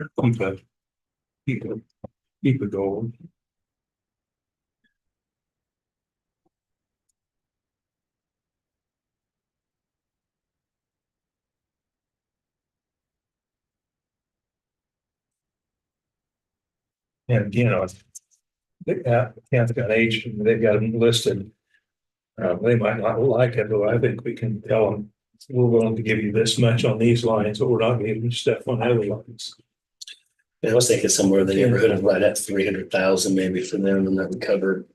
it going. And, Kent's got age, and they've got them listed. They might not like it, but I think we can tell them, we're willing to give you this much on these lines, but we're not giving you stuff on other lines. I was thinking somewhere in the neighborhood of right at 300,000 maybe for them, and that would cover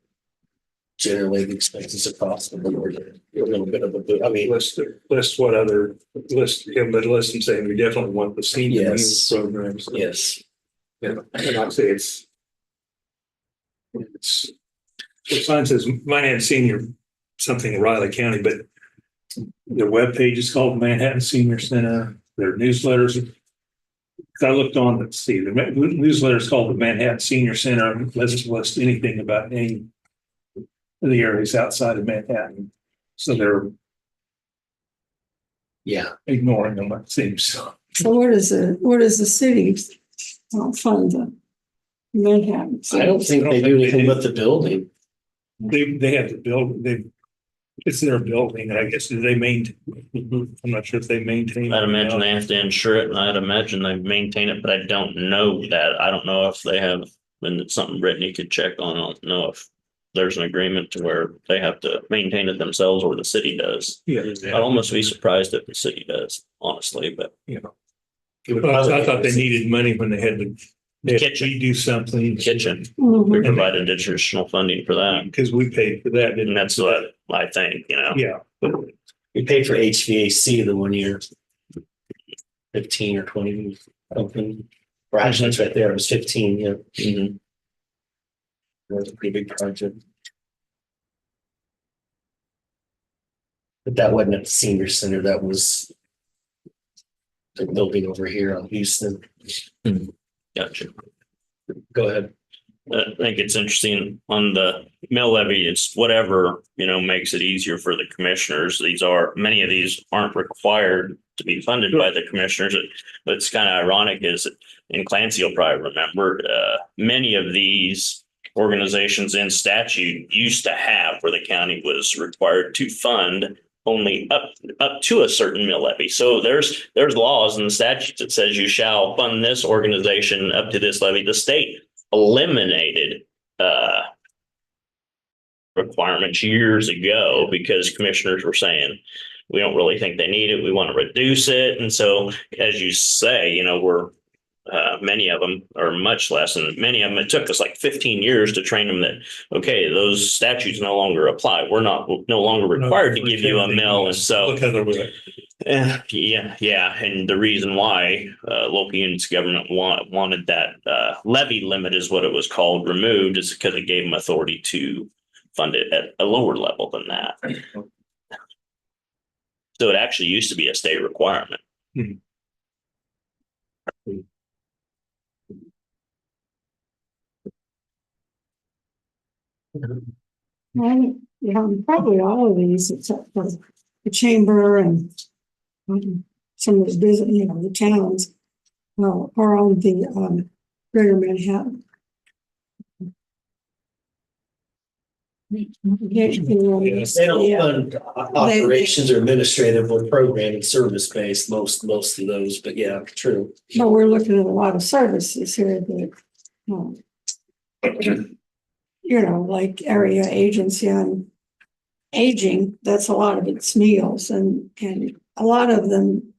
generally the expenses across the board. A little bit of a, I mean, List what other, list, but list and say, we definitely want the senior Yes. programs. yes. Yeah, and I'd say it's the sign says Manhattan Senior, something Riley County, but their webpage is called Manhattan Senior Center. Their newsletters. I looked on, let's see, the newsletter is called the Manhattan Senior Center. It doesn't list anything about any of the areas outside of Manhattan. So they're ignoring them, it seems. So what is the city fund the Manhattan? I don't think they do anything but the building. They have to build, it's their building, and I guess do they maintain, I'm not sure if they maintain. I'd imagine they have to insure it, and I'd imagine they maintain it, but I don't know that. I don't know if they have, and it's something Brittany could check on. I don't know if there's an agreement to where they have to maintain it themselves or the city does. Yeah. I'd almost be surprised if the city does, honestly, but. Well, I thought they needed money when they had to. They had to Kitchen. redo something. Kitchen, Mhm. we provided additional funding for that, Because we paid for that, and didn't that's what I think, Yeah. We paid for HVAC the 1 year. 15 or 20 something. Or actually, it's right there. It was 15, yeah. Mhm. It was a pretty big project. But that wasn't at the senior center. That was the building over here on Houston. Gotcha. Go ahead. I think it's interesting on the mill levy, it's whatever, makes it easier for the commissioners. Many of these aren't required to be funded by the commissioners. It's kind of ironic is, and Clancy will probably remember, many of these organizations in statute used to have where the county was required to fund only up to a certain mill levy. So there's laws in the statute that says you shall fund this organization up to this levy. The state eliminated requirements years ago because commissioners were saying, we don't really think they need it. We want to reduce it. And so, as you say, we're many of them are much less, and many of them, it took us like 15 years to train them that, okay, those statutes no longer apply. We're no longer required to give you a mill. And so, Look other way. yeah. And the reason why local units of government wanted that levy limit is what it was called removed is because it gave them authority to fund it at a lower level than that. So it actually used to be a state requirement. Probably all of these, except for the chamber and some of the business, the towns, are on the Greater Manhattan. They don't fund operations or administrative or programming service based, most of those, but yeah, true. But we're looking at a lot of services here that, like area agency on aging, that's a lot of it's meals and a lot of them,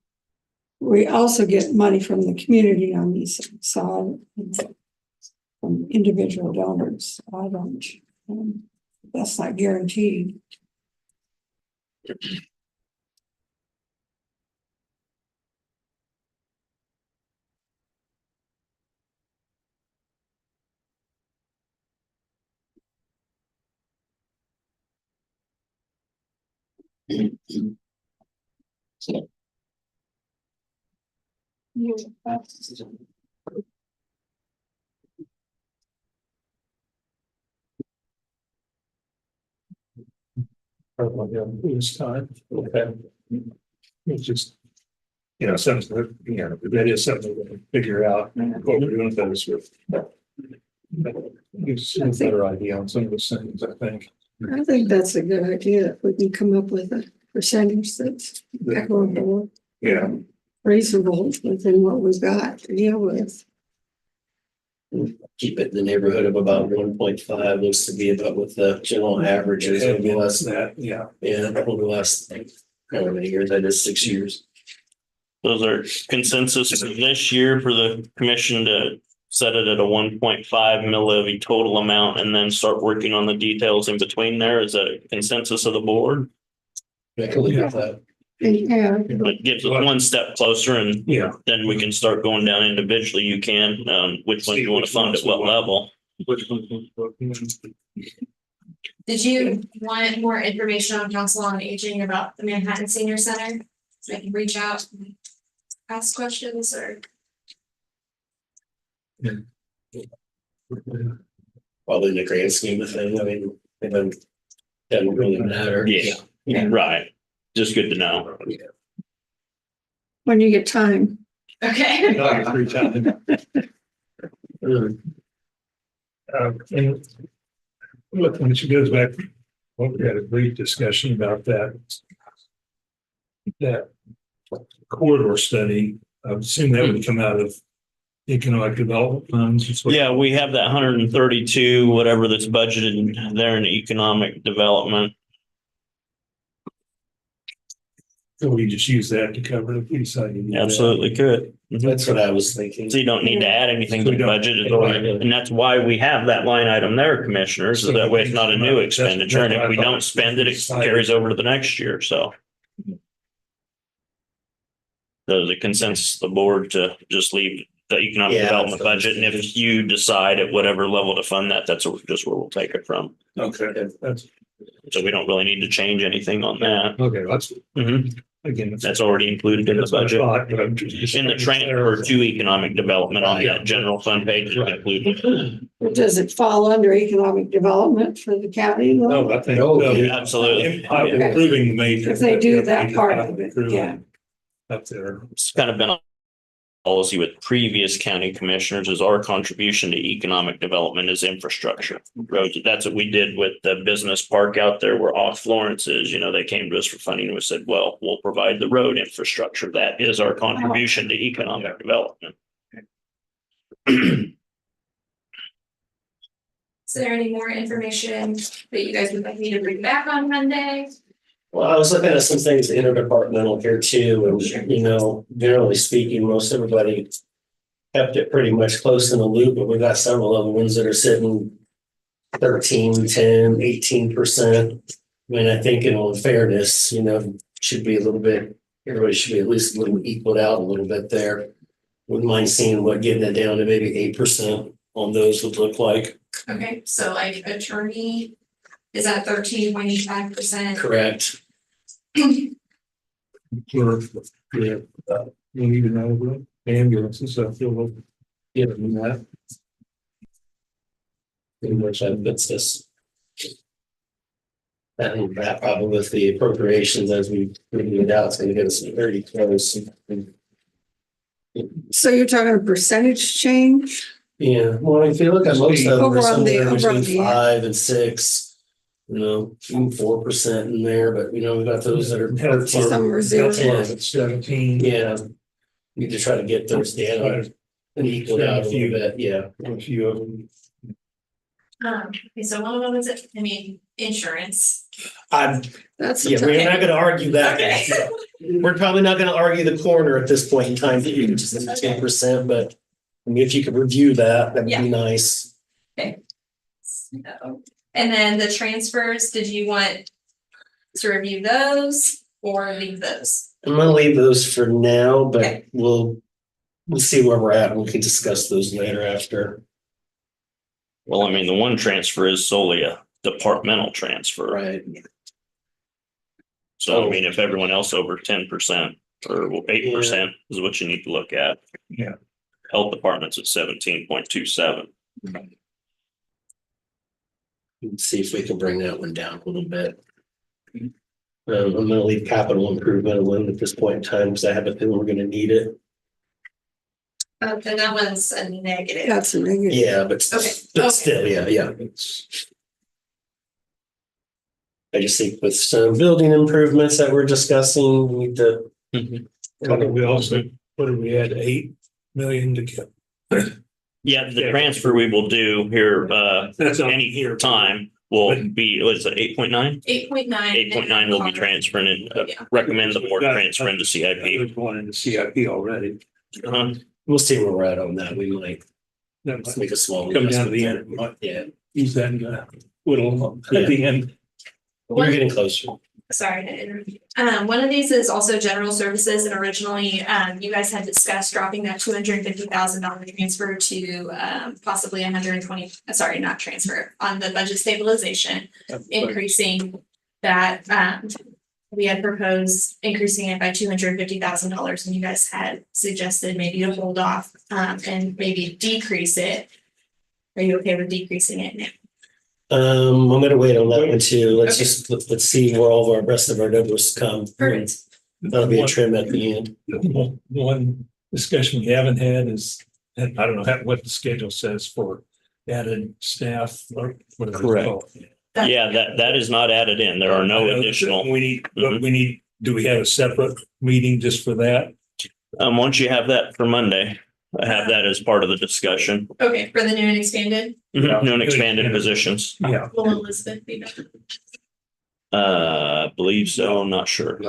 we also get money from the community on these things, so from individual donors. I don't, that's not guaranteed. This time, okay. It's just, something, that is something we can figure out what we're doing with those with. Gives us a better idea on some of those things, I think. I think that's a good idea. If we can come up with a percentage that's equitable, Yeah. reasonable within what we've got to deal with. Keep it in the neighborhood of about 1.5, looks to be about what the general average is, maybe less than that. Yeah. Yeah, probably less, however many years, I did 6 years. Those are consensus for this year for the commission to set it at a 1.5 mill levy total amount and then start working on the details in between there. Is that a consensus of the board? I can leave it at that. Yeah, It gives us one step closer and Yeah. then we can start going down individually. You can, which one you want to fund at what level. Which one's Did you want more information on Council on Aging about the Manhattan Senior Center? So I can reach out, and ask questions or? Probably in the grand scheme of things, I mean, it doesn't really matter. Yeah, right. Just good to know. when you get time. Okay. And look, when she goes back, well, we had a brief discussion about that corridor study. I would assume that would come out of economic development funds. Yeah, we have that 132, whatever that's budgeted there in economic development. So we just use that to cover if we decide to do that. Absolutely could. That's what I was thinking. So you don't need to add anything to the budget. It's already- And that's why we have that line item there, commissioners, so that way it's not a new expenditure. And if we don't spend it, it carries over to the next year, so. There's a consensus of the board to just leave the economic Yeah, development that's- budget. And if you decide at whatever level to fund that, that's just where we'll take it from. Okay, that's, So we don't really need to change anything on that. okay, that's, Mhm. again. That's already included in the That's what I budget. thought, but I'm just- In the transfer to economic development on that general fund page is included. Does it fall under economic development for the county? No, I think. Absolutely. Improving the major. If they do that part of it, yeah. Up there. It's kind of been a policy with previous county commissioners is our contribution to economic development is infrastructure. Roads, that's what we did with the business park out there where off Florence is, they came to us for funding and we said, well, we'll provide the road infrastructure. That is our contribution to economic development. Is there any more information that you guys would like me to bring back on Monday? Well, I was looking at some things interdepartmental here too, and generally speaking, most everybody kept it pretty much close in the loop, but we got several other ones that are sitting 13, 10, 18%. I mean, I think in all fairness, should be a little bit, everybody should be at least a little equaled out a little bit there. Wouldn't mind seeing what getting it down to maybe 8% on those would look like. Okay, so like attorney is at 13.5%. Correct. Clerk, yeah, you need to know about ambulances, so I feel like. Yeah, that. Pretty much that fits this. And that probably with the appropriations as we figure it out, it's gonna get us very close. So you're talking a percentage change? Yeah, well, if you look at most of them, Over are on the- somewhere over on between the- 5 and 6. Even 4% in there, but we got those that are. Some are 0. 10. 17. Yeah. Need to try to get those down and equal out a little bit, yeah. A few of them. Okay, so one of them is, insurance. That's Yeah, we're not gonna argue that. Okay. We're probably not gonna argue the corner at this point in time, just 10%, but I mean, if you could review that, that'd be nice. So, and then the transfers, did you want to review those or leave those? I'm gonna leave those for now, but Okay. we'll see where we're at and we can discuss those later after. Well, I mean, the one transfer is solely a departmental transfer. Right. So I mean, if everyone else over 10% or 8% is what you need to look at. Yeah. Health department's at 17.27. See if we can bring that one down a little bit. I'm gonna leave capital improvement alone at this point in time because I have a feeling we're gonna need it. And that one's a negative. That's a negative. Yeah, but still, yeah. I just think with some building improvements that we're discussing, we need to. We also, what did we add, 8 million to Yeah, the transfer we will do here, That's on any here. time will be, what is it, 8.9? 8.9. 8.9 will be transferring and Yeah. recommend the board transfer into CIP. There's one in the CIP already. Uh-huh. We'll see where we're at on that. We might That let's make a small. come down to the investment end. there. Yeah, Use that and whittle at the end. we're getting closer. Sorry to interrupt you. One of these is also general services, and originally, you guys had discussed dropping that $250,000 transfer to, possibly 120, sorry, not transfer, on the budget stabilization, increasing that, we had proposed increasing it by $250,000, and you guys had suggested maybe to hold off, and maybe decrease it. Are you okay with decreasing it now? I'm gonna wait on that one too. Let's Okay. just, let's see where all of our rest of our numbers come. Perfect. That'll be a trim at the end. One discussion we haven't had is, and I don't know what the schedule says for added staff or whatever. it's Correct. called. Yeah, that is not added in. There are no additional. We need, but we need, do we have a separate meeting just for that? Once you have that for Monday, I have that as part of the discussion. Okay, for the new and expanded, New and expanded positions. Yeah. will Elizabeth be back? Believe so, not sure.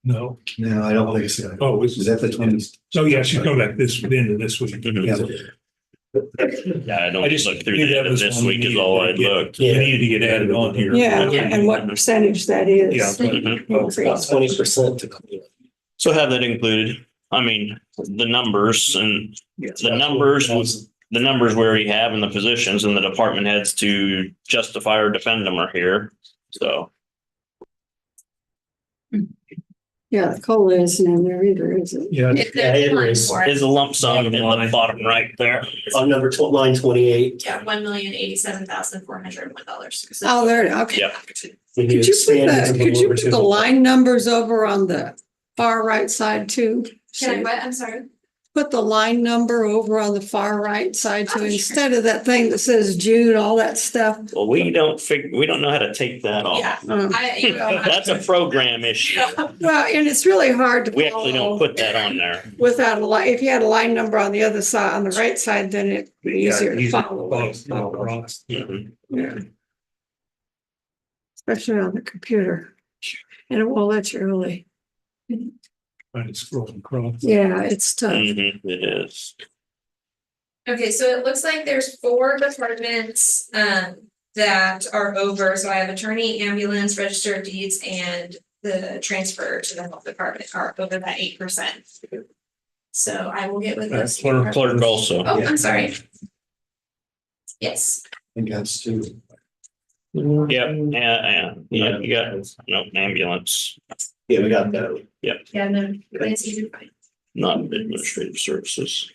No. No, I don't think so. Oh, Is that the 20th? so yeah, she's coming back the end of this week. Mhm. Yeah, I I don't just look through knew the that end of was this one we week is needed all to I get- looked. We needed to get added on here. Yeah, and what percentage that is. Yeah. Mhm. It's about 20% to. So have that included. I mean, the numbers and the numbers we already have in the positions and the department heads to justify or defend them are here. So, Yeah, the COLA isn't in there either, is it? Yeah. If Yeah, there's it one is. for it. is a lump sum in the bottom right there. On number line 28. Yeah, $1,087,401. Oh, there, okay. Yep. When Could you expand it to put over to the line numbers over on the far right side too? Can I, what, I'm sorry? Put the line number over on the far right side too, Oh, sure. instead of that thing that says June, all that stuff. Well, we don't know how to take that off. Yeah. Uh, That's a program issue. Well, and it's really hard to We actually don't follow put that on there. without a line. If you had a line number on the other side, on the right side, then it'd be easier to follow. Mhm. Yeah. Especially on the computer. And it won't let you really. Trying to scroll across. Yeah, it's tough. Mhm, it is. Okay, so it looks like there's 4 departments, that are over, so I have attorney, ambulance, register of deeds, and the transfer to the health department are over that 8%. So I will get with those. Clerk also. Oh, I'm sorry. Yes, I think that's two. Yep, yeah, you got, no, ambulance, Yeah, we got that. yeah, no, Nancy, you're fine. not administrative services.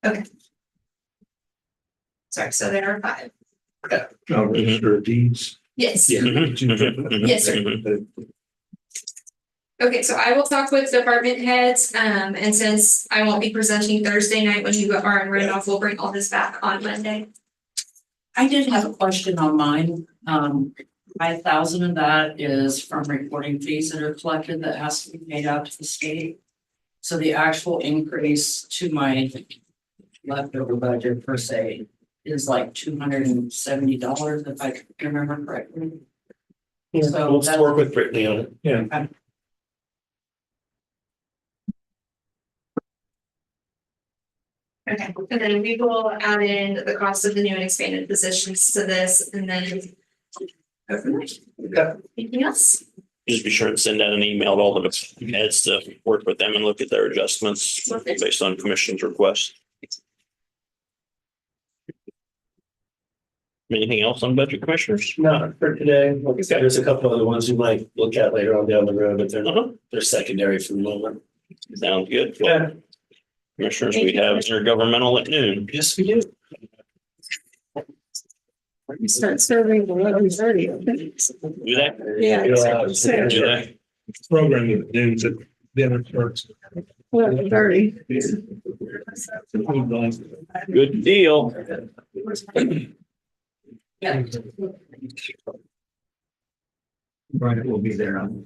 Okay. Sorry, so there are 5. No, register of deeds. Yes. Mhm, mhm, mhm, Yes, sir. mhm. Okay, so I will talk with department heads, and since I won't be presenting Thursday night when you are in Randolph, we'll bring all this back on Monday. I did have a question on mine. 5,000 of that is from reporting fees that are collected that has to be paid out to the state. So the actual increase to my leftover budget per se is like $270, if I remember correctly. So Let's that's- work with Brittany on it. Yeah. Okay, and then we will add in the cost of the new and expanded positions to this, and then go from there. Anything else? Just be sure to send out an email to all the heads to work with them and look at their adjustments based on commission's request. Anything else on budget, commissioners? Not for today. Like I said, there's a couple other ones we might look at later on down the road, but they're secondary for the moment. Sounds good. Yeah. Commissioners, we have intergovernmental at noon. Yes, we do. You start serving at 11:30. I think. Do that? Yeah. Do that? Program with dudes at dinner starts. 11:30. Good deal. Yeah. Brian will be there on.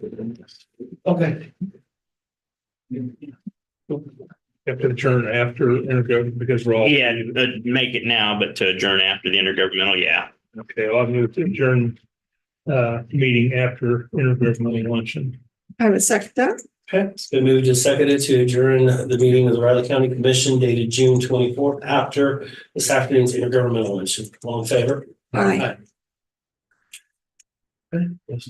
Okay. Have to adjourn after intergovernmental because we're all. Yeah, make it now, but to adjourn after the intergovernmental, yeah. Okay, I'll move to adjourn meeting after intergovernmental luncheon. I would second that. Okay, it's been moved and seconded to adjourn the meeting of the Riley County Commission dated June 24th after this afternoon's intergovernmental luncheon. All in favor? Aye. Okay.